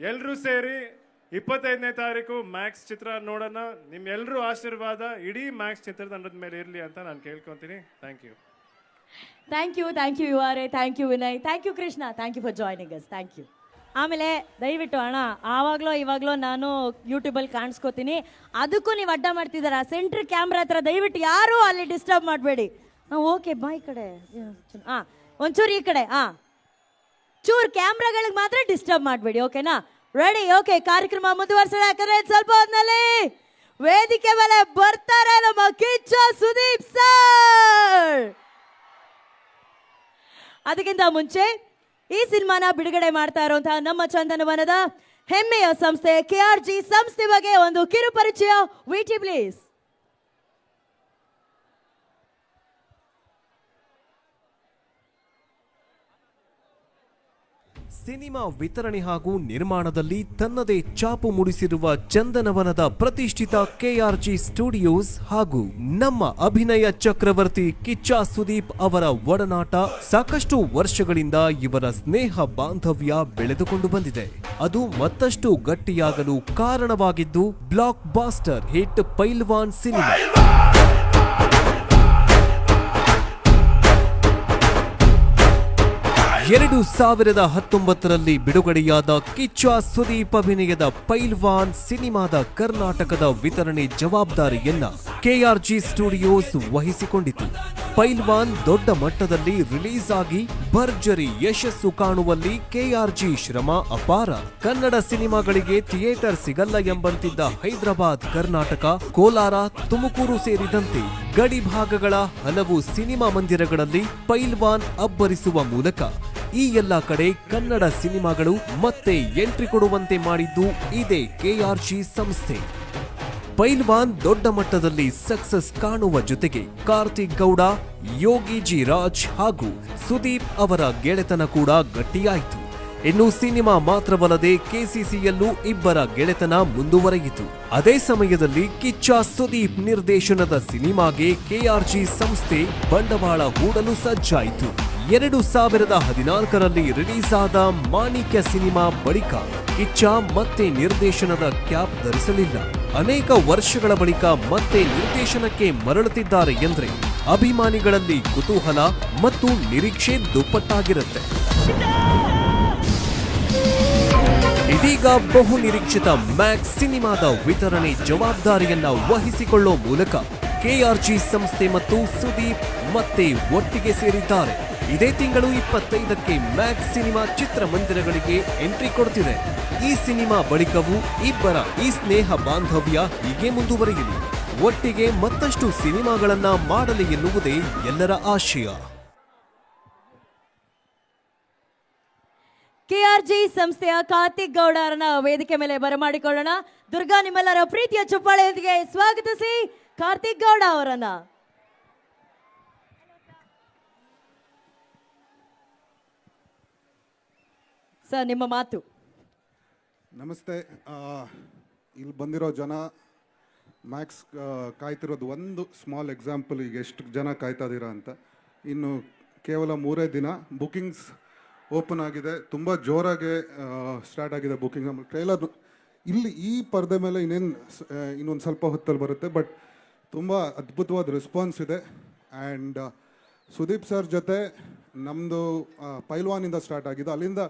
ಎಲ್ಲರೂ ಸೇರಿ 25ನೇ ತಾರೀಕು ಮ್ಯಾಕ್ಸ್ ಚಿತ್ರ ನೋಡೋಣ. ನಿಮ್ಮೆಲ್ಲರೂ ಆಶೀರ್ವಾದ ಇಡೀ ಮ್ಯಾಕ್ಸ್ ಚಿತ್ರತಂಡದ ಮೇಲೆ ಇರಲಿ ಅಂತ ನಾನು ಕೇಳ್ಕೊತೀನಿ. Thank you. ಥ್ಯಾಂಕ್ ಯು ಯುವಾರೆ, thank you Vinay, thank you Krishna, thank you for joining us. Thank you. ಆಮೇಲೆ ದಯವಿಟ್ಟು ಅಣ್ಣ, ಆವಾಗಲೋ ಇವಾಗಲೋ ನಾನು ಯೂಟ್ಯೂಬಲ್ಲಿ ಕಾಣಿಸ್ಕೋತೀನಿ, ಅದಕ್ಕೂ ನೀವು ಅಡ್ಡ ಮಾಡ್ತಿದ್ದೀರಾ. ಸೆಂಟ್ರ್ ಕ್ಯಾಮ್ರಾ ಹತ್ರ ದಯವಿಟ್ಟು ಯಾರೂ ಅಲ್ಲಿ ಡಿಸ್ಟರ್ಬ್ ಮಾಡಬೇಡಿ. ಓಕೆ, ಬಾ ಈ ಕಡೆ. ಒಂಚೂರು ಈ ಕಡೆ. ಚೂರು ಕ್ಯಾಮ್ರಾಗಳಿಗೆ ಮಾತ್ರ ಡಿಸ್ಟರ್ಬ್ ಮಾಡಬೇಡಿ, ಓಕೆನಾ? ರೆಡಿ? ಓಕೆ, ಕಾರ್ಯಕ್ರಮ ಮುಂದುವರ್ಸೋಣ. ಯಾಕಂದ್ರೆ ಸ್ವಲ್ಪ ಹೊತ್ತಿನಲ್ಲಿ ವೇದಿಕೆ ಮೇಲೆ ಬರ್ತಾರೆ ನಮ್ಮ ಕಿಚ್ಚ ಸುದೀಪ್ ಸರ್. ಅದಕ್ಕಿಂತ ಮುಂಚೆ ಈ ಸಿನಿಮಾನ ಬಿಡುಗಡೆ ಮಾಡ್ತಾ ಇರುವಂತಹ ನಮ್ಮ ಚಂದನವನದ ಹೆಮ್ಮೆಯ ಸಂಸ್ಥೆ KRG ಸಂಸ್ಥೆ ಬಗ್ಗೆ ಒಂದು ಕಿರು ಪರಿಚಯ. VT please. ಸಿನಿಮಾ ವಿತರಣೆ ಹಾಗೂ ನಿರ್ಮಾಣದಲ್ಲಿ ತನ್ನದೇ ಛಾಪು ಮೂಡಿಸಿರುವ ಚಂದನವನದ ಪ್ರತಿಷ್ಠಿತ ಕೆಆರ್ಜಿ ಸ್ಟುಡಿಯೋಸ್ ಹಾಗೂ ನಮ್ಮ ಅಭಿನಯ ಚಕ್ರವರ್ತಿ ಕಿಚ್ಚ ಸುದೀಪ್ ಅವರ ಒಡನಾಟ ಸಾಕಷ್ಟು ವರ್ಷಗಳಿಂದ ಇವರ ಸ್ನೇಹ ಬಾಂಧವ್ಯ ಬೆಳೆದುಕೊಂಡು ಬಂದಿದೆ. ಅದು ಮತ್ತಷ್ಟು ಗಟ್ಟಿಯಾಗಲು ಕಾರಣವಾಗಿದ್ದು ಬ್ಲಾಕ್ ಬಾಸ್ಟರ್ ಹಿಟ್ ಪೈಲ್ವಾನ್ ಸಿನಿಮಾ. 2019ರಲ್ಲಿ ಬಿಡುಗಡೆಯಾದ ಕಿಚ್ಚ ಸುದೀಪ್ ಅಭಿನಯದ ಪೈಲ್ವಾನ್ ಸಿನಿಮಾದ ಕರ್ನಾಟಕದ ವಿತರಣೆ ಜವಾಬ್ದಾರಿಯನ್ನ ಕೆಆರ್ಜಿ ಸ್ಟುಡಿಯೋಸ್ ವಹಿಸಿಕೊಂಡಿತು. ಪೈಲ್ವಾನ್ ದೊಡ್ಡ ಮಟ್ಟದಲ್ಲಿ ರಿಲೀಸ್ ಆಗಿ ಭರ್ಜರಿ ಯಶಸ್ಸು ಕಾಣುವಲ್ಲಿ ಕೆಆರ್ಜಿ ಶ್ರಮ ಅಪಾರ. ಕನ್ನಡ ಸಿನಿಮಾಗಳಿಗೆ ಥಿಯೇಟರ್ ಸಿಗಲ್ಲ ಎಂಬಂತಿದ್ದ ಹೈದರಾಬಾದ್, ಕರ್ನಾಟಕ, ಕೋಲಾರ, ತುಮಕೂರು ಸೇರಿದಂತೆ ಗಡಿ ಭಾಗಗಳ ಹಲವು ಸಿನಿಮಾ ಮಂದಿರಗಳಲ್ಲಿ ಪೈಲ್ವಾನ್ ಅಬ್ಬರಿಸುವ ಮೂಲಕ ಈ ಎಲ್ಲ ಕಡೆ ಕನ್ನಡ ಸಿನಿಮಾಗಳು ಮತ್ತೆ ಎಂಟ್ರಿ ಕೊಡುವಂತೆ ಮಾಡಿದ್ದು ಇದೇ ಕೆಆರ್ಜಿ ಸಂಸ್ಥೆ. ಪೈಲ್ವಾನ್ ದೊಡ್ಡ ಮಟ್ಟದಲ್ಲಿ ಸಕ್ಸಸ್ ಕಾಣುವ ಜೊತೆಗೆ ಕಾರ್ತಿಕ್ ಗೌಡ, ಯೋಗಿ ಜಿ ರಾಜ್ ಹಾಗೂ ಸುದೀಪ್ ಅವರ ಗೆಳೆತನ ಕೂಡ ಗಟ್ಟಿಯಾಯಿತು. ಇನ್ನು ಸಿನಿಮಾ ಮಾತ್ರವಲ್ಲದೆ ಕೆಸಿಸಿಯಲ್ಲೂ ಇಬ್ಬರ ಗೆಳೆತನ ಮುಂದುವರೆಯಿತು. ಅದೇ ಸಮಯದಲ್ಲಿ ಕಿಚ್ಚ ಸುದೀಪ್ ನಿರ್ದೇಶನದ ಸಿನಿಮಾಗೆ ಕೆಆರ್ಜಿ ಸಂಸ್ಥೆ ಬಂಡವಾಳ ಹೂಡಲು ಸಜ್ಜಾಯಿತು. 2014ರಲ್ಲಿ ರಿಲೀಸ್ ಆದ ಮಾಣಿಕ್ಯ ಸಿನಿಮಾ ಬಳಿಕ ಕಿಚ್ಚ ಮತ್ತೆ ನಿರ್ದೇಶನದ ಕ್ಯಾಪ್ ಧರಿಸಲಿಲ್ಲ. ಅನೇಕ ವರ್ಷಗಳ ಬಳಿಕ ಮತ್ತೆ ನಿರ್ದೇಶನಕ್ಕೆ ಮರಳುತ್ತಿದ್ದಾರೆ ಎಂದ್ರೆ ಅಭಿಮಾನಿಗಳಲ್ಲಿ ಕುತೂಹಲ ಮತ್ತು ನಿರೀಕ್ಷೆ ದುಪ್ಪಟ್ಟಾಗಿರುತ್ತೆ. ಇದೀಗ ಬಹು ನಿರೀಕ್ಷಿತ ಮ್ಯಾಕ್ಸ್ ಸಿನಿಮಾದ ವಿತರಣೆ ಜವಾಬ್ದಾರಿಯನ್ನ ವಹಿಸಿಕೊಳ್ಳೋ ಮೂಲಕ ಕೆಆರ್ಜಿ ಸಂಸ್ಥೆ ಮತ್ತು ಸುದೀಪ್ ಮತ್ತೆ ಒಟ್ಟಿಗೆ ಸೇರಿದ್ದಾರೆ. ಇದೇ ತಿಂಗಳು 25ಕ್ಕೆ ಮ್ಯಾಕ್ಸ್ ಸಿನಿಮಾ ಚಿತ್ರಮಂದಿರಗಳಿಗೆ ಎಂಟ್ರಿ ಕೊಡ್ತಿದೆ. ಈ ಸಿನಿಮಾ ಬಳಿಕವೂ ಇಬ್ಬರ ಈ ಸ್ನೇಹ ಬಾಂಧವ್ಯ ಹೀಗೆ ಮುಂದುವರಿಯಲಿ, ಒಟ್ಟಿಗೆ ಮತ್ತಷ್ಟು ಸಿನಿಮಾಗಳನ್ನ ಮಾಡಲಿ ಎನ್ನುವುದೇ ಎಲ್ಲರ ಆಶಯ. ಕೆಆರ್ಜಿ ಸಂಸ್ಥೆಯ ಕಾರ್ತಿಕ್ ಗೌಡ ಅವರನ್ನ ವೇದಿಕೆ ಮೇಲೆ ಬರಮಾಡಿಕೊಳ್ಳೋಣ. ದುರ್ಗಾ, ನಿಮ್ಮೆಲ್ಲರ ಪ್ರೀತಿಯ ಚಪ್ಪಾಳೆಯೊಂದಿಗೆ ಸ್ವಾಗತಿಸಿ ಕಾರ್ತಿಕ್ ಗೌಡ ಅವರನ್ನ. ಸರ್, ನಿಮ್ಮ ಮಾತು. ನಮಸ್ತೆ. ಇಲ್ಲಿ ಬಂದಿರೋ ಜನ, ಮ್ಯಾಕ್ಸ್ ಕಾಯ್ತಿರೋದು ಒಂದು ಸ್ಮಾಲ್ ಎಕ್ಸಾಂಪಲ್, ಈಗ ಎಷ್ಟು ಜನ ಕಾಯ್ತಾ ಇದ್ದೀರಾ ಅಂತ. ಇನ್ನು ಕೇವಲ 3 ದಿನ ಬುಕಿಂಗ್ಸ್ ಓಪನ್ ಆಗಿದೆ, ತುಂಬ ಜೋರಾಗಿ ಸ್ಟಾರ್ಟ್ ಆಗಿದೆ ಬುಕಿಂಗ್. ಟ್ರೈಲರ್ ಇಲ್ಲಿ ಈ ಪರದೆ ಮೇಲೆ ಇನ್ನೊಂದು ಸ್ವಲ್ಪ ಹೊತ್ತಲ್ಲಿ ಬರುತ್ತೆ, ಬಟ್ ತುಂಬ ಅದ್ಭುತವಾದ ರೆಸ್ಪಾನ್ಸ್ ಇದೆ. ಆ್ಯಂಡ್ ಸುದೀಪ್ ಸರ್ ಜೊತೆ ನಮ್ಮದು ಪೈಲ್ವಾನಿಂದ ಸ್ಟಾರ್ಟ್ ಆಗಿದೆ. ಅಲ್ಲಿಂದ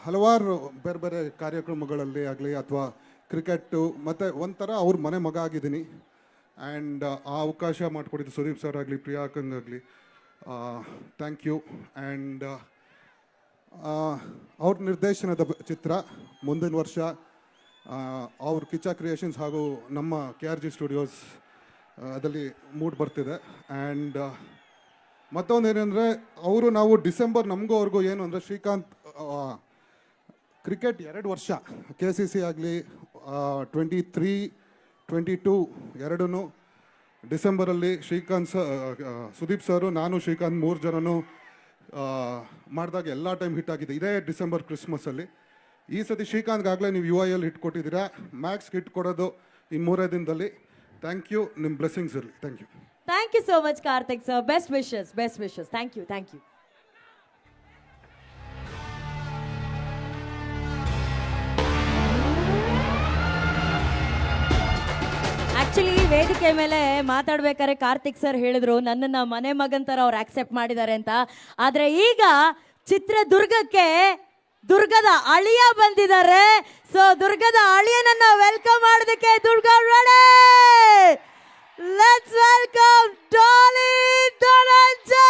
ಹಲವಾರು ಬೇರೆ ಬೇರೆ ಕಾರ್ಯಕ್ರಮಗಳಲ್ಲಿ ಆಗಲಿ ಅಥವಾ ಕ್ರಿಕೆಟ್ಟು ಮತ್ತು ಒಂಥರ ಅವ್ರ ಮನೆ ಮಗ ಆಗಿದ್ದೀನಿ. ಆ್ಯಂಡ್ ಆ ಅವಕಾಶ ಮಾಡಿಕೊಟ್ಟಿದ್ದು ಸುದೀಪ್ ಸರ್ ಆಗಲಿ, ಪ್ರಿಯಾಕಂಗಾಗಲಿ, ಥ್ಯಾಂಕ್ ಯು. ಆ್ಯಂಡ್ ಅವ್ರ ನಿರ್ದೇಶನದ ಚಿತ್ರ ಮುಂದಿನ ವರ್ಷ ಅವ್ರ ಕಿಚ್ಚ ಕ್ರಿಯೇಷನ್ಸ್ ಹಾಗೂ ನಮ್ಮ ಕೆಆರ್ಜಿ ಸ್ಟುಡಿಯೋಸ್ ಅದಲ್ಲಿ ಮೂಡ್ ಬರ್ತಿದೆ. ಆ್ಯಂಡ್ ಮತ್ತೊಂದೇನೆಂದರೆ ಅವರು ನಾವು ಡಿಸೆಂಬರ್ ನಮಗೂ ಅವ್ರಿಗೂ ಏನು ಅಂದರೆ ಶ್ರೀಕಾಂತ್ ಕ್ರಿಕೆಟ್ 2 ವರ್ಷ KCC ಆಗಲಿ 23, 22 ಎರಡೂ ಡಿಸೆಂಬರಲ್ಲಿ ಶ್ರೀಕಾಂತ್ ಸುದೀಪ್ ಸರು, ನಾನು, ಶ್ರೀಕಾಂತ್ 3 ಜನನೂ ಮಾಡಿದಾಗ ಎಲ್ಲ ಟೈಮ್ ಹಿಟ್ ಆಗಿದೆ. ಇದೇ ಡಿಸೆಂಬರ್ ಕ್ರಿಸ್ಮಸಲ್ಲಿ. ಈ ಸತಿ ಶ್ರೀಕಾಂತ್ಗಾಗಲೇ ನೀವು UIL ಹಿಟ್ ಕೊಟ್ಟಿದ್ದೀರಾ, ಮ್ಯಾಕ್ಸ್ ಹಿಟ್ ಕೊಡೋದು ಇನ್ನು 3 ದಿನದಲ್ಲಿ. ಥ್ಯಾಂಕ್ ಯು, ನಿಮ್ಮ ಬ್ಲೆಸ್ಸಿಂಗ್ಸ್ ಇರಲಿ. Thank you. Thank you so much Karthik sir. Best wishes, best wishes. Thank you, thank you. Actually ವೇದಿಕೆ ಮೇಲೆ ಮಾತಾಡ್ಬೇಕಾದ್ರೆ ಕಾರ್ತಿಕ್ ಸರ್ ಹೇಳಿದ್ರು ನನ್ನನ್ನ ಮನೆ ಮಗನ್ ತರ ಅವ್ರು ಆಕ್ಸೆಪ್ಟ್ ಮಾಡಿದ್ದಾರೆ ಅಂತ. ಆದ್ರೆ ಈಗ ಚಿತ್ರದುರ್ಗಕ್ಕೆ ದುರ್ಗದ ಅಳಿಯ ಬಂದಿದ್ದಾರೆ. ಸೊ ದುರ್ಗದ ಅಳಿಯನನ್ನ ವೆಲ್ಕಮ್ ಮಾಡೋದಕ್ಕೆ Durga ready. Let's welcome Dolly Dhananjay.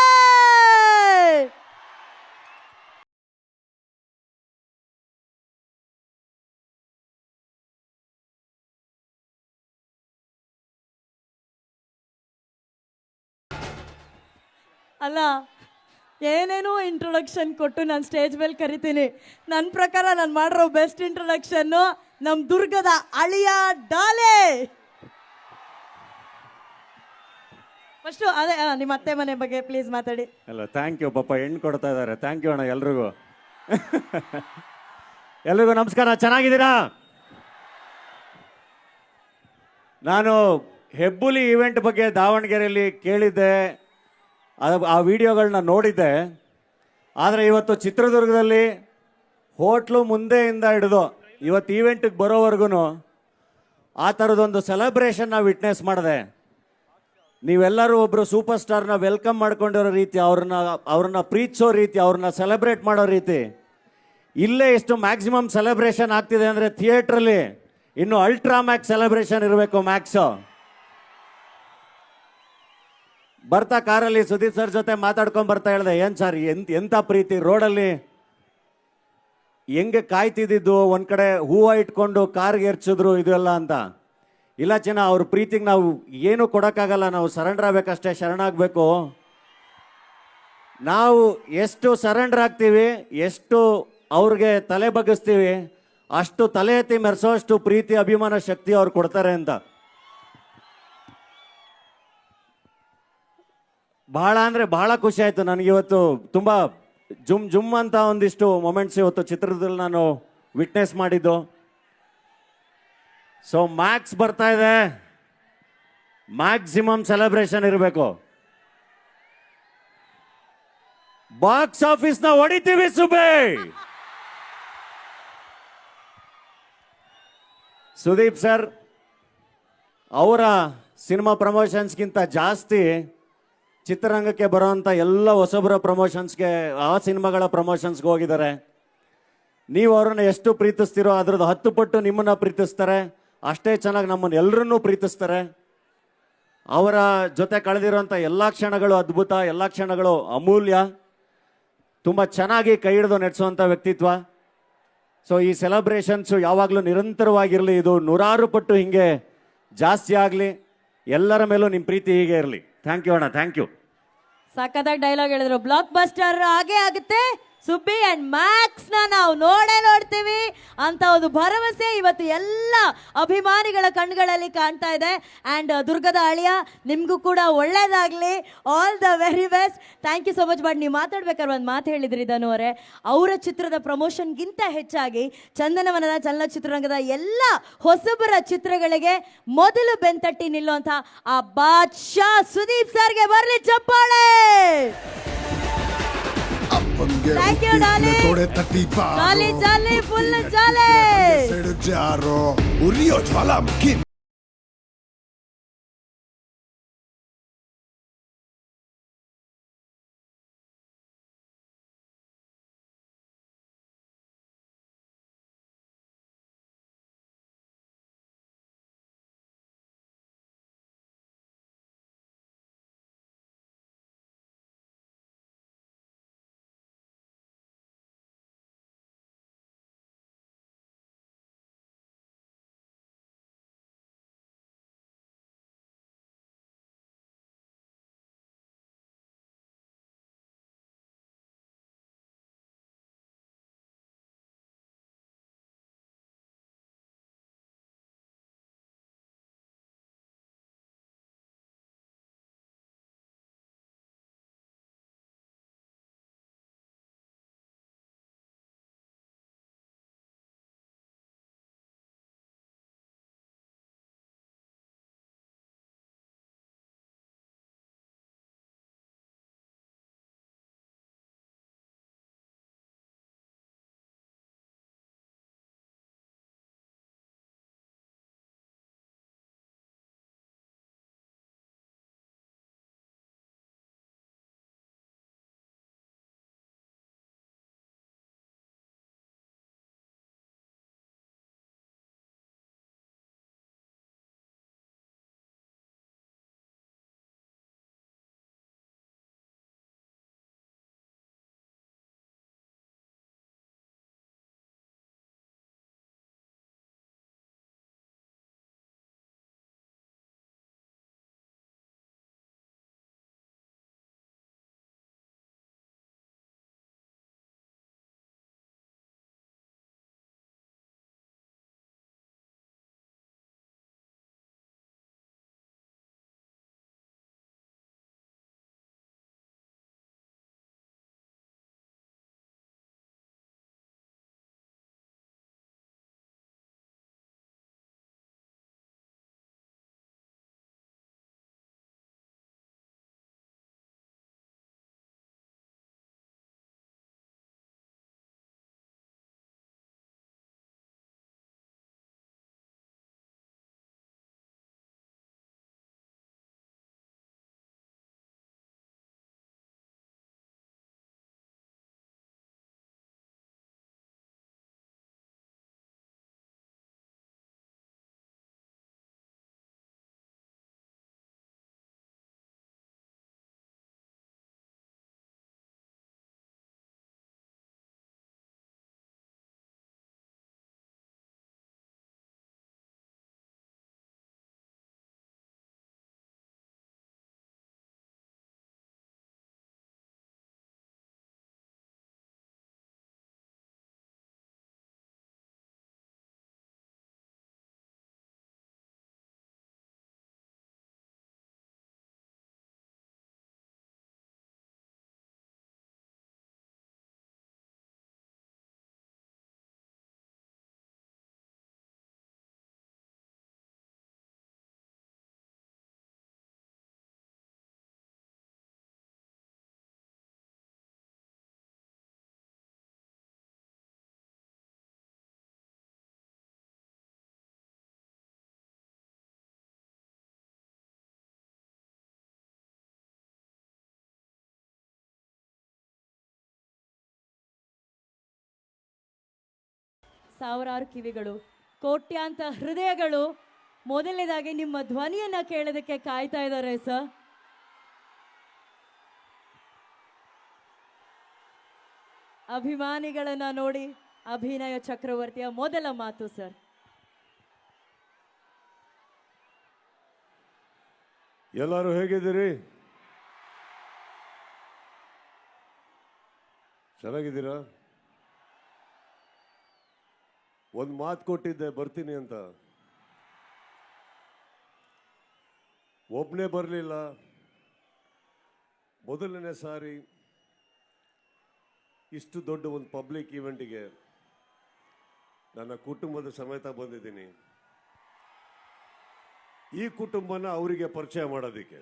ಅಲ್ಲ, ಏನೇನೋ ಇಂಟ್ರೊಡಕ್ಷನ್ ಕೊಟ್ಟು ನಾನು ಸ್ಟೇಜ್ ಮೇಲೆ ಕರಿತೀನಿ. ನನ್ನ ಪ್ರಕಾರ ನಾನು ಮಾಡಿರೋ ಬೆಸ್ಟ್ ಇಂಟ್ರೊಡಕ್ಷನ್ನು ನಮ್ಮ ದುರ್ಗದ ಅಳಿಯ ಡಾಲೆ. ಫಸ್ಟು ಅದೇ ನಿಮ್ಮ ಅತ್ತೆ ಮನೆ ಬಗ್ಗೆ ಪ್ಲೀಸ್ ಮಾತಾಡಿ. ಅಲ್ಲ, ಥ್ಯಾಂಕ್ ಯು ಪಾಪ, ಹೆಣ್ಣು ಕೊಡ್ತಾ ಇದ್ದಾರೆ. ಥ್ಯಾಂಕ್ ಯು ಅಣ್ಣ ಎಲ್ರಿಗೂ. ಎಲ್ರಿಗೂ ನಮಸ್ಕಾರ, ಚೆನ್ನಾಗಿದ್ದೀರಾ? ನಾನು ಹೆಬ್ಬುಲಿ ಈವೆಂಟ್ ಬಗ್ಗೆ ದಾವಣಗೆರೆಯಲ್ಲಿ ಕೇಳಿದ್ದೆ, ಆ ವಿಡಿಯೋಗಳನ್ನ ನೋಡಿದ್ದೆ. ಆದರೆ ಇವತ್ತು ಚಿತ್ರದುರ್ಗದಲ್ಲಿ ಹೋಟ್ಲು ಮುಂದೆಯಿಂದ ಹಿಡಿದು ಇವತ್ತು ಈವೆಂಟಿಗೆ ಬರೋವರೆಗೂ ಆ ಥರದೊಂದು ಸೆಲೆಬ್ರೇಷನ್ನ ವಿಟ್ನೆಸ್ ಮಾಡಿದೆ. ನೀವೆಲ್ಲರೂ ಒಬ್ಬರು ಸೂಪರ್ ಸ್ಟಾರ್ನ ವೆಲ್ಕಮ್ ಮಾಡ್ಕೊಂಡಿರೋ ರೀತಿ, ಅವ್ರನ್ನ ಪ್ರೀತಿಸೋ ರೀತಿ, ಅವ್ರನ್ನ ಸೆಲೆಬ್ರೇಟ್ ಮಾಡೋ ರೀತಿ, ಇಲ್ಲೇ ಎಷ್ಟು ಮ್ಯಾಕ್ಸಿಮಮ್ ಸೆಲೆಬ್ರೇಷನ್ ಆಗ್ತಿದೆ ಅಂದರೆ ಥಿಯೇಟ್ರಲ್ಲಿ ಇನ್ನು ಅಲ್ಟ್ರಾ ಮ್ಯಾಕ್ಸ್ ಸೆಲೆಬ್ರೇಷನ್ ಇರಬೇಕು. ಮ್ಯಾಕ್ಸು ಬರ್ತಾ ಕಾರಲ್ಲಿ ಸುದೀಪ್ ಸರ್ ಜೊತೆ ಮಾತಾಡ್ಕೊಂಡು ಬರ್ತಾ ಹೇಳಿದೆ, ಏನು ಸರ್ ಎಂಥ ಪ್ರೀತಿ, ರೋಡಲ್ಲಿ ಹೆಂಗೆ ಕಾಯ್ತಿದ್ದು, ಒಂದು ಕಡೆ ಹೂವು ಇಟ್ಕೊಂಡು ಕಾರ್ಗೆ ಎರ್ಚಿದ್ರು ಇದೆಲ್ಲ ಅಂತ. ಇಲ್ಲ ಚಿನ್ನ, ಅವ್ರ ಪ್ರೀತಿಗೆ ನಾವು ಏನು ಕೊಡೋಕ್ಕಾಗಲ್ಲ, ನಾವು ಸರೆಂಡರ್ ಆಗಬೇಕಷ್ಟೇ, ಶರಣಾಗಬೇಕು. ನಾವು ಎಷ್ಟು ಸರೆಂಡರ್ ಆಗ್ತೀವಿ, ಎಷ್ಟು ಅವ್ರಿಗೆ ತಲೆ ಬಗ್ಗಿಸ್ತೀವಿ, ಅಷ್ಟು ತಲೆ ಎತ್ತಿ ಮೆರೆಸೋಷ್ಟು ಪ್ರೀತಿ ಅಭಿಮಾನ ಶಕ್ತಿ ಅವ್ರು ಕೊಡ್ತಾರೆ ಅಂತ. ಬಹಳ ಅಂದರೆ ಬಹಳ ಖುಷಿ ಆಯಿತು ನನಗಿವತ್ತು. ತುಂಬ ಜುಮ್ ಅಂತ ಒಂದಿಷ್ಟು ಮೊಮೆಂಟ್ಸ್ ಇವತ್ತು ಚಿತ್ರದಲ್ಲಿ ನಾನು ವಿಟ್ನೆಸ್ ಮಾಡಿದ್ದು. ಸೊ ಮ್ಯಾಕ್ಸ್ ಬರ್ತಾ ಇದೆ, ಮ್ಯಾಕ್ಸಿಮಮ್ ಸೆಲೆಬ್ರೇಷನ್ ಇರಬೇಕು. ಬಾಕ್ಸ್ ಆಫೀಸ್ನ ಹೊಡಿತೀವಿ ಸುಬೇ. ಸುದೀಪ್ ಸರ್ ಅವರ ಸಿನಿಮಾ ಪ್ರಮೋಷನ್ಸ್ಗಿಂತ ಜಾಸ್ತಿ ಚಿತ್ರರಂಗಕ್ಕೆ ಬರೋವಂಥ ಎಲ್ಲ ಹೊಸಬರ ಪ್ರಮೋಷನ್ಸ್ಗೆ, ಆ ಸಿನಿಮಾಗಳ ಪ್ರಮೋಷನ್ಸ್ಗೆ ಹೋಗಿದ್ದಾರೆ. ನೀವು ಅವ್ರನ್ನ ಎಷ್ಟು ಪ್ರೀತಿಸ್ತೀರೋ ಅದ್ರದ್ದು 10 ಪಟ್ಟು ನಿಮ್ಮನ್ನು ಪ್ರೀತಿಸ್ತಾರೆ. ಅಷ್ಟೇ ಚೆನ್ನಾಗಿ ನಮ್ಮನ್ನು ಎಲ್ಲರನ್ನೂ ಪ್ರೀತಿಸ್ತಾರೆ. ಅವರ ಜೊತೆ ಕಳೆದಿರೋಂಥ ಎಲ್ಲ ಕ್ಷಣಗಳು ಅದ್ಭುತ, ಎಲ್ಲ ಕ್ಷಣಗಳು ಅಮೂಲ್ಯ. ತುಂಬ ಚೆನ್ನಾಗಿ ಕೈ ಹಿಡಿದು ನಡೆಸುವಂಥ ವ್ಯಕ್ತಿತ್ವ. ಸೊ ಈ ಸೆಲೆಬ್ರೇಷನ್ಸು ಯಾವಾಗಲೂ ನಿರಂತರವಾಗಿರಲಿ, ಇದು 100 ಪಟ್ಟು ಹಿಂಗೆ ಜಾಸ್ತಿ ಆಗಲಿ. ಎಲ್ಲರ ಮೇಲೂ ನಿಮ್ಮ ಪ್ರೀತಿ ಹೀಗೆ ಇರಲಿ. ಥ್ಯಾಂಕ್ ಯು ಅಣ್ಣ, ಥ್ಯಾಂಕ್ ಯು. ಸಖತ್ತಾಗಿ ಡೈಲಾಗ್ ಹೇಳಿದ್ರು. ಬ್ಲಾಕ್ ಬಸ್ಟರ್ ಆಗೇ ಆಗುತ್ತೆ. ಸುಬ್ಬಿ ಅಂಡ್ ಮ್ಯಾಕ್ಸ್ ನಾವು ನೋಡ್ತೀವಿ ಅಂತ ಒಂದು ಭರವಸೆ ಇವತ್ತು ಎಲ್ಲ ಅಭಿಮಾನಿಗಳ ಕಣ್ಗಳಲ್ಲಿ ಕಾಣ್ತಾ ಇದೆ. ಅಂಡ್ ದುರ್ಗದ ಅಳಿಯ, ನಿಮಗೂ ಕೂಡ ಒಳ್ಳೇದಾಗಲಿ, all the very best. Thank you so much. But ನೀವು ಮಾತಾಡ್ಬೇಕಾದ್ರೆ ಒಂದು ಮಾತು ಹೇಳಿದ್ರಿ ಧನು ಅವರೇ, ಅವರ ಚಿತ್ರದ ಪ್ರಮೋಷನ್ಗಿಂತ ಹೆಚ್ಚಾಗಿ ಚಂದನವನದ ಚಲನಚಿತ್ರರಂಗದ ಎಲ್ಲ ಹೊಸಬರ ಚಿತ್ರಗಳಿಗೆ ಮೊದಲು ಬೆಂತಟ್ಟಿ ನಿಲ್ಲುವಂಥ ಆ ಬಾದ್ಶಾ ಸುದೀಪ್ ಸರ್ಗೆ ಬರಲಿ ಚಪ್ಪಾಳೆ. Thank you, darling. Jolly, full jolly. ಸಾವಿರಾರು ಕಿವಿಗಳು, ಕೋಟ್ಯಾಂತ ಹೃದಯಗಳು ಮೊದಲನೇದಾಗಿ ನಿಮ್ಮ ಧ್ವನಿಯನ್ನ ಕೇಳೋದಕ್ಕೆ ಕಾಯ್ತಾ ಇದ್ದಾರೆ ಸರ್. ಅಭಿಮಾನಿಗಳನ್ನ ನೋಡಿ ಅಭಿನಯ ಚಕ್ರವರ್ತಿಯ ಮೊದಲ ಮಾತು ಸರ್. ಎಲ್ಲರೂ ಹೇಗಿದ್ದೀರಿ? ಚೆನ್ನಾಗಿದ್ದೀರಾ? ಒಂದು ಮಾತು ಕೊಟ್ಟಿದ್ದೆ ಬರ್ತೀನಿ ಅಂತ, ಒಬ್ಬನೇ ಬರಲಿಲ್ಲ. ಮೊದಲನೇ ಸಾರಿ ಇಷ್ಟು ದೊಡ್ಡ ಒಂದು ಪಬ್ಲಿಕ್ ಈವೆಂಟಿಗೆ ನನ್ನ ಕುಟುಂಬದ ಸಮೇತ ಬಂದಿದ್ದೀನಿ. ಈ ಕುಟುಂಬನ ಅವರಿಗೆ ಪರಿಚಯ ಮಾಡೋದಕ್ಕೆ.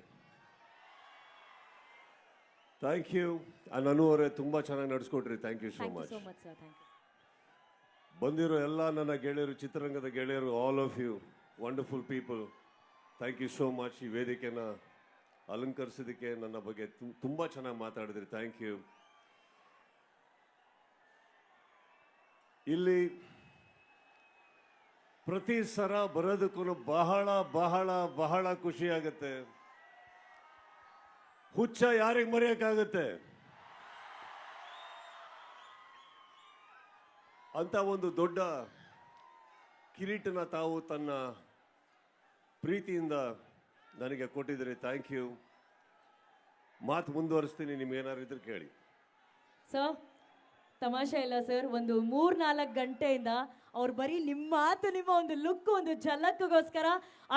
Thank you. ಅನು ಅವರೇ ತುಂಬ ಚೆನ್ನಾಗಿ ನಡೆಸ್ಕೊಟ್ರಿ. Thank you so much. ಬಂದಿರೋ ಎಲ್ಲ ನನ್ನ ಗೆಳೆಯರು, ಚಿತ್ರರಂಗದ ಗೆಳೆಯರು, all of you wonderful people, thank you so much. ಈ ವೇದಿಕೆನ ಅಲಂಕರಿಸೋದಕ್ಕೆ ನನ್ನ ಬಗ್ಗೆ ತುಂಬ ಚೆನ್ನಾಗಿ ಮಾತಾಡಿದ್ರಿ. Thank you. ಇಲ್ಲಿ ಪ್ರತಿ ಸಲ ಬರೋದಕ್ಕೂ ಬಹಳ ಬಹಳ ಬಹಳ ಖುಷಿ ಆಗುತ್ತೆ. ಹುಚ್ಚ ಯಾರಿಗೆ ಮರೆಯೋಕ್ಕಾಗುತ್ತೆ ಅಂತ ಒಂದು ದೊಡ್ಡ ಕಿರೀಟನ ತಾವು ತನ್ನ ಪ್ರೀತಿಯಿಂದ ನನಗೆ ಕೊಟ್ಟಿದ್ದೀರಿ. Thank you. ಮಾತು ಮುಂದುವರಿಸ್ತೀನಿ, ನಿಮ್ಗೇನಾದ್ರು ಇದ್ರೆ ಕೇಳಿ. ಸರ್ ತಮಾಷೆ ಇಲ್ಲ ಸರ್, ಒಂದು 3-4 ಗಂಟೆಯಿಂದ ಅವ್ರು ಬರೀ ನಿಮ್ಮ ಮಾತು, ನಿಮ್ಮ ಒಂದು ಲುಕ್, ಒಂದು ಝಲಕ್ಗೋಸ್ಕರ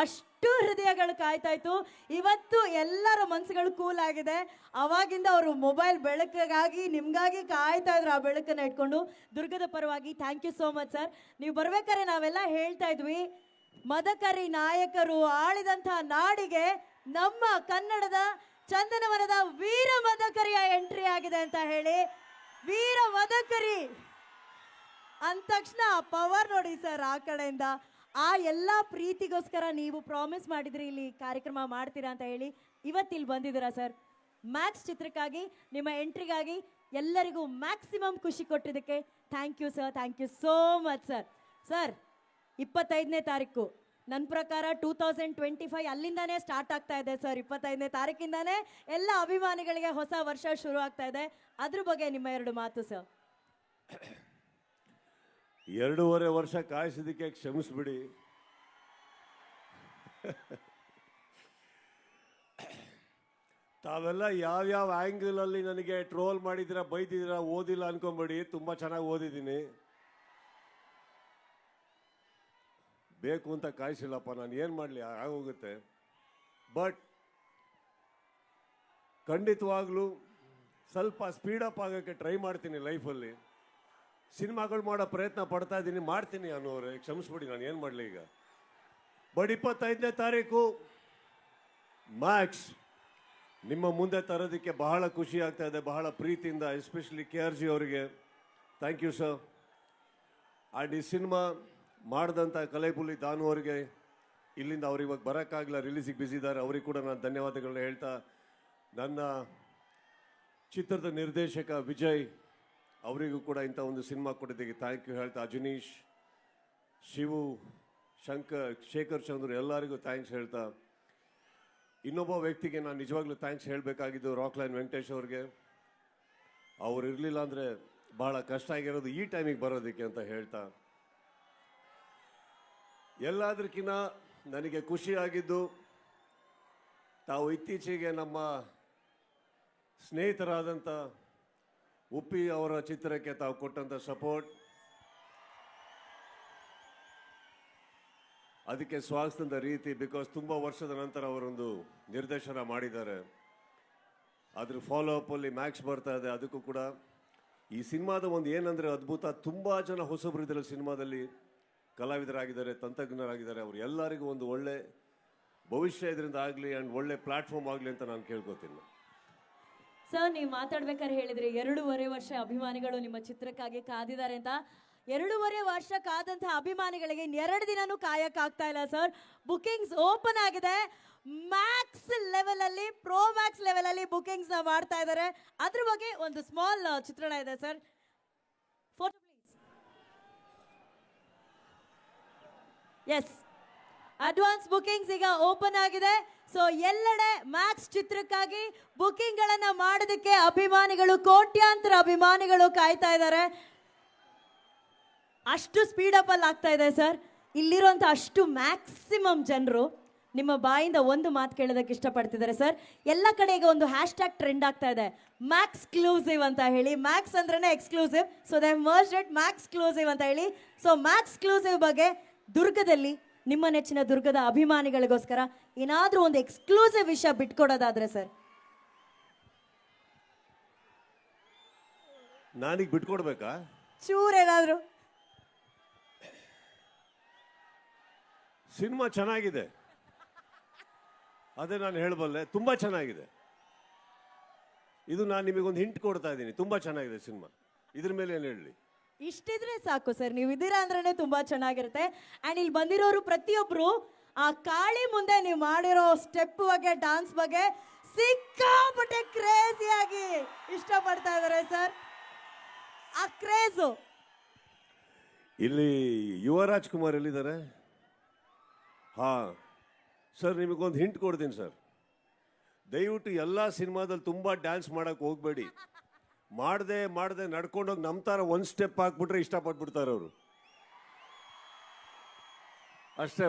ಅಷ್ಟು ಹೃದಯಗಳು ಕಾಯ್ತಾ ಇತ್ತು. ಇವತ್ತು ಎಲ್ಲರ ಮನಸ್ಸುಗಳು ಕೂಲ್ ಆಗಿದೆ. ಅವಾಗಿಂದ ಅವರು ಮೊಬೈಲ್ ಬೆಳಕಿಗಾಗಿ ನಿಮ್ಗಾಗಿ ಕಾಯ್ತಾ ಇದ್ರು, ಆ ಬೆಳಕನ್ನ ಇಟ್ಕೊಂಡು. ದುರ್ಗದ ಪರವಾಗಿ thank you so much sir. ನೀವು ಬರ್ಬೇಕಾದ್ರೆ ನಾವೆಲ್ಲ ಹೇಳ್ತಾ ಇದ್ವಿ, ಮದಕರಿ ನಾಯಕರು ಆಳಿದಂಥ ನಾಡಿಗೆ ನಮ್ಮ ಕನ್ನಡದ ಚಂದನವನದ ವೀರ ಮದಕರಿಯ ಎಂಟ್ರಿ ಆಗಿದೆ ಅಂತ ಹೇಳಿ. ವೀರ ಮದಕರಿ ಅಂದ ತಕ್ಷಣ ಪವರ್ ನೋಡಿ ಸರ್ ಆ ಕಡೆಯಿಂದ. ಆ ಎಲ್ಲ ಪ್ರೀತಿಗೋಸ್ಕರ ನೀವು ಪ್ರಾಮಿಸ್ ಮಾಡಿದ್ರಿ ಇಲ್ಲಿ ಕಾರ್ಯಕ್ರಮ ಮಾಡ್ತೀರಾ ಅಂತ ಹೇಳಿ ಇವತ್ತಿಲ್ಲಿ ಬಂದಿದ್ದೀರಾ ಸರ್. ಮ್ಯಾಕ್ಸ್ ಚಿತ್ರಕ್ಕಾಗಿ, ನಿಮ್ಮ ಎಂಟ್ರಿಗಾಗಿ ಎಲ್ಲರಿಗೂ ಮ್ಯಾಕ್ಸಿಮಮ್ ಖುಷಿ ಕೊಟ್ಟಿದ್ದಕ್ಕೆ thank you sir. Thank you so much sir. Sir 25ನೇ ತಾರೀಕು ನನ್ನ ಪ್ರಕಾರ 2025 ಅಲ್ಲಿಂದಾನೇ ಸ್ಟಾರ್ಟ್ ಆಗ್ತಾ ಇದೆ ಸರ್. 25ನೇ ತಾರೀಕಿಂದಾನೇ ಎಲ್ಲ ಅಭಿಮಾನಿಗಳಿಗೆ ಹೊಸ ವರ್ಷ ಶುರು ಆಗ್ತಾ ಇದೆ. ಅದ್ರ ಬಗ್ಗೆ ನಿಮ್ಮ 2 ಮಾತು ಸರ್. 2.5 ವರ್ಷ ಕಾಯಿಸಿದಕ್ಕೆ ಕ್ಷಮಿಸ್ಬಿಡಿ. ತಾವೆಲ್ಲ ಯಾವ್ಯಾವ ಆ್ಯಂಗಲ್ ಅಲ್ಲಿ ನನಗೆ ಟ್ರೋಲ್ ಮಾಡಿದ್ದೀರಾ, ಬೈದಿದ್ದೀರಾ, ಓದಿಲ್ಲ ಅನ್ಕೊಂಬೇಡಿ. ತುಂಬ ಚೆನ್ನಾಗಿ ಓದಿದ್ದೀನಿ. ಬೇಕು ಅಂತ ಕಾಯಿಸಿಲ್ಲಪ್ಪ, ನಾನು ಏನು ಮಾಡಲಿ, ಆಗೋಗುತ್ತೆ. ಬಟ್ ಖಂಡಿತವಾಗ್ಲೂ ಸ್ವಲ್ಪ ಸ್ಪೀಡಪ್ ಆಗೋಕ್ಕೆ ಟ್ರೈ ಮಾಡ್ತೀನಿ ಲೈಫಲ್ಲಿ. ಸಿನಿಮಾಗಳು ಮಾಡೋ ಪ್ರಯತ್ನ ಪಡ್ತಾ ಇದ್ದೀನಿ, ಮಾಡ್ತೀನಿ ಅನ್ನೋರೆ ಕ್ಷಮಿಸ್ಬಿಡಿ, ನಾನು ಏನು ಮಾಡಲಿ ಈಗ. ಬಟ್ 25ನೇ ತಾರೀಕು ಮ್ಯಾಕ್ಸ್ ನಿಮ್ಮ ಮುಂದೆ ತರೋದಕ್ಕೆ ಬಹಳ ಖುಷಿ ಆಗ್ತಾ ಇದೆ, ಬಹಳ ಪ್ರೀತಿಯಿಂದ. ಎಸ್ಪೆಷಲಿ KRG ಅವರಿಗೆ ಥ್ಯಾಂಕ್ ಯು ಸರ್. ಆ್ಯಂಡ್ ಈ ಸಿನಿಮಾ ಮಾಡಿದಂಥ ಕಲೈಪುಲಿ ದಾನು ಅವರಿಗೆ, ಇಲ್ಲಿಂದ ಅವ್ರು ಇವಾಗ ಬರೋಕ್ಕಾಗಲ್ಲ, ರಿಲೀಸಿಗೆ ಬ್ಯುಸಿ ಇದ್ದಾರೆ, ಅವ್ರಿಗೆ ಕೂಡ ನಾನು ಧನ್ಯವಾದಗಳನ್ನ ಹೇಳ್ತಾ, ನನ್ನ ಚಿತ್ರದ ನಿರ್ದೇಶಕ ವಿಜಯ್ ಅವರಿಗೂ ಕೂಡ ಇಂಥ ಒಂದು ಸಿನಿಮಾ ಕೊಟ್ಟಿದ್ದಕ್ಕೆ ಥ್ಯಾಂಕ್ ಯು ಹೇಳ್ತಾ, ಅಜನೀಶ್, ಶಿವು, ಶೇಖರ್ ಚಂದ್ರು ಎಲ್ಲರಿಗೂ ಥ್ಯಾಂಕ್ಸ್ ಹೇಳ್ತಾ, ಇನ್ನೊಬ್ಬ ವ್ಯಕ್ತಿಗೆ ನಾನು ನಿಜವಾಗ್ಲೂ ಥ್ಯಾಂಕ್ಸ್ ಹೇಳಬೇಕಾಗಿದ್ದು ರಾಕ್ಲೈನ್ ವೆಂಕಟೇಶ್ ಅವ್ರಿಗೆ. ಅವ್ರು ಇರಲಿಲ್ಲ ಅಂದರೆ ಭಾಳ ಕಷ್ಟ ಆಗಿರೋದು ಈ ಟೈಮಿಗೆ ಬರೋದಕ್ಕೆ ಅಂತ ಹೇಳ್ತಾ, ಎಲ್ಲದಕ್ಕಿಂತ ನನಗೆ ಖುಷಿಯಾಗಿದ್ದು ತಾವು ಇತ್ತೀಚೆಗೆ ನಮ್ಮ ಸ್ನೇಹಿತರಾದಂಥ ಉಪ್ಪಿ ಅವರ ಚಿತ್ರಕ್ಕೆ ತಾವು ಕೊಟ್ಟಂಥ ಸಪೋರ್ಟ್, ಅದಕ್ಕೆ ಸ್ವಾಗತಿಸಿದ ರೀತಿ. ಬಿಕಾಸ್ ತುಂಬ ವರ್ಷದ ನಂತರ ಅವರೊಂದು ನಿರ್ದೇಶನ ಮಾಡಿದ್ದಾರೆ, ಅದ್ರ ಫಾಲೋ ಅಪ್ಪಲ್ಲಿ ಮ್ಯಾಕ್ಸ್ ಬರ್ತಾ ಇದೆ. ಅದಕ್ಕೂ ಕೂಡ ಈ ಸಿನಿಮಾದ ಒಂದು ಏನಂದರೆ ಅದ್ಭುತ, ತುಂಬ ಜನ ಹೊಸಬ್ರು ಇದ್ದಾರೆ ಸಿನಿಮಾದಲ್ಲಿ, ಕಲಾವಿದರಾಗಿದ್ದಾರೆ, ತಂತ್ರಜ್ಞರಾಗಿದ್ದಾರೆ. ಅವ್ರು ಎಲ್ಲರಿಗೂ ಒಂದು ಒಳ್ಳೆ ಭವಿಷ್ಯ ಇದರಿಂದ ಆಗಲಿ ಆ್ಯಂಡ್ ಒಳ್ಳೆ ಪ್ಲಾಟ್ಫಾರ್ಮ್ ಆಗಲಿ ಅಂತ ನಾನು ಕೇಳ್ಕೊತೀನಿ. ಸರ್ ನೀವು ಮಾತಾಡ್ಬೇಕಾದ್ರೆ ಹೇಳಿದ್ರಿ 2.5 ವರ್ಷ ಅಭಿಮಾನಿಗಳು ನಿಮ್ಮ ಚಿತ್ರಕ್ಕಾಗಿ ಕಾದಿದ್ದಾರೆ ಅಂತ. 2.5 ವರ್ಷ ಕಾದಂತಹ ಅಭಿಮಾನಿಗಳಿಗೆ 2 ದಿನನೂ ಕಾಯಕ್ಕಾಗ್ತಾ ಇಲ್ಲ ಸರ್. ಬುಕಿಂಗ್ಸ್ ಓಪನ್ ಆಗಿದೆ. ಮ್ಯಾಕ್ಸ್ ಲೆವೆಲ್ ಅಲ್ಲಿ, ಪ್ರೋ ಮ್ಯಾಕ್ಸ್ ಲೆವೆಲ್ ಅಲ್ಲಿ ಬುಕಿಂಗ್ಸ್ ಮಾಡ್ತಾ ಇದ್ದಾರೆ. ಅದ್ರ ಬಗ್ಗೆ ಒಂದು ಸ್ಮಾಲ್ ಚಿತ್ರಣ ಇದೆ sir. Photo please. Yes, advance bookings ಈಗ ಓಪನ್ ಆಗಿದೆ. ಸೊ ಎಲ್ಲೆಡೆ ಮ್ಯಾಕ್ಸ್ ಚಿತ್ರಕ್ಕಾಗಿ ಬುಕಿಂಗ್ ಗಳನ್ನ ಮಾಡೋದಕ್ಕೆ ಅಭಿಮಾನಿಗಳು, ಕೋಟ್ಯಾಂತರ ಅಭಿಮಾನಿಗಳು ಕಾಯ್ತಾ ಇದ್ದಾರೆ. ಅಷ್ಟು ಸ್ಪೀಡ್ ಅಪ್ ಅಲ್ಲಿ ಆಗ್ತಾ ಇದೆ ಸರ್. ಇಲ್ಲಿರುವಂಥ ಅಷ್ಟು ಮ್ಯಾಕ್ಸಿಮಮ್ ಜನರು ನಿಮ್ಮ ಬಾಯಿಂದ ಒಂದು ಮಾತು ಕೇಳೋದಕ್ಕೆ ಇಷ್ಟಪಡ್ತಿದ್ದಾರೆ ಸರ್. ಎಲ್ಲ ಕಡೆ ಈಗ ಒಂದು ಹ್ಯಾಶ್ ಟ್ಯಾಗ್ ಟ್ರೆಂಡ್ ಆಗ್ತಾ ಇದೆ, ಮ್ಯಾಕ್ಸ್ಕ್ಲೂಸಿವ್ ಅಂತ ಹೇಳಿ. ಮ್ಯಾಕ್ಸ್ ಅಂದ್ರೇನೆ exclusive, so they merged it maxclusive ಅಂತ ಹೇಳಿ. ಸೊ ಮ್ಯಾಕ್ಸ್ಕ್ಲೂಸಿವ್ ಬಗ್ಗೆ ದುರ್ಗದಲ್ಲಿ ನಿಮ್ಮ ನೆಚ್ಚಿನ ದುರ್ಗದ ಅಭಿಮಾನಿಗಳಿಗೋಸ್ಕರ ಏನಾದರೂ ಒಂದು ಎಕ್ಸ್ಕ್ಲೂಸಿವ್ ವಿಷಯ ಬಿಟ್ಕೊಡೋದಾದ್ರೆ ಸರ್. ನಾನೀಗ ಬಿಟ್ಕೊಡ್ಬೇಕಾ? ಚೂರೇನಾದ್ರು. ಸಿನಿಮಾ ಚೆನ್ನಾಗಿದೆ, ಅದೇ ನಾನು ಹೇಳಬಲ್ಲೆ. ತುಂಬ ಚೆನ್ನಾಗಿದೆ. ಇದು ನಾನು ನಿಮಗೊಂದು ಹಿಂಟ್ ಕೊಡ್ತಾ ಇದ್ದೀನಿ, ತುಂಬ ಚೆನ್ನಾಗಿದೆ ಸಿನಿಮಾ. ಇದ್ರ ಮೇಲೆ ಏನು ಹೇಳಲಿ? ಇಷ್ಟಿದ್ರೆ ಸಾಕು ಸರ್, ನೀವು ಇದ್ದೀರಾ ಅಂದ್ರೇನೆ ತುಂಬಾ ಚೆನ್ನಾಗಿರುತ್ತೆ. ಅಂಡ್ ಇಲ್ಲಿ ಬಂದಿರೋರು ಪ್ರತಿಯೊಬ್ರು ಆ ಕಾಳಿ ಮುಂದೆ ನೀವು ಮಾಡಿರೋ ಸ್ಟೆಪ್ ಬಗ್ಗೆ, ಡಾನ್ಸ್ ಬಗ್ಗೆ ಸಿಕ್ಕಾಪಟ್ಟೆ ಕ್ರೇಜಿಯಾಗಿ ಇಷ್ಟಪಡ್ತಾ ಇದ್ದಾರೆ ಸರ್. ಆ ಕ್ರೇಜು. ಇಲ್ಲಿ ಯುವರಾಜ್ ಕುಮಾರ್ ಎಲ್ಲಿದ್ದಾರೆ? ಹಾ ಸರ್, ನಿಮಗೊಂದು ಹಿಂಟ್ ಕೊಡ್ತೀನಿ ಸರ್. ದಯವಿಟ್ಟು ಎಲ್ಲ ಸಿನಿಮಾದಲ್ಲಿ ತುಂಬ ಡ್ಯಾನ್ಸ್ ಮಾಡಕ್ಕೆ ಹೋಗ್ಬೇಡಿ. ಮಾಡದೆ ನಡ್ಕೊಂಡೋಗಿ ನಮ್ಮ ಥರ ಒಂದು ಸ್ಟೆಪ್ ಹಾಕ್ಬಿಟ್ರೆ ಇಷ್ಟಪಟ್ಬಿಡ್ತಾರೆ ಅವರು. ಅಷ್ಟೇ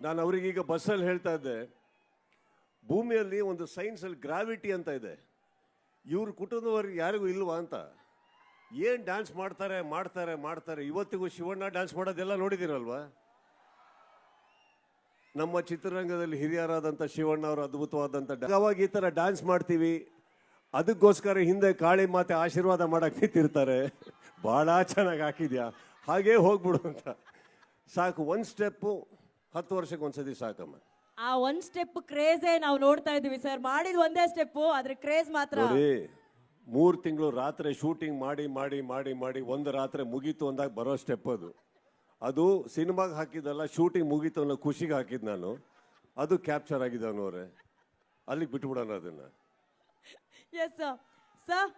ನಾನು ಅವ್ರಿಗೀಗ ಬಸ್ಸಲ್ಲಿ ಹೇಳ್ತಾ ಇದ್ದೆ, ಭೂಮಿಯಲ್ಲಿ ಒಂದು ಸೈನ್ಸಲ್ಲಿ ಗ್ರಾವಿಟಿ ಅಂತ ಇದೆ, ಇವ್ರ ಕುಟುಂಬದವ್ರಿಗೆ ಯಾರಿಗೂ ಇಲ್ವಾ ಅಂತ. ಏನು ಡ್ಯಾನ್ಸ್ ಮಾಡ್ತಾರೆ. ಇವತ್ತಿಗೂ ಶಿವಣ್ಣ ಡ್ಯಾನ್ಸ್ ಮಾಡೋದೆಲ್ಲ ನೋಡಿದ್ದೀರಲ್ವಾ? ನಮ್ಮ ಚಿತ್ರರಂಗದಲ್ಲಿ ಹಿರಿಯರಾದಂಥ ಶಿವಣ್ಣ ಅವರು ಅದ್ಭುತವಾದಂಥ ಅವಾಗ ಈ ಥರ ಡ್ಯಾನ್ಸ್ ಮಾಡ್ತೀವಿ. ಅದಕ್ಕೋಸ್ಕರ ಹಿಂದೆ ಕಾಳಿ ಮಾತೆ ಆಶೀರ್ವಾದ ಮಾಡಕ್ಕೆ ನಿಂತಿರ್ತಾರೆ, ಭಾಳ ಚೆನ್ನಾಗಿ ಹಾಕಿದ್ಯಾ, ಹಾಗೇ ಹೋಗ್ಬಿಡು ಅಂತ. ಸಾಕು, ಒಂದು ಸ್ಟೆಪ್ಪು 10 ವರ್ಷಕ್ಕೆ ಒಂದ್ಸತಿ ಸಾಕಮ್ಮ. ಆ ಒಂದ್ ಸ್ಟೆಪ್ ಕ್ರೇಜೇ ನಾವು ನೋಡ್ತಾ ಇದೀವಿ ಸರ್. ಮಾಡಿದ್ ಒಂದೇ ಸ್ಟೆಪ್, ಆದ್ರೆ ಕ್ರೇಜ್ ಮಾತ್ರ. ನೋಡಿ, 3 ತಿಂಗಳು ರಾತ್ರಿ ಶೂಟಿಂಗ್ ಮಾಡಿ ಒಂದು ರಾತ್ರಿ ಮುಗೀತು ಅಂದಾಗ ಬರೋ ಸ್ಟೆಪ್ ಅದು ಸಿನಿಮಾಗೆ ಹಾಕಿದ್ದಲ್ಲ, ಶೂಟಿಂಗ್ ಮುಗೀತು ಅನ್ನೋ ಖುಷಿಗೆ ಹಾಕಿದ್ದು ನಾನು. ಅದು ಕ್ಯಾಪ್ಚರ್ ಆಗಿದೆ ಅನ್ನೋರೆ, ಅಲ್ಲಿಗೆ ಬಿಟ್ಬಿಡೋಣ ಅದನ್ನ. ಎಸ್ ಸರ್,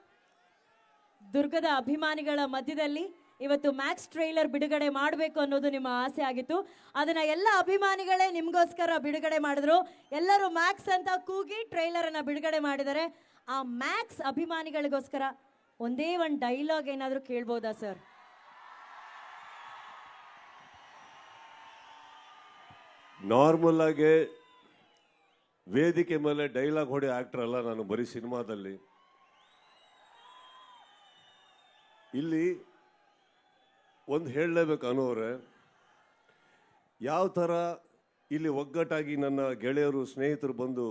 ದುರ್ಗದ ಅಭಿಮಾನಿಗಳ ಮಧ್ಯದಲ್ಲಿ ಇವತ್ತು ಮ್ಯಾಕ್ಸ್ ಟ್ರೈಲರ್ ಬಿಡುಗಡೆ ಮಾಡಬೇಕು ಅನ್ನೋದು ನಿಮ್ಮ ಆಸೆ ಆಗಿತ್ತು. ಅದನ್ನ ಎಲ್ಲ ಅಭಿಮಾನಿಗಳೇ ನಿಮ್ಗೋಸ್ಕರ ಬಿಡುಗಡೆ ಮಾಡಿದ್ರು. ಎಲ್ಲರೂ ಮ್ಯಾಕ್ಸ್ ಅಂತ ಕೂಗಿ ಟ್ರೈಲರ್ ಅನ್ನ ಬಿಡುಗಡೆ ಮಾಡಿದ್ದಾರೆ. ಆ ಮ್ಯಾಕ್ಸ್ ಅಭಿಮಾನಿಗಳಿಗೋಸ್ಕರ ಒಂದೇ ಒಂದು ಡೈಲಾಗ್ ಏನಾದರೂ ಕೇಳ್ಬೋದಾ ಸರ್? ನಾರ್ಮಲ್ ಆಗಿ ವೇದಿಕೆ ಮೇಲೆ ಡೈಲಾಗ್ ಹೊಡೆ ಆಕ್ಟರ್ ಅಲ್ಲ ನಾನು, ಬರೀ ಸಿನಿಮಾದಲ್ಲಿ. ಇಲ್ಲಿ ಒಂದು ಹೇಳಲೇಬೇಕು ಅನ್ನೋರೆ, ಯಾವ ಥರ ಇಲ್ಲಿ ಒಗ್ಗಟ್ಟಾಗಿ ನನ್ನ ಗೆಳೆಯರು, ಸ್ನೇಹಿತರು ಬಂದು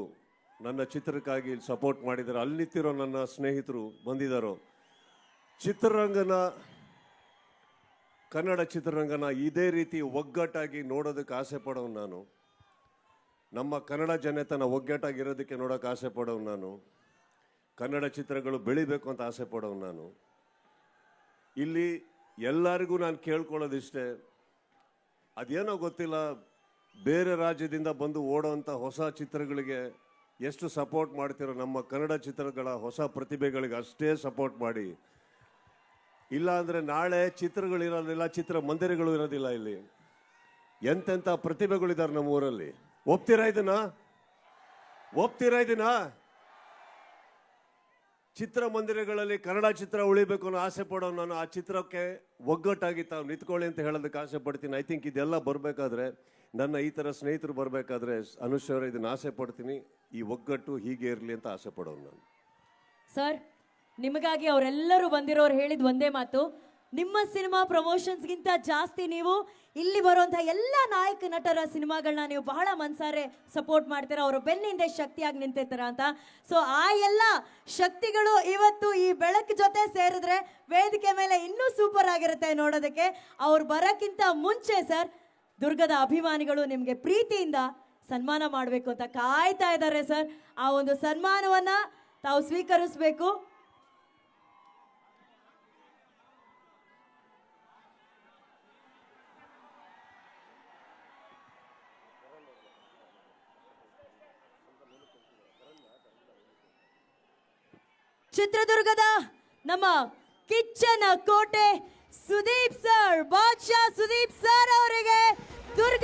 ನನ್ನ ಚಿತ್ರಕ್ಕಾಗಿ ಇಲ್ಲಿ ಸಪೋರ್ಟ್ ಮಾಡಿದ್ದಾರೆ. ಅಲ್ಲಿ ನಿಂತಿರೋ ನನ್ನ ಸ್ನೇಹಿತರು ಬಂದಿದ್ದಾರೋ, ಕನ್ನಡ ಚಿತ್ರರಂಗನ ಇದೇ ರೀತಿ ಒಗ್ಗಟ್ಟಾಗಿ ನೋಡೋದಕ್ಕೆ ಆಸೆ ಪಡೋನು ನಾನು. ನಮ್ಮ ಕನ್ನಡ ಜನತನ ಒಗ್ಗಟ್ಟಾಗಿರೋದಕ್ಕೆ ನೋಡೋಕೆ ಆಸೆ ಪಡೋನು ನಾನು. ಕನ್ನಡ ಚಿತ್ರಗಳು ಬೆಳಿಬೇಕು ಅಂತ ಆಸೆ ಪಡೋನು ನಾನು. ಇಲ್ಲಿ ಎಲ್ಲರಿಗೂ ನಾನು ಕೇಳ್ಕೊಳ್ಳೋದಿಷ್ಟೇ, ಅದೇನೋ ಗೊತ್ತಿಲ್ಲ, ಬೇರೆ ರಾಜ್ಯದಿಂದ ಬಂದು ಓಡೋವಂಥ ಹೊಸ ಚಿತ್ರಗಳಿಗೆ ಎಷ್ಟು ಸಪೋರ್ಟ್ ಮಾಡ್ತಿರೋ ನಮ್ಮ ಕನ್ನಡ ಚಿತ್ರಗಳ ಹೊಸ ಪ್ರತಿಭೆಗಳಿಗೆ ಅಷ್ಟೇ ಸಪೋರ್ಟ್ ಮಾಡಿ. ಇಲ್ಲ ಅಂದರೆ ನಾಳೆ ಚಿತ್ರಗಳಿರೋದಿಲ್ಲ, ಚಿತ್ರ ಮಂದಿರಗಳು ಇರೋದಿಲ್ಲ. ಇಲ್ಲಿ ಎಂತೆಂಥ ಪ್ರತಿಭೆಗಳಿದ್ದಾರೆ ನಮ್ಮ ಊರಲ್ಲಿ. ಒಪ್ತೀರಾ ಇದನ್ನ? ಚಿತ್ರಮಂದಿರಗಳಲ್ಲಿ ಕನ್ನಡ ಚಿತ್ರ ಉಳಿಬೇಕು ಅನ್ನೋ ಆಸೆ ಪಡೋ ನಾನು. ಆ ಚಿತ್ರಕ್ಕೆ ಒಗ್ಗಟ್ಟಾಗಿ ತಾವು ನಿಂತ್ಕೊಳ್ಳಿ ಅಂತ ಹೇಳೋದಕ್ಕೆ ಆಸೆ ಪಡ್ತೀನಿ. ಐ ಥಿಂಕ್ ಇದೆಲ್ಲ ಬರಬೇಕಾದ್ರೆ, ನನ್ನ ಈ ಥರ ಸ್ನೇಹಿತರು ಬರಬೇಕಾದ್ರೆ, ಅನುಶ್ವರ ಇದನ್ನ ಆಸೆ ಪಡ್ತೀನಿ. ಈ ಒಗ್ಗಟ್ಟು ಹೀಗೆ ಇರಲಿ ಅಂತ ಆಸೆ ಪಡೋನು ನಾನು. ಸರ್, ನಿಮಗಾಗಿ ಅವರೆಲ್ಲರೂ ಬಂದಿರೋರು ಹೇಳಿದ ಒಂದೇ ಮಾತು, ನಿಮ್ಮ ಸಿನಿಮಾ ಪ್ರಮೋಷನ್ಸ್ಗಿಂತ ಜಾಸ್ತಿ ನೀವು ಇಲ್ಲಿ ಬರುವಂತಹ ಎಲ್ಲ ನಾಯಕ ನಟರ ಸಿನಿಮಾಗಳನ್ನ ನೀವು ಬಹಳ ಮನಸಾರೆ ಸಪೋರ್ಟ್ ಮಾಡ್ತೀರಾ, ಅವರು ಬೆನ್ನಿಂದ ಶಕ್ತಿಯಾಗಿ ನಿಂತಿರ್ತಾರ ಅಂತ. ಸೊ ಆ ಎಲ್ಲ ಶಕ್ತಿಗಳು ಇವತ್ತು ಈ ಬೆಳಕು ಜೊತೆ ಸೇರಿದ್ರೆ ವೇದಿಕೆ ಮೇಲೆ ಇನ್ನೂ ಸೂಪರ್ ಆಗಿರುತ್ತೆ ನೋಡೋದಕ್ಕೆ. ಅವ್ರು ಬರೋಕ್ಕಿಂತ ಮುಂಚೆ ಸರ್, ದುರ್ಗದ ಅಭಿಮಾನಿಗಳು ನಿಮಗೆ ಪ್ರೀತಿಯಿಂದ ಸನ್ಮಾನ ಮಾಡಬೇಕು ಅಂತ ಕಾಯ್ತಾ ಇದ್ದಾರೆ ಸರ್. ಆ ಒಂದು ಸನ್ಮಾನವನ್ನ ತಾವು ಸ್ವೀಕರಿಸಬೇಕು. ಚಿತ್ರದುರ್ಗದ ನಮ್ಮ ಕಿಚ್ಚನ ಕೋಟೆ ಸುದೀಪ್ ಸರ್, ಬಾದ್ಶಾ ಸುದೀಪ್ ಸರ್ ಅವರಿಗೆ ದುರ್ಗ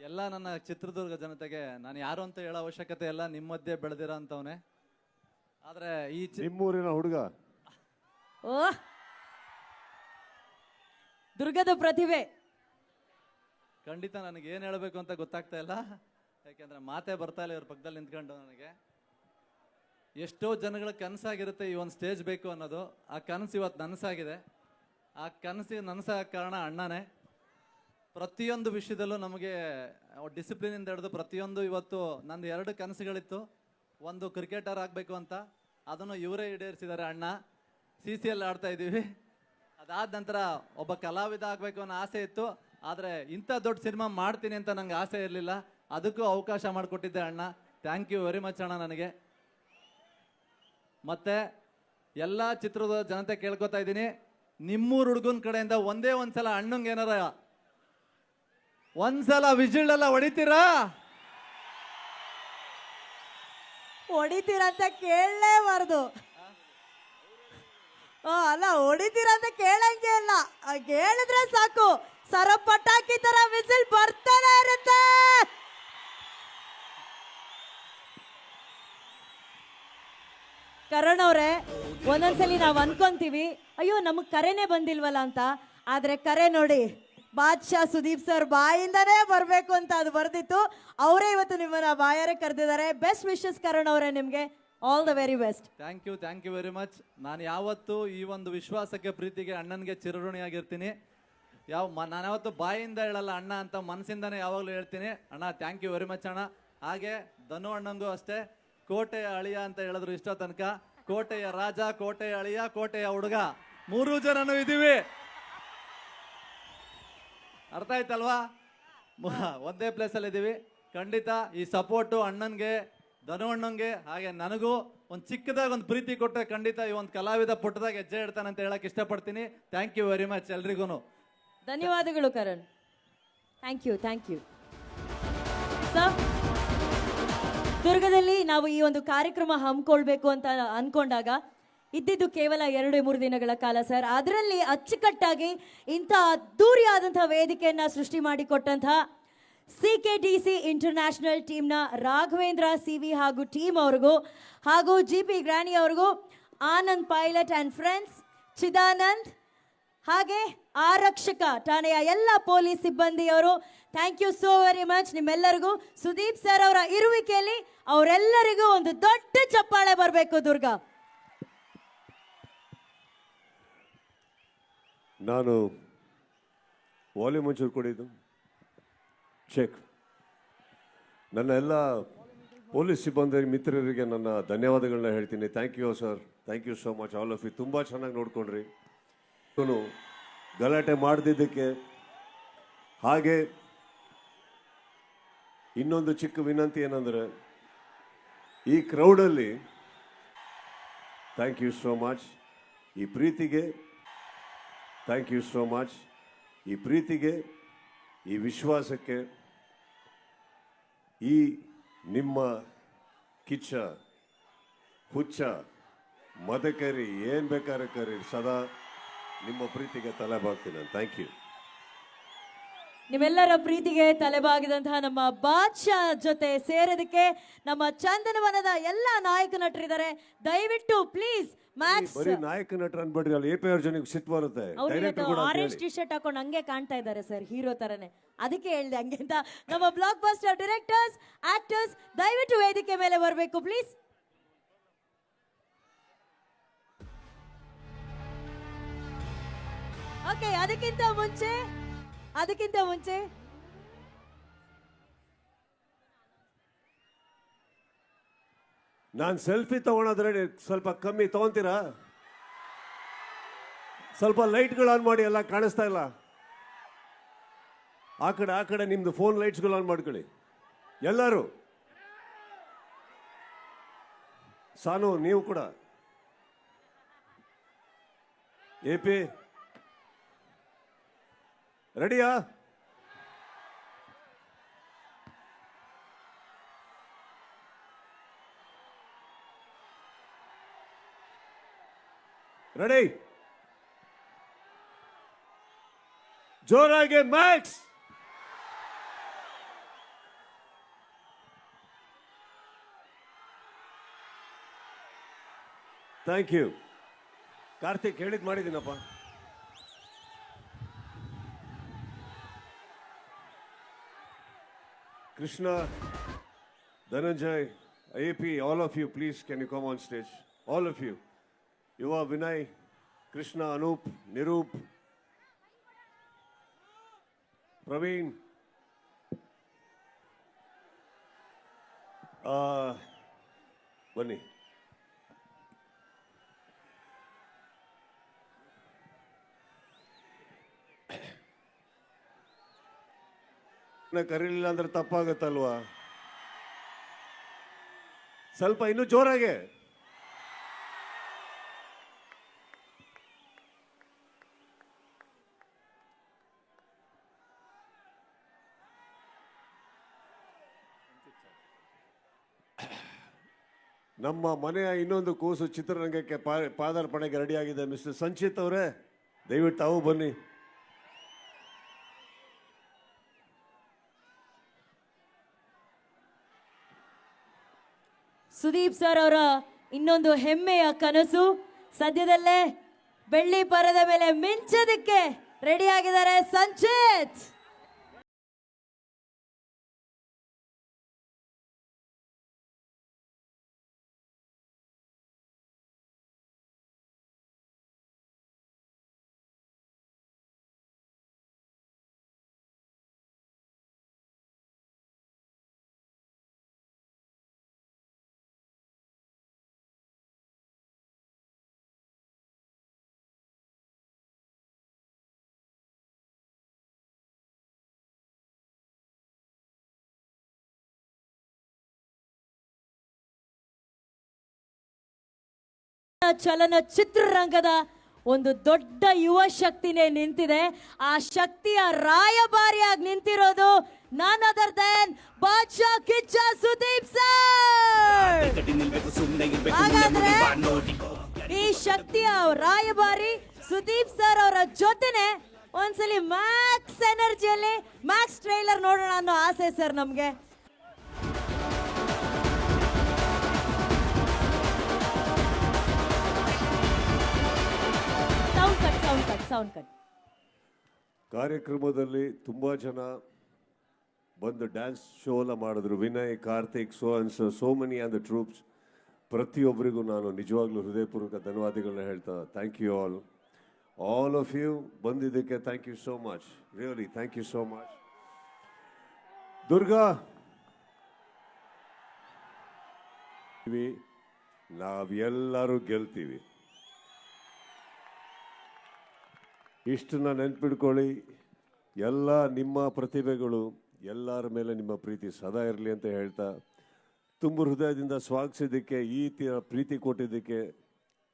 ಎಲ್ಲ ನನ್ನ ಚಿತ್ರದುರ್ಗ ಜನತೆಗೆ ನಾನು ಯಾರು ಅಂತ ಹೇಳೋ ಅವಶ್ಯಕತೆ ಇಲ್ಲ, ನಿಮ್ಮ ಮಧ್ಯೆ ಬೆಳೆದಿರೋ ಅಂತವನೇ. ಆದರೆ ಈ ನಿಮ್ಮೂರಿನ ಹುಡುಗ, ಓ ದುರ್ಗದ ಪ್ರತಿಭೆ. ಖಂಡಿತ ನನಗೆ ಏನು ಹೇಳಬೇಕು ಅಂತ ಗೊತ್ತಾಗ್ತಾ ಇಲ್ಲ, ಯಾಕೆಂದರೆ ಮಾತೇ ಬರ್ತಾ ಇಲ್ಲ ಇವ್ರ ಪಕ್ಕದಲ್ಲಿ ನಿಂತ್ಕೊಂಡು. ನನಗೆ ಎಷ್ಟೋ ಜನಗಳ ಕನಸಾಗಿರುತ್ತೆ ಈ ಒಂದು ಸ್ಟೇಜ್ ಬೇಕು ಅನ್ನೋದು. ಆ ಕನಸು ಇವತ್ತು ನನಸಾಗಿದೆ. ಆ ಕನಸಿಗೆ ನನಸಾಗ ಕಾರಣ ಅಣ್ಣನೇ. ಪ್ರತಿಯೊಂದು ವಿಷಯದಲ್ಲೂ ನಮಗೆ ಡಿಸಿಪ್ಲಿನಿಂದ ಹಿಡಿದು ಪ್ರತಿಯೊಂದು, ಇವತ್ತು ನಂದು 2 ಕನಸುಗಳಿತ್ತು. ಒಂದು ಕ್ರಿಕೆಟರ್ ಆಗಬೇಕು ಅಂತ, ಅದನ್ನು ಇವರೇ ಈಡೇರಿಸಿದ್ದಾರೆ ಅಣ್ಣ. CCL ಆಡ್ತಾ ಇದ್ದೀವಿ. ಅದಾದ ನಂತರ ಒಬ್ಬ ಕಲಾವಿದ ಆಗಬೇಕು ಅನ್ನೋ ಆಸೆ ಇತ್ತು, ಆದರೆ ಇಂಥ ದೊಡ್ಡ ಸಿನಿಮಾ ಮಾಡ್ತೀನಿ ಅಂತ ನಂಗೆ ಆಸೆ ಇರಲಿಲ್ಲ. ಅದಕ್ಕೂ ಅವಕಾಶ ಮಾಡಿಕೊಟ್ಟಿದ್ದೆ ಅಣ್ಣ. ಥ್ಯಾಂಕ್ ಯು ವೆರಿ ಮಚ್ ಅಣ್ಣ. ನನಗೆ ಮತ್ತೆ ಎಲ್ಲ ಚಿತ್ರದ ಜನತೆ ಕೇಳ್ಕೊತಾ ಇದ್ದೀನಿ, ನಿಮ್ಮೂರು ಹುಡುಗನ ಕಡೆಯಿಂದ ಒಂದೇ ಒಂದ್ಸಲ ಅಣ್ಣಂಗೆ ಏನಾರ ಒಂದ್ಸಲ ವಿಜಿಲ್ ಎಲ್ಲ ಹೊಡಿತೀರಾ? ಹೊಡಿತೀರಂತ ಕೇಳಲೇಬಾರ್ದು. ಅಲ್ಲ, ಹೊಡಿತೀರಂತ ಕೇಳಂಗೆ ಇಲ್ಲ, ಕೇಳಿದ್ರೆ ಸಾಕು ಸರ ಪಟಾಕಿ ತರ ವಿಸಿಲ್ ಬರ್ತಾನೆ ಇರುತ್ತೆ. ಕರಣ್ ಅವ್ರೆ, ಒಂದೊಂದ್ಸಲಿ ನಾವು ಅನ್ಕೊಂತೀವಿ ಅಯ್ಯೋ ನಮಗ್ ಕರೆನೇ ಬಂದಿಲ್ವಲ್ಲ ಅಂತ. ಆದ್ರೆ ಕರೆ ನೋಡಿ, ಬಾದ್ಶಾ ಸುದೀಪ್ ಸರ್ ಬಾಯಿಂದನೇ ಬರಬೇಕು ಅಂತ ಅದು ಬರ್ದಿತ್ತು. ಅವರೇ ಇವತ್ತು ನಿಮ್ಮನ್ನ ಬಾಯಾರೆ ಕರೆದಿದ್ದಾರೆ. ಬೆಸ್ಟ್ ವಿಶಸ್ ಕರಣ್ ಅವರೇ, ನಿಮಗೆ all the very best. Thank you very much. ನಾನು ಯಾವತ್ತೂ ಈ ಒಂದು ವಿಶ್ವಾಸಕ್ಕೆ, ಪ್ರೀತಿಗೆ ಅಣ್ಣನಿಗೆ ಚಿರಋಣಿಯಾಗಿರ್ತೀನಿ. ನಾನು ಯಾವತ್ತು ಬಾಯಿಂದ ಹೇಳಲ್ಲ ಅಣ್ಣ ಅಂತ, ಮನಸ್ಸಿಂದನೇ ಯಾವಾಗಲೂ ಹೇಳ್ತೀನಿ. ಅಣ್ಣ ಥ್ಯಾಂಕ್ ಯು ವೆರಿ ಮಚ್ ಅಣ್ಣ. ಹಾಗೆ ಧನು ಅಣ್ಣಂಗೂ ಅಷ್ಟೇ, ಕೋಟೆಯ ಅಳಿಯ ಅಂತ ಹೇಳಿದ್ರು ಇಷ್ಟ ತನಕ. ಕೋಟೆಯ ರಾಜ, ಕೋಟೆಯ ಅಳಿಯ, ಕೋಟೆಯ ಹುಡುಗ, 3 ಜನನೂ ಇದ್ದೀವಿ. ಅರ್ಥ ಆಯ್ತಲ್ವಾ? ಒಂದೇ ಪ್ಲೇಸಲ್ಲಿ ಇದ್ದೀವಿ. ಖಂಡಿತ ಈ ಸಪೋರ್ಟು ಅಣ್ಣನಿಗೆ, ಧನು ಅಣ್ಣಂಗೆ, ಹಾಗೆ ನನಗೂ ಒಂದು ಚಿಕ್ಕದಾಗ ಒಂದು ಪ್ರೀತಿ ಕೊಟ್ಟರೆ ಖಂಡಿತ ಈ ಒಂದು ಕಲಾವಿದ ಪುಟ್ಟದಾಗ ಹೆಜ್ಜೆ ಇಡ್ತಾನೆ ಅಂತ ಹೇಳಕ್ ಇಷ್ಟಪಡ್ತೀನಿ. ಥ್ಯಾಂಕ್ ಯು ವೆರಿ ಮಚ್ ಎಲ್ರಿಗೂ. ಧನ್ಯವಾದಗಳು ಕರಣ್. Thank you sir. ದುರ್ಗದಲ್ಲಿ ನಾವು ಈ ಒಂದು ಕಾರ್ಯಕ್ರಮ ಹಮ್ಮಿಕೊಳ್ಬೇಕು ಅಂತ ಅನ್ಕೊಂಡಾಗ ಇದ್ದಿದ್ದು ಕೇವಲ 2-3 ದಿನಗಳ ಕಾಲ ಸರ್. ಅದರಲ್ಲಿ ಅಚ್ಚುಕಟ್ಟಾಗಿ ಇಂಥ ಅದ್ದೂರಿಯಾದಂತಹ ವೇದಿಕೆಯನ್ನ ಸೃಷ್ಟಿ ಮಾಡಿಕೊಟ್ಟಂತಹ CKDC ಇಂಟರ್ನ್ಯಾಷನಲ್ ಟೀಮ್ನ ರಾಘವೇಂದ್ರ CV ಹಾಗೂ ಟೀಮ್ ಅವ್ರಿಗೂ, ಹಾಗೂ GP ಗ್ರಾನಿ ಅವ್ರಿಗೂ, Anand pilot and friends, Chidanand, ಹಾಗೆ ಆರಕ್ಷಕ ಠಾಣೆಯ ಎಲ್ಲ ಪೊಲೀಸ್ ಸಿಬ್ಬಂದಿಯವರು, thank you so very much. ನಿಮ್ಮೆಲ್ಲರಿಗೂ ಸುದೀಪ್ ಸರ್ ಅವರ ಇರುವಿಕೆಯಲ್ಲಿ ಅವರೆಲ್ಲರಿಗೂ ಒಂದು ದೊಡ್ಡ ಚಪ್ಪಾಳೆ ಬರಬೇಕು. ದುರ್ಗಾ, ನಾನು ವಾಲ್ಯೂಮ್ ಒಂಚೂರು ಕೊಡಿದ್ದು ಚೆಕ್. ನನ್ನ ಎಲ್ಲ ಪೊಲೀಸ್ ಸಿಬ್ಬಂದಿ ಮಿತ್ರರಿಗೆ ನನ್ನ ಧನ್ಯವಾದಗಳನ್ನ ಹೇಳ್ತೀನಿ. Thank you sir, thank you so much all of you. ತುಂಬ ಚೆನ್ನಾಗಿ ನೋಡ್ಕೊಂಡ್ರಿ. ಗಲಾಟೆ ಮಾಡದಿದ್ದಕ್ಕೆ. ಹಾಗೆ ಇನ್ನೊಂದು ಚಿಕ್ಕ ವಿನಂತಿ ಏನಂದರೆ, ಈ ಕ್ರೌಡಲ್ಲಿ ಥ್ಯಾಂಕ್ ಯು ಸೋ ಮಚ್. ಈ ಪ್ರೀತಿಗೆ ಥ್ಯಾಂಕ್ ಯು ಸೋ ಮಚ್. ಈ ಪ್ರೀತಿಗೆ, ಈ ವಿಶ್ವಾಸಕ್ಕೆ, ಈ ನಿಮ್ಮ ಕಿಚ್ಚ, ಹುಚ್ಚ, ಮದಕರಿ, ಏನು ಬೇಕಾದ್ರೆ ಕರೀರಿ, ಸದಾ ನಿಮ್ಮ ಪ್ರೀತಿಗೆ ತಲೆ ಬಾಗ್ತೀನಿ. Thank you. ನಿಮ್ಮೆಲ್ಲರ ಪ್ರೀತಿಗೆ ತಲೆಬಾಗಿದಂತಹ ನಮ್ಮ ಬಾದ್ಶಾ ಜೊತೆ ಸೇರೋದಕ್ಕೆ ನಮ್ಮ ಚಂದನವನದ ಎಲ್ಲ ನಾಯಕ ನಟರಿದ್ದಾರೆ. ದಯವಿಟ್ಟು ಪ್ಲೀಸ್ ಮ್ಯಾಕ್ಸ್, ಬರೀ ನಾಯಕ ನಟರು ಅನ್ಬೇಡ್ರಿ, ಅಲ್ಲಿ APR ಜನಕ್ಕೆ ಸಿಟ್ಟು ಬರುತ್ತೆ. ಆರೆಂಜ್ ಟಿ ಶರ್ಟ್ ಹಾಕೊಂಡು ಹಂಗೆ ಕಾಣ್ತಾ ಇದ್ದಾರೆ ಸರ್, ಹೀರೋ ತರನೇ. ಅದಕ್ಕೆ ಹೇಳಿದೆ ಹಂಗೆ ಅಂತ. ನಮ್ಮ ಬ್ಲಾಕ್ ಬಸ್ಟರ್ ಡೈರೆಕ್ಟರ್ಸ್, ಆಕ್ಟರ್ಸ್ ದಯವಿಟ್ಟು ವೇದಿಕೆ ಮೇಲೆ ಬರಬೇಕು ಪ್ಲೀಸ್. ಓಕೆ, ಅದಕ್ಕಿಂತ ಮುಂಚೆ ನಾನು ಸೆಲ್ಫಿ ತಗೊಳೋದ್ರೆ ಸ್ವಲ್ಪ ಕಮ್ಮಿ ತಗೊಂತೀರಾ? ಸ್ವಲ್ಪ ಲೈಟ್ಗಳು ಆನ್ ಮಾಡಿ, ಎಲ್ಲ ಕಾಣಿಸ್ತಾ ಇಲ್ಲ. ಆ ಕಡೆ ನಿಮ್ದು ಫೋನ್ ಲೈಟ್ಸ್ಗಳು ಆನ್ ಮಾಡ್ಕೊಳ್ಳಿ ಎಲ್ಲರೂ. ಸಾನು, ನೀವು ಕೂಡ. AP ರೆಡಿಯಾ? ರೆಡಿ? ಜೋರಾಗಿ ಮ್ಯಾಕ್ಸ್. Thank you. ಕಾರ್ತಿಕ್ ಹೇಳಿದ್ ಮಾಡಿದ್ದೀನಪ್ಪ. Krishna, Dhananjay, AP, all of you, please, can you come on stage? All of you. Yuva, Vinay, Krishna, Anup, Nirup, Praveen. ಬನ್ನಿ. ಕರೀಲಿಲ್ಲ ಅಂದ್ರೆ ತಪ್ಪಾಗತ್ತಲ್ವಾ? ಸ್ವಲ್ಪ ಇನ್ನೂ ಜೋರಾಗೆ. ನಮ್ಮ ಮನೆಯ ಇನ್ನೊಂದು ಕೂಸು ಚಿತ್ರರಂಗಕ್ಕೆ ಪಾದಾರ್ಪಣೆಗೆ ರೆಡಿಯಾಗಿದೆ. ಮಿಸ್ಟರ್ ಸಂಚಿತ್ ಅವರೇ, ದಯವಿಟ್ಟು ತಾವು ಬನ್ನಿ. ಸುದೀಪ್ ಸರ್ ಅವರ ಇನ್ನೊಂದು ಹೆಮ್ಮೆಯ ಕನಸು, ಸದ್ಯದಲ್ಲೇ ಬೆಳ್ಳಿ ಪರದ ಮೇಲೆ ಮಿಂಚೋದಕ್ಕೆ ರೆಡಿ ಆಗಿದ್ದಾರೆ ಸಂಚಿತ್. ಚಲನಚಿತ್ರರಂಗದ ಒಂದು ದೊಡ್ಡ ಯುವ ಶಕ್ತಿನೇ ನಿಂತಿದೆ. ಆ ಶಕ್ತಿಯ ರಾಯಭಾರಿಯಾಗಿ ನಿಂತಿರೋದು none other than Baadshah Kichcha Sudeep sir. ಹಾಗಾದ್ರೆ ಈ ಶಕ್ತಿಯ ರಾಯಭಾರಿ ಸುದೀಪ್ ಸರ್ ಅವರ ಜೊತೆನೆ ಒಂದ್ಸಲಿ ಮ್ಯಾಕ್ಸ್ ಎನರ್ಜಿಯಲ್ಲಿ ಮ್ಯಾಕ್ಸ್ ಟ್ರೈಲರ್ ನೋಡೋಣ ಅನ್ನೋ ಆಸೆ ಸರ್ ನಮ್ಗೆ. ಕಾರ್ಯಕ್ರಮದಲ್ಲಿ ತುಂಬಾ ಜನ ಬಂದು ಡ್ಯಾನ್ಸ್ ಶೋ ಎಲ್ಲ ಮಾಡಿದ್ರು. Vinay, Karthik, so many on the troupes. ಪ್ರತಿಯೊಬ್ಬರಿಗೂ ನಾನು ನಿಜವಾಗ್ಲೂ ಹೃದಯಪೂರ್ವಕ ಧನ್ಯವಾದಗಳನ್ನ ಹೇಳ್ತಾ thank you all of you ಬಂದಿದ್ದಕ್ಕೆ thank you so much. Really thank you so much. Durga, ನಾವೆಲ್ಲರೂ ಗೆಲ್ತೀವಿ. ಇಷ್ಟನ್ನ ನೆನ್ಪಿಡ್ಕೊಳ್ಳಿ. ಎಲ್ಲ ನಿಮ್ಮ ಪ್ರತಿಭೆಗಳು, ಎಲ್ಲರ ಮೇಲೆ ನಿಮ್ಮ ಪ್ರೀತಿ ಸದಾ ಇರಲಿ ಅಂತ ಹೇಳ್ತಾ ತುಂಬ ಹೃದಯದಿಂದ ಸ್ವಾಗತಿಸಿದ್ದಕ್ಕೆ, ಈ ಪ್ರೀತಿ ಕೊಟ್ಟಿದ್ದಕ್ಕೆ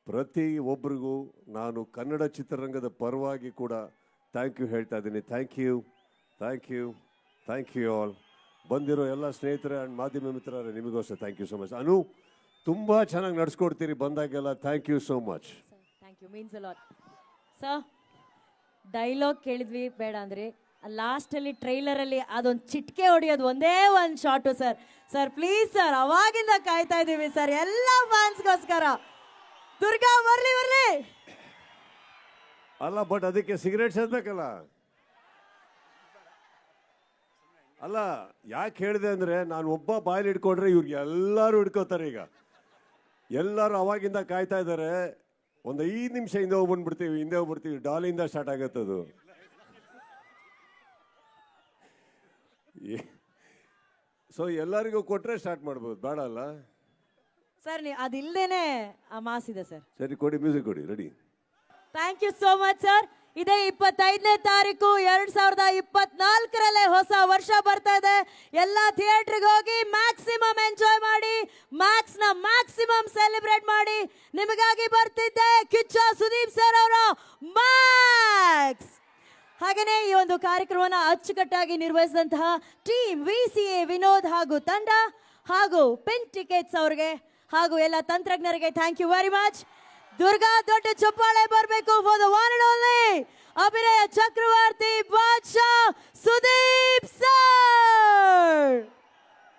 ಪ್ರತಿ ಒಬ್ಬರಿಗೂ ನಾನು ಕನ್ನಡ ಚಿತ್ರರಂಗದ ಪರವಾಗಿ ಕೂಡ ಥ್ಯಾಂಕ್ ಯು ಹೇಳ್ತಾ ಇದ್ದೀನಿ. Thank you, thank you, thank you all. ಬಂದಿರೋ ಎಲ್ಲ ಸ್ನೇಹಿತರೆ ಆ್ಯಂಡ್ ಮಾಧ್ಯಮ ಮಿತ್ರರೇ, ನಿಮಗೋಸ್ಕರ thank you so much. Anu, ತುಂಬ ಚೆನ್ನಾಗಿ ನಡ್ಸ್ಕೊಡ್ತೀರಿ ಬಂದಾಗೆಲ್ಲ. Thank you so much. Thank you, means a lot sir. Dialogue ಕೇಳಿದ್ವಿ ಬೇಡ ಅಂದ್ರೆ, ಲಾಸ್ಟಲ್ಲಿ ಟ್ರೈಲರಲ್ಲಿ ಅದೊಂದು ಚಿಟ್ಕೆ ಹೊಡಿಯೋದು ಒಂದೇ ಒಂದು shot sir. Sir please sir, ಅವಾಗಿಂದ ಕಾಯ್ತಾ ಇದ್ದೀವಿ ಸರ್ ಎಲ್ಲ ಫ್ಯಾನ್ಸ್ಗೋಸ್ಕರ. ದುರ್ಗಾ ಬರ್ಲಿ ಬರ್ಲಿ. ಅಲ್ಲ, ಬಟ್ ಅದಕ್ಕೆ ಸಿಗರೇಟ್ ಸೇರ್ಬೇಕಲ್ಲ. ಅಲ್ಲ, ಯಾಕೆ ಹೇಳಿದೆ ಅಂದ್ರೆ, ನಾನು ಒಬ್ಬ ಬಾಯಲ್ಲಿ ಹಿಡ್ಕೊಂಡ್ರೆ ಇವ್ರಿಗೆ ಎಲ್ಲರೂ ಹಿಡ್ಕೋತಾರೆ. ಈಗ ಎಲ್ಲರೂ ಅವಾಗಿಂದ ಕಾಯ್ತಾ ಇದ್ದಾರೆ. ಒಂದು 5 ನಿಮಿಷ ಹಿಂದೆ ಹೋಗ್ಬಿಡ್ತೀವಿ. ಡಾಲಿಂದ ಸ್ಟಾರ್ಟ್ ಆಗತ್ತದು. ಸೊ ಎಲ್ಲರಿಗೂ ಕೊಟ್ರೆ ಸ್ಟಾರ್ಟ್ ಮಾಡ್ಬೋದು, ಬೇಡ ಅಲ್ಲ ಸರ್? ಅದಿಲ್ಲದೇನೆ ಆ ಮಾಸ್ ಇದೆ ಸರ್. ಸರಿ, ಕೊಡಿ, ಮ್ಯೂಸಿಕ್ ಕೊಡಿ, ready. Thank you so much sir. ಇದೇ 25ನೇ ತಾರೀಕು 2024 ಹೊಸ ವರ್ಷ ಬರ್ತಾ ಇದೆ. ಎಲ್ಲ ಥಿಯೇಟರ್ಗೆ ಹೋಗಿ ಮ್ಯಾಕ್ಸಿಮಮ್ ಎಂಜಾಯ್ ಮಾಡಿ, ಮ್ಯಾಕ್ಸ್ ನ ಮ್ಯಾಕ್ಸಿಮಮ್ ಸೆಲೆಬ್ರೇಟ್ ಮಾಡಿ. ನಿಮಗಾಗಿ ಬರ್ತಿದ್ದೆ ಕಿಚ್ಚ ಸುದೀಪ್ ಸರ್ ಅವರ ಮ್ಯಾಕ್ಸ್. ಹಾಗೇನೆ ಈ ಒಂದು ಕಾರ್ಯಕ್ರಮವನ್ನು ಅಚ್ಚುಕಟ್ಟಾಗಿ ನಿರ್ವಹಿಸಿದಂತಹ ಟೀಮ್ VCA ವಿನೋದ್ ಹಾಗೂ ತಂಡ, ಹಾಗೂ ಪಿನ್ ಟಿಕೆಟ್ಸ್ ಅವ್ರಿಗೆ ಹಾಗೂ ಎಲ್ಲ ತಂತ್ರಜ್ಞರಿಗೆ thank you very much. Durga, ದೊಡ್ಡ ಚಪ್ಪಾಳೆ ಬರಬೇಕು for the one and only ಅಭಿನಯ ಚಕ್ರವರ್ತಿ ಬಾದ್ಶಾ ಸುದೀಪ್ ಸರ್.